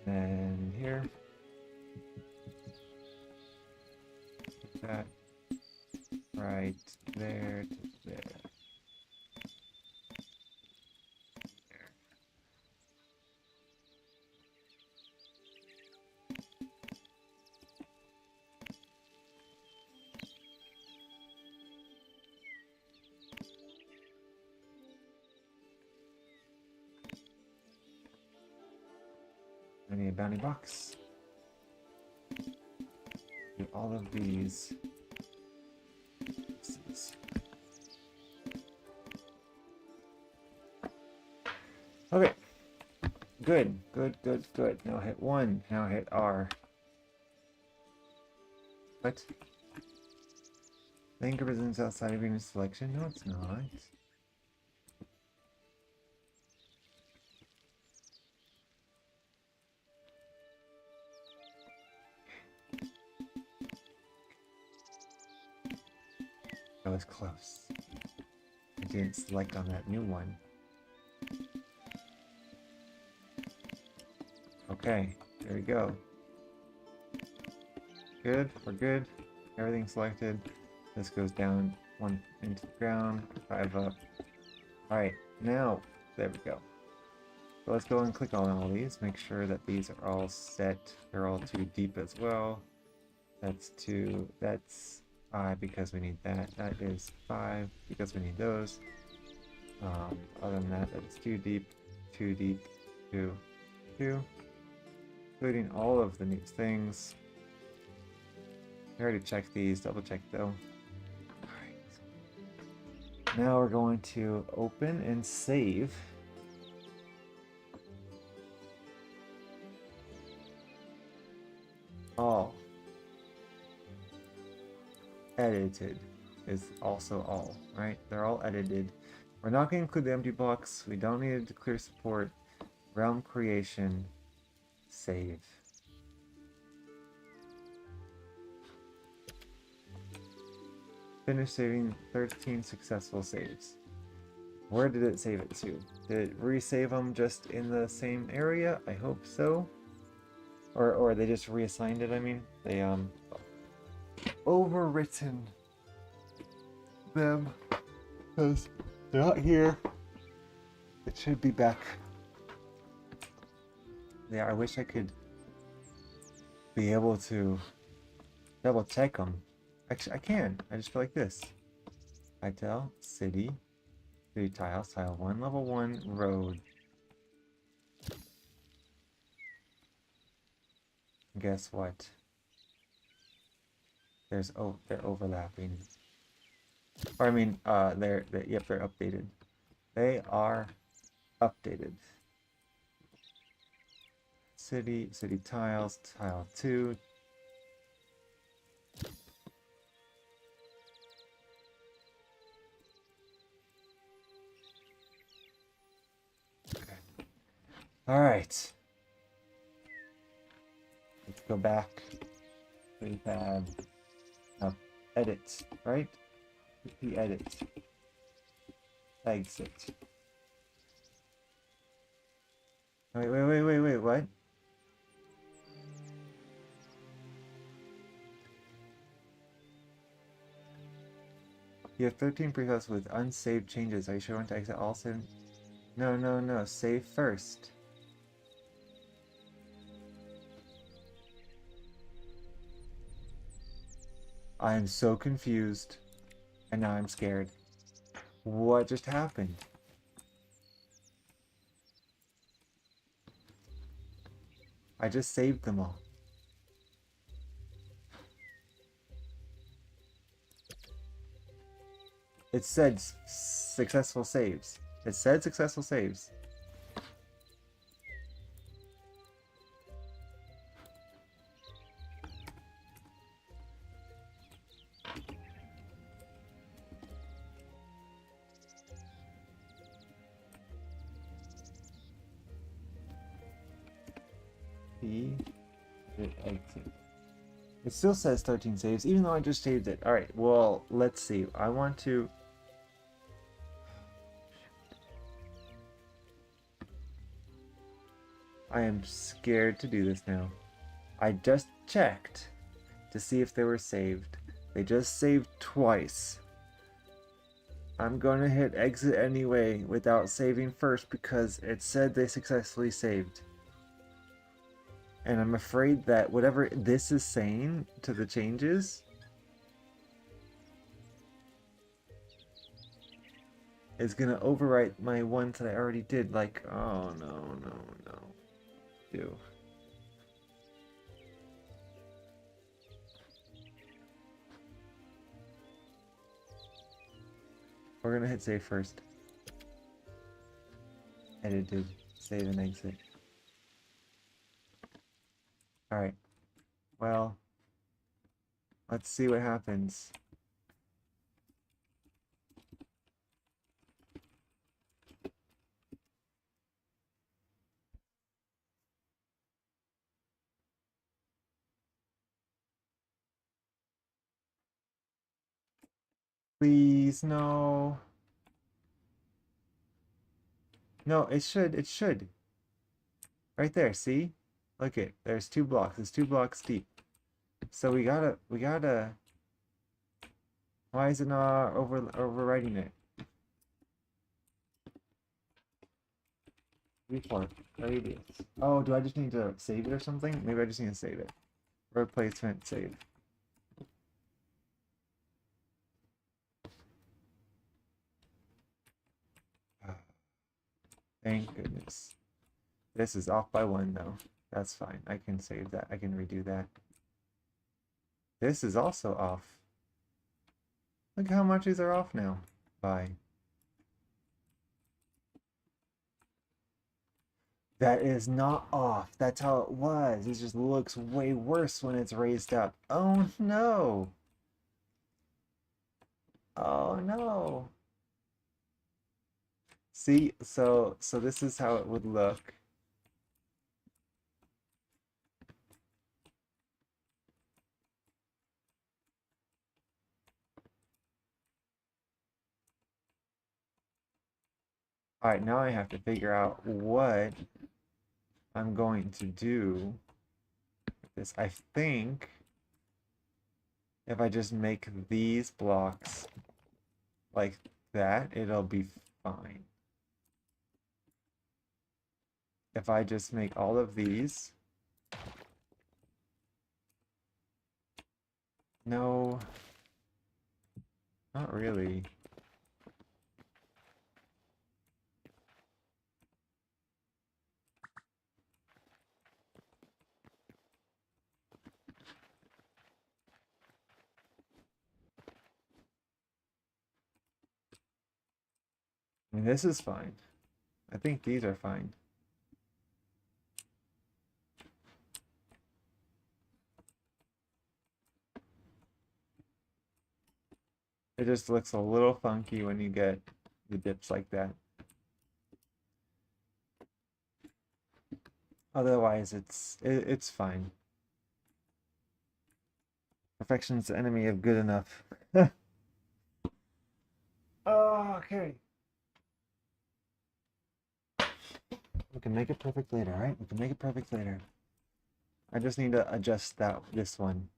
And here. Put that right there to there. I need a bounty box. Do all of these. Okay. Good. Now hit 1. Now hit R. What? The anchor presents outside of your selection? No, it's not. That was close. I didn't select on that new one. Okay, there we go. Good, we're good. Everything's selected. This goes down 1 into the ground, 5 up. Alright, now, there we go. So let's go and click on all these, make sure that these are all set. They're all too deep as well. That's 2, that's 5 because we need that. That is 5 because we need those. Other than that, that's too deep, 2, 2. Including all of the new things. I already checked these, double check though. Alright. Now we're going to open and save. All. Edited is also all, right? They're all edited. We're not going to include the empty blocks. We don't need to clear support. Realm creation. Save. Finish saving 13 successful saves. Where did it save it to? Did it resave them just in the same area? I hope so. Or they just reassigned it, I mean. They overwritten them because they're not here. It should be back. Yeah, I wish I could be able to double check them. Actually, I can. I just feel like this. Hytale, city, tiles, tile 1, level 1, road. Guess what? They're overlapping. Or I mean, yep, they're updated. They are updated. City tiles, tile 2. Okay. Alright. Let's go back. We have edit, right? The edit. Exit. Wait, what? You have 13 prefiles with unsaved changes. Are you sure you want to exit all 7? No. Save first. I am so confused. And now I'm scared. What just happened? I just saved them all. It said successful saves. It said successful saves. Exit. It still says 13 saves, even though I just saved it. Alright, well, let's see. I want to... I am scared to do this now. I just checked to see if they were saved. They just saved twice. I'm gonna hit exit anyway without saving first because it said they successfully saved. And I'm afraid that whatever this is saying to the changes is gonna overwrite my ones that I already did. Like, oh no. Do. We're gonna hit save first. Edited. Save and exit. Alright. Well, let's see what happens. Please, no. No, it should. Right there, see? Look it, there's 2 blocks. It's 2 blocks deep. So we gotta. Why is it not overwriting it? Report radius. Oh, do I just need to save it or something? Maybe I just need to save it. Replacement save. Thank goodness. This is off by 1 though. That's fine. I can save that. I can redo that. This is also off. Look how much these are off now. By. That is not off. That's how it was. It just looks way worse when it's raised up. Oh no. Oh no. See, so this is how it would look. All right, now I have to figure out what I'm going to do with this. I think if I just make these blocks like that, it'll be fine. If I just make all of these. No, not really. I mean, this is fine. I think these are fine. It just looks a little funky when you get the dips like that. Otherwise, it's fine. Perfection's the enemy of good enough. Oh, okay. We can make it perfect later, right? We can make it perfect later. I just need to adjust this one.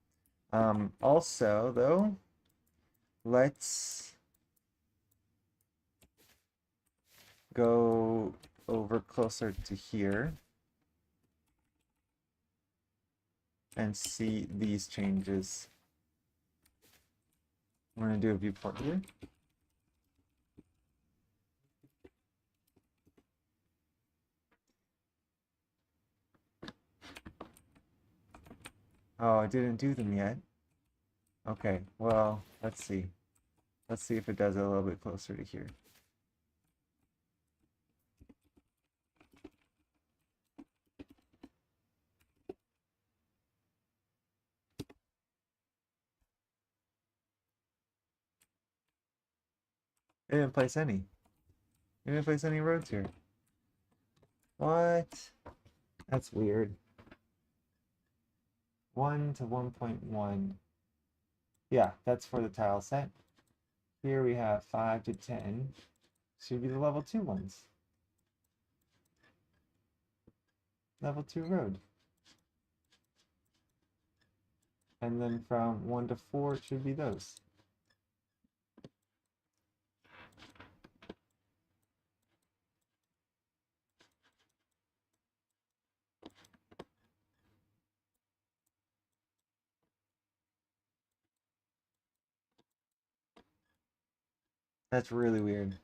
Also, though, let's go over closer to here and see these changes. I'm going to do a viewport here. Oh, I didn't do them yet. Okay, well, let's see. Let's see if it does it a little bit closer to here. It didn't place any. It didn't place any roads here. What? That's weird. 1 to 1.1. Yeah, that's for the tile set. Here we have 5 to 10. Should be the level 2 ones. Level 2 road. And then from 1 to 4, it should be those. That's really weird.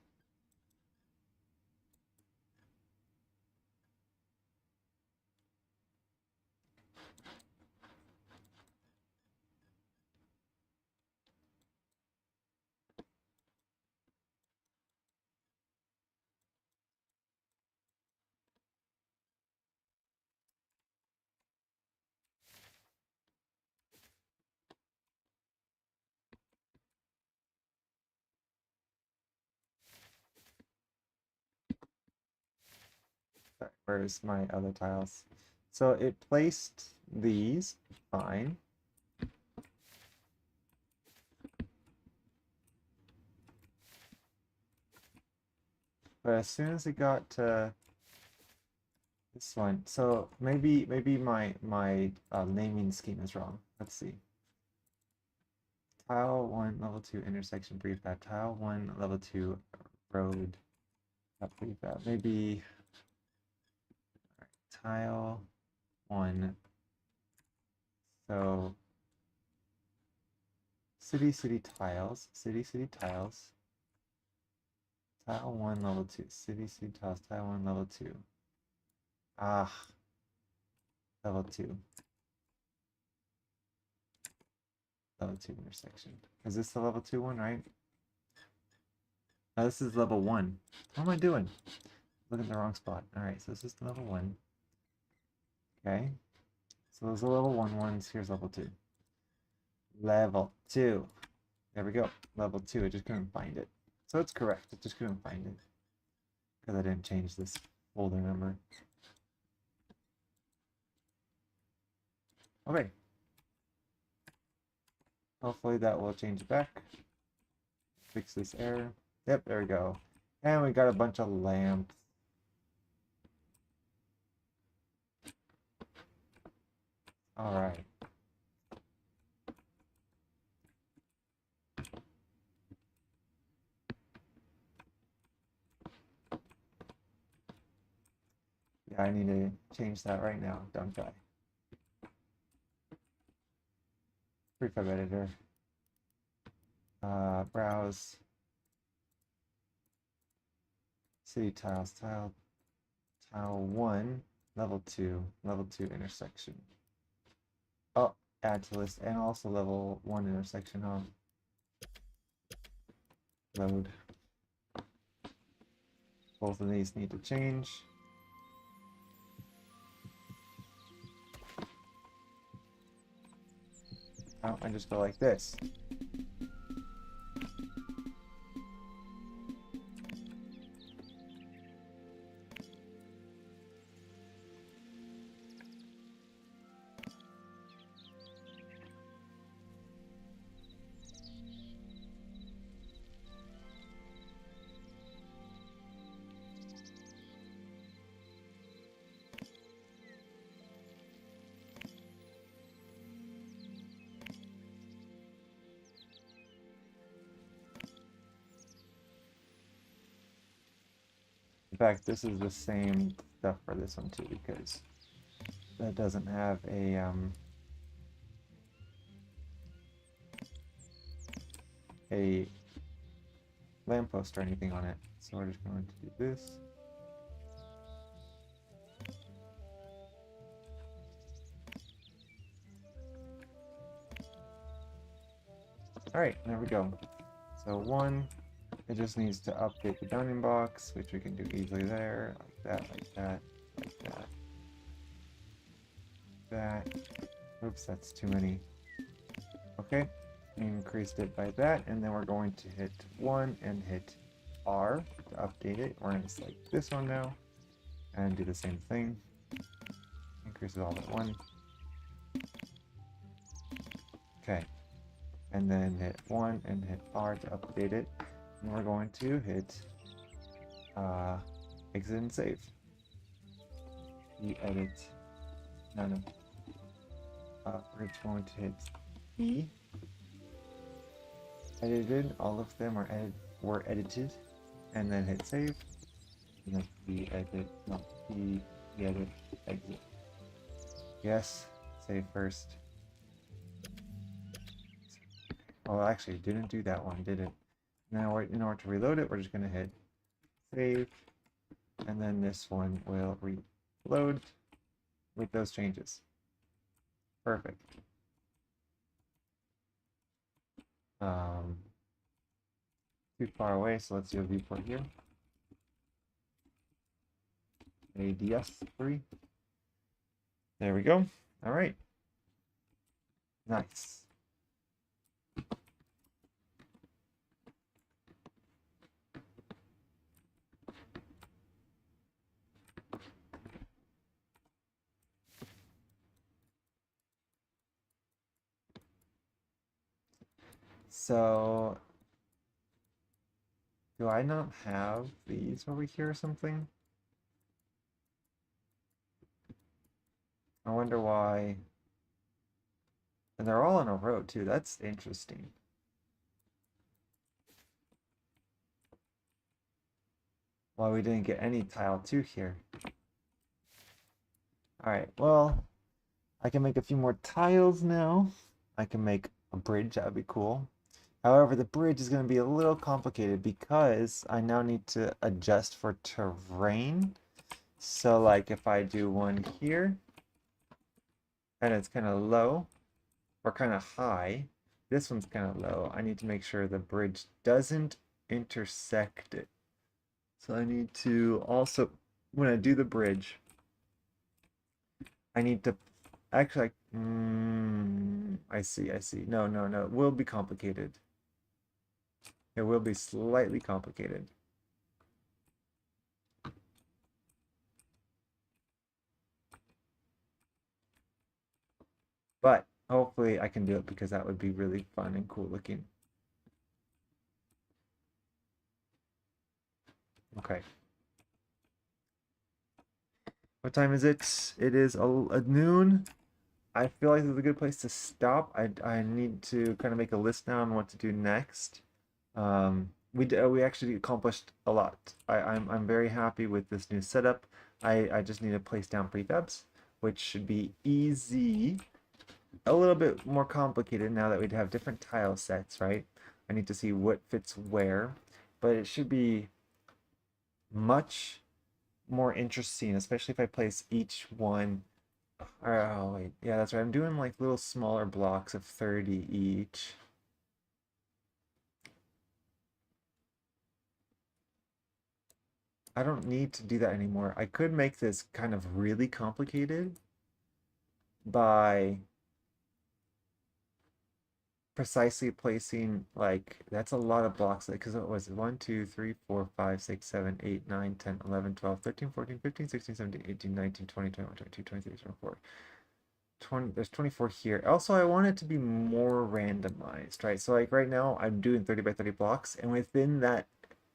Where's my other tiles? So it placed these fine. But as soon as it got to this one, so maybe my naming scheme is wrong. Let's see. Tile 1, level 2 intersection prefab. Tile 1, level 2 road prefab. Maybe tile 1. So city tiles. City tiles. Tile 1, level 2. City tiles. Tile 1, level 2. Ah, level 2. Level 2 intersection. Is this the level 2 one, right? Oh, this is level 1. What am I doing? Look at the wrong spot. Alright, so this is level 1. Okay. So those are level 1 ones. Here's level 2. Level 2. There we go. Level 2. I just couldn't find it. So it's correct. I just couldn't find it. Because I didn't change this folder number. Okay. Hopefully that will change it back. Fix this error. Yep, there we go. And we got a bunch of lamps. Alright. Yeah, I need to change that right now, don't I? Prefab editor. Browse. City tiles, tile 1, level 2 intersection. Oh, add to list, and also level 1 intersection on load. Both of these need to change. Oh, I just go like this. In fact, this is the same stuff for this one too, because that doesn't have a lamppost or anything on it. So we're just going to do this. Alright, there we go. So 1, it just needs to update the bounding box, which we can do easily there, like that, like that, like that. That. Oops, that's too many. Okay, increased it by that, and then we're going to hit 1 and hit R to update it. We're going to select this one now and do the same thing. Increase it all at 1. Okay, and then hit 1 and hit R to update it. And we're going to hit exit and save. Edit. No. We're just going to hit E. Edited. All of them were edited. And then hit save. And then E edit. No, E edit. Exit. Yes. Save first. Oh, actually, it didn't do that one, did it? Now, in order to reload it, we're just going to hit save. And then this one will reload with those changes. Perfect. Too far away, so let's do a viewport here. ADS3. There we go. All right. Nice. So Do I not have these over here or something? I wonder why. And they're all in a row too. That's interesting. Why we didn't get any tile 2 here. Alright, well, I can make a few more tiles now. I can make a bridge, that would be cool. However, the bridge is going to be a little complicated because I now need to adjust for terrain. So like if I do one here, and it's kind of low, or kind of high, this one's kind of low, I need to make sure the bridge doesn't intersect it. So I need to also, when I do the bridge, I need to actually, I see, I see. No, no, no, it will be complicated. It will be slightly complicated. But hopefully I can do it because that would be really fun and cool looking. Okay. What time is it? It is a noon. I feel like this is a good place to stop. I need to kind of make a list now on what to do next. We actually accomplished a lot. I'm very happy with this new setup. I just need to place down prefabs, which should be easy. A little bit more complicated now that we'd have different tile sets, right? I need to see what fits where, but it should be much more interesting, especially if I place each one. Oh, wait. Yeah, that's right. I'm doing like little smaller blocks of 30 each. I don't need to do that anymore. I could make this kind of really complicated by precisely placing like that's a lot of blocks because it was 1 2 3 4 5 6 7 8 9 10 11 12 13 14 15 16 17 18 19 20 21 22 23 24 20. There's 24 here. Also, I want it to be more randomized, right? So like right now I'm doing 30 by 30 blocks, and within that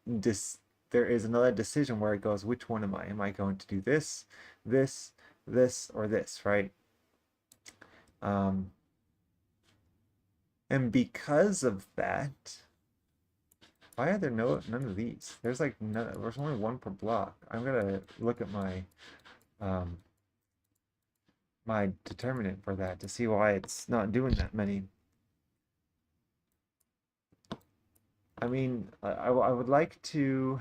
this there is another decision where it goes, which one am I? Am I going to do this, this, this, or this, right? um and because of that, why are there none of these? There's like none, there's only one per block. I'm gonna look at um my determinant for that to see why it's not doing that many. I mean, I would like to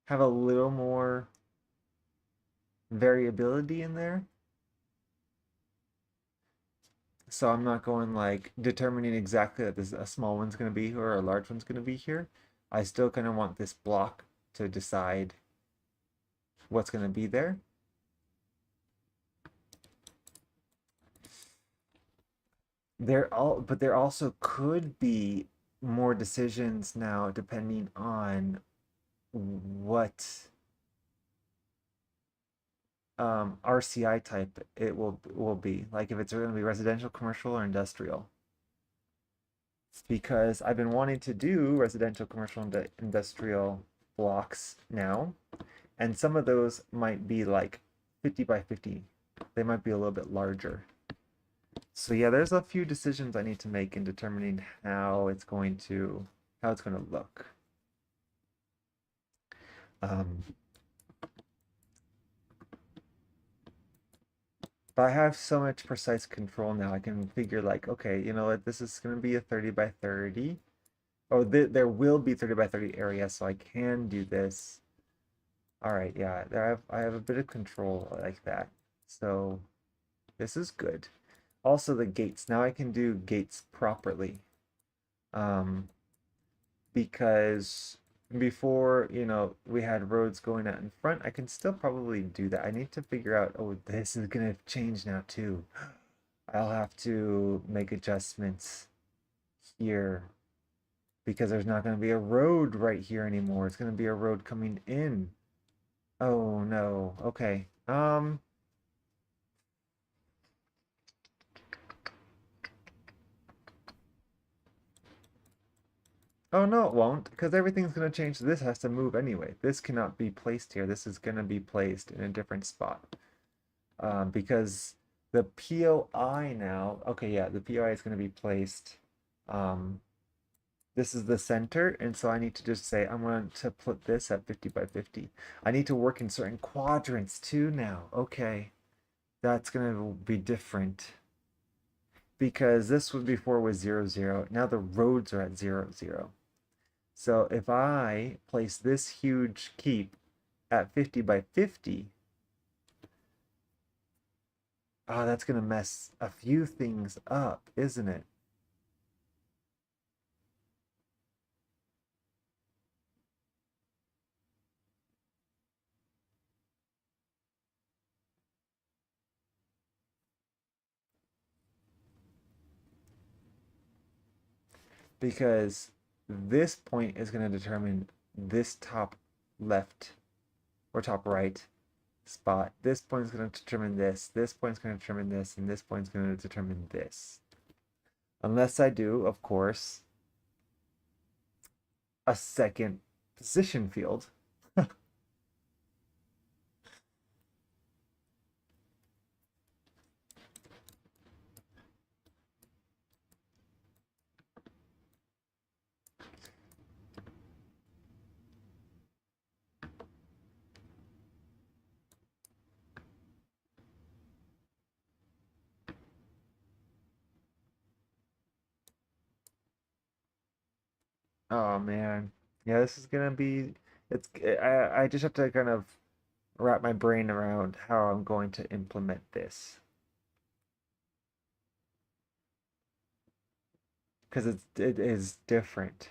have a little more variability in there. So I'm not going like determining exactly that this a small one's going to be here or a large one's going to be here. I still kind of want this block to decide what's going to be there. But there also could be more decisions now depending on what RCI type it will be. Like if it's going to be residential, commercial, or industrial. Because I've been wanting to do residential, commercial, and industrial blocks now, and some of those might be like 50 by 50. They might be a little bit larger. So yeah, there's a few decisions I need to make in determining how it's going to look. Um, but I have so much precise control now. I can figure like, okay, you know what, this is going to be a 30 by 30. Oh, there will be 30 by 30 area, so I can do this. All right, yeah, I have a bit of control like that. So this is good. Also the gates. Now I can do gates properly. Um, because before, you know, we had roads going out in front, I can still probably do that. I need to figure out, oh, this is gonna change now too. I'll have to make adjustments here because there's not gonna be a road right here anymore. It's gonna be a road coming in. Oh no. Okay. Oh no, it won't, because everything's going to change. This has to move anyway. This cannot be placed here. This is going to be placed in a different spot. Because the POI now, okay, yeah, the POI is going to be placed. Um, this is the center, and so I need to just say I'm going to put this at 50 by 50. I need to work in certain quadrants too now. Okay, that's going to be different because this was before was 0, 0. Now the roads are at 0, 0. So if I place this huge keep at 50 by 50, oh, that's going to mess a few things up, isn't it? Because this point is going to determine this top left or top right spot. This point is going to determine this. This point is going to determine this. And this point is going to determine this. Unless I do, of course, a second position field. Oh man. Yeah, this is gonna be I just have to kind of wrap my brain around how I'm going to implement this because it is different.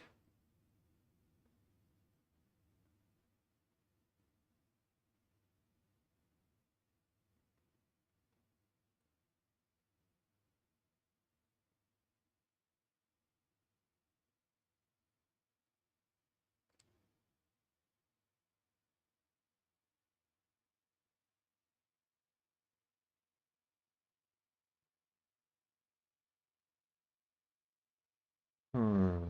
Hmm.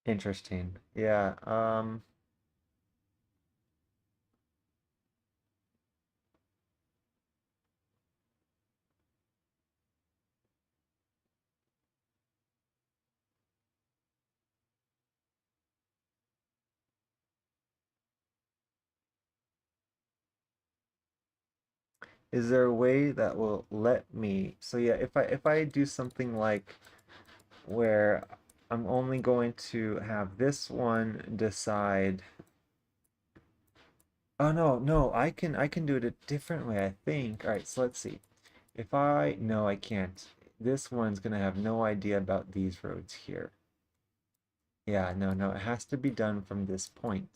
Interesting. Yeah. Is there a way that will let me? So yeah, if I do something like where I'm only going to have this one decide. Oh no, no, I can do it a different way, I think. All right, so let's see. If I no, I can't. This one's gonna have no idea about these roads here. Yeah, no, no, it has to be done from this point.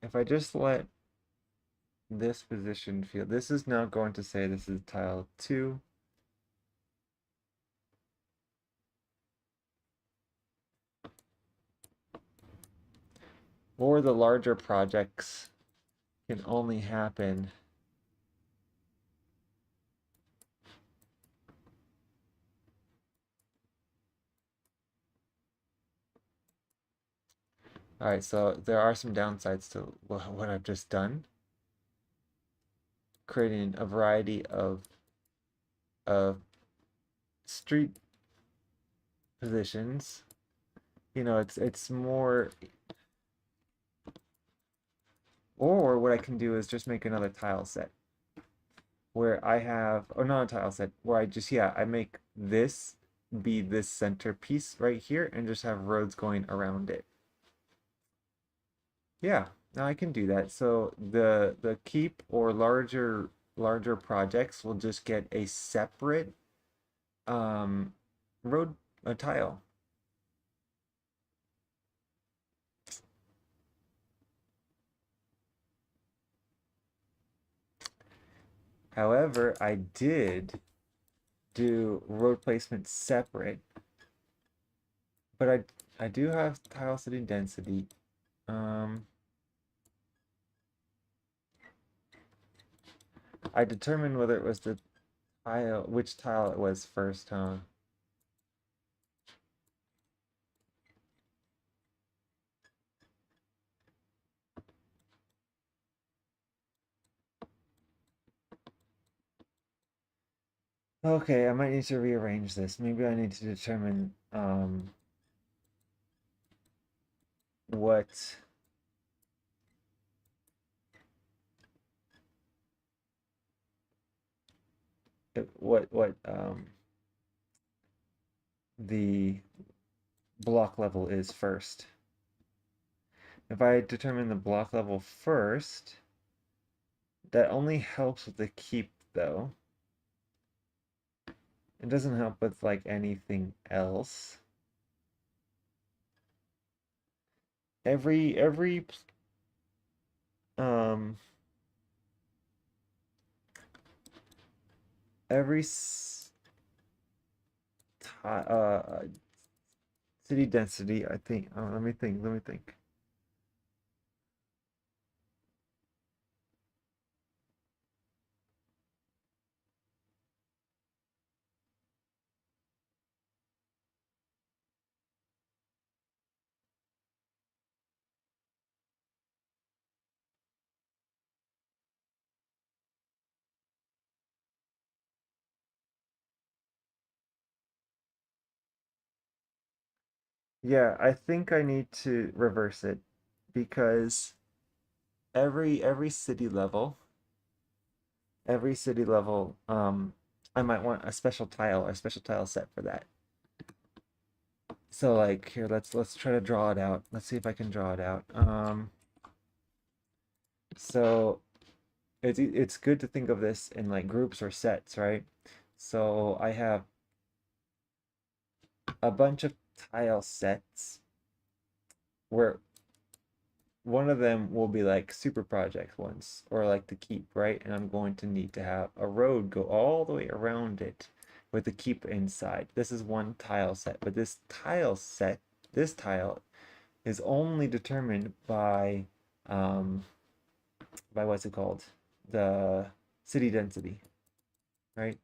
If I just let this position field, this is now going to say this is tile 2. Or the larger projects can only happen. All right, so there are some downsides to what I've just done, creating a variety of street positions. It's more, or what I can do is just make another tile set where I have, or not a tile set, where I just, yeah, I make this be this centerpiece right here and just have roads going around it. Yeah, Now I can do that. So the keep or larger projects will just get a separate um road a tile. However, I did do road placement separate, but I do have tile city density. Um, I determined whether it was the tile, which tile it was first, huh? Okay, I might need to rearrange this. Maybe I need to determine what what the block level is first. If I determine the block level first, that only helps with the keep though. It doesn't help with like anything else. Every um every city density, I think. Oh, let me think. Yeah, I think I need to reverse it because every city level, every city level, I might want a special tile or a special tile set for that. So like here, let's try to draw it out. Let's see if I can draw it out. So it's good to think of this in like groups or sets, right? So I have a bunch of tile sets where one of them will be like super project ones or like the keep, right? And I'm going to need to have a road go all the way around it with the keep inside. This is one tile set, but this tile set, this tile is only determined by what's it called? The city density, right?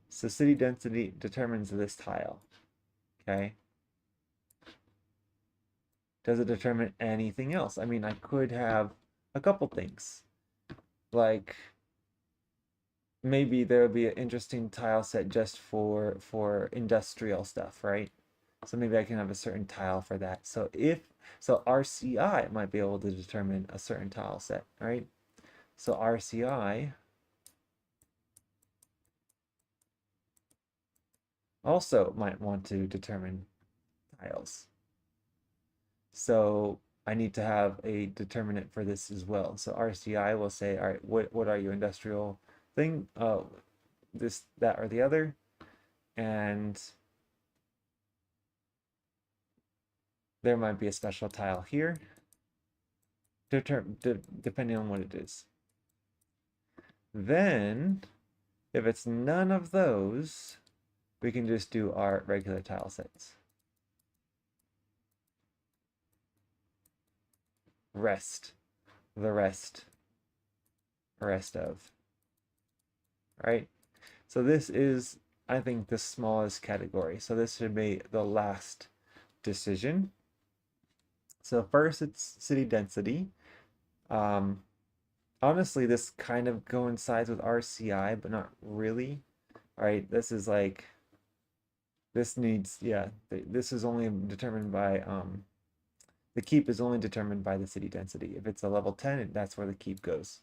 So city density determines this tile, okay? Does it determine anything else? I mean, I could have a couple things. Like maybe there would be an interesting tile set just for industrial stuff, right? So maybe I can have a certain tile for that. So RCI might be able to determine a certain tile set, right? So RCI also might want to determine tiles. So I need to have a determinant for this as well. So RCI will say, all right, what are your industrial thing? This, that, or the other. And there might be a special tile here, depending on what it is. Then, if it's none of those, we can just do our regular tile sets. Rest, the rest of, right? So this is, I think, the smallest category. So this should be the last decision. So first it's city density. Um, Honestly, this kind of coincides with RCI, but not really. All right, this is like this needs, yeah, this is only determined by the keep is only determined by the city density. If it's a level 10, that's where the keep goes.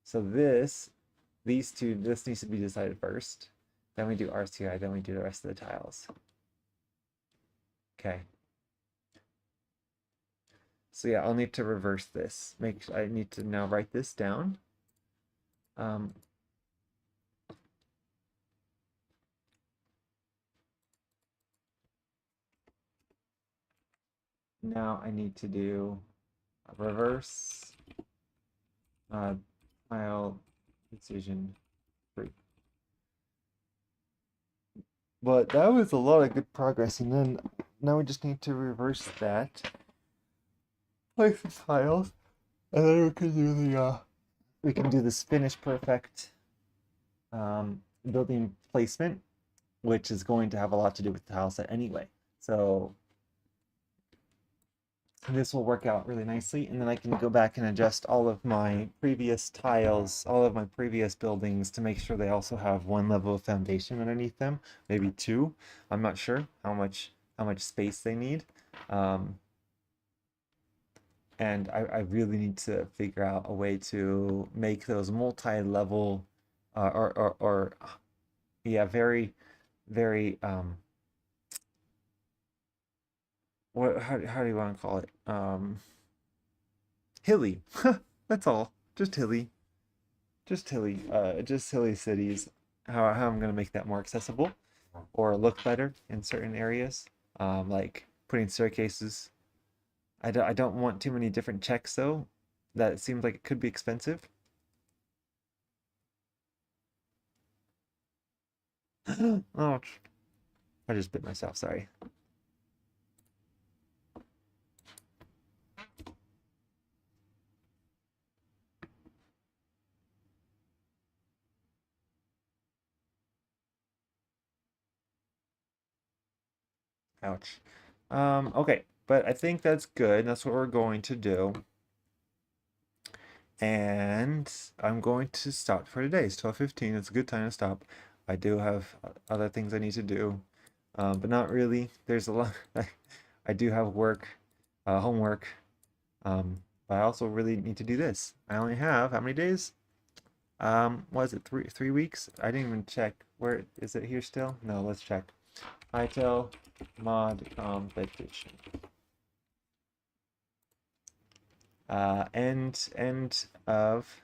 So these two, this needs to be decided first. Then we do RCI, then we do the rest of the tiles. Okay. So yeah, I'll need to reverse this. I need to now write this down. Um, Now I need to do a reverse tile decision tree. But that was a lot of good progress, and then now we just need to reverse that, place the tiles, and then we can do this finish perfect building placement, which is going to have a lot to do with the tile set anyway. So this will work out really nicely, and then I can go back and adjust all of my previous tiles, all of my previous buildings to make sure they also have one level of foundation underneath them, maybe two. I'm not sure how much space they need. Um, and I really need to figure out a way to make those multi-level or yeah, very what how do you want to call it? Hilly. That's all. Just hilly. Just hilly cities. How I'm gonna make that more accessible or look better in certain areas. Like putting staircases. I don't want too many different checks though. That seems like it could be expensive. Ouch. I just bit myself, sorry. Ouch. Okay, but I think that's good. That's what we're going to do. And I'm going to stop for today. It's 12:15. It's a good time to stop. I do have other things I need to do, but not really. There's a lot. I do have work, homework, but I also really need to do this. I only have how many days? Was it 3 weeks? I didn't even check. Where is it here still? No, let's check. Hytale mod competition. End of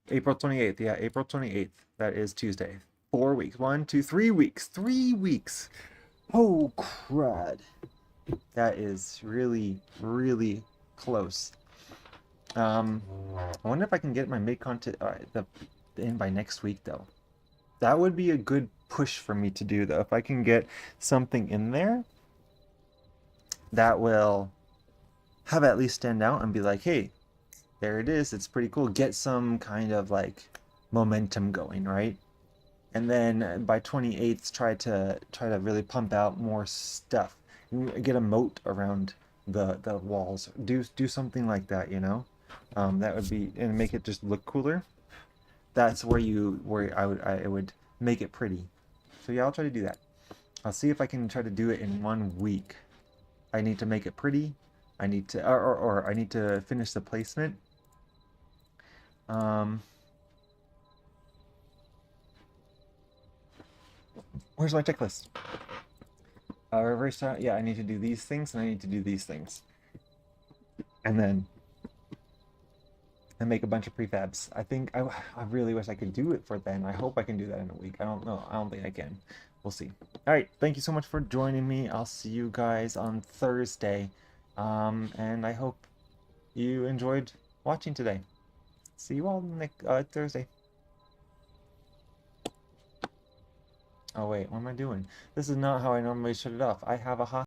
April 28th. Yeah, April 28th. That is Tuesday. 4 weeks. 1, 2, 3 weeks. 3 weeks. Oh, crud. That is really, really close. I wonder if I can get my mid content in by next week though. That would be a good push for me to do though. If I can get something in there that will have at least stand out and be like, hey, there it is. It's pretty cool. Get some kind of like momentum going, right? And then by 28th, try to really pump out more stuff. Get a moat around the walls. Do something like that, you know. That would be and make it just look cooler. That's where I would make it pretty. So yeah, I'll try to do that. I'll see if I can try to do it in 1 week. I need to make it pretty. I need to or I need to finish the placement. Um, where's my checklist? Reverse time. Yeah, I need to do these things and I need to do these things, and then make a bunch of prefabs. I really wish I could do it for then. I hope I can do that in a week. I don't know. I don't think I can. We'll see. All right. Thank you so much for joining me. I'll see you guys on Thursday. And I hope you enjoyed watching today. See you all next Thursday. Oh wait, what am I doing? This is not how I normally shut it off. I have a hot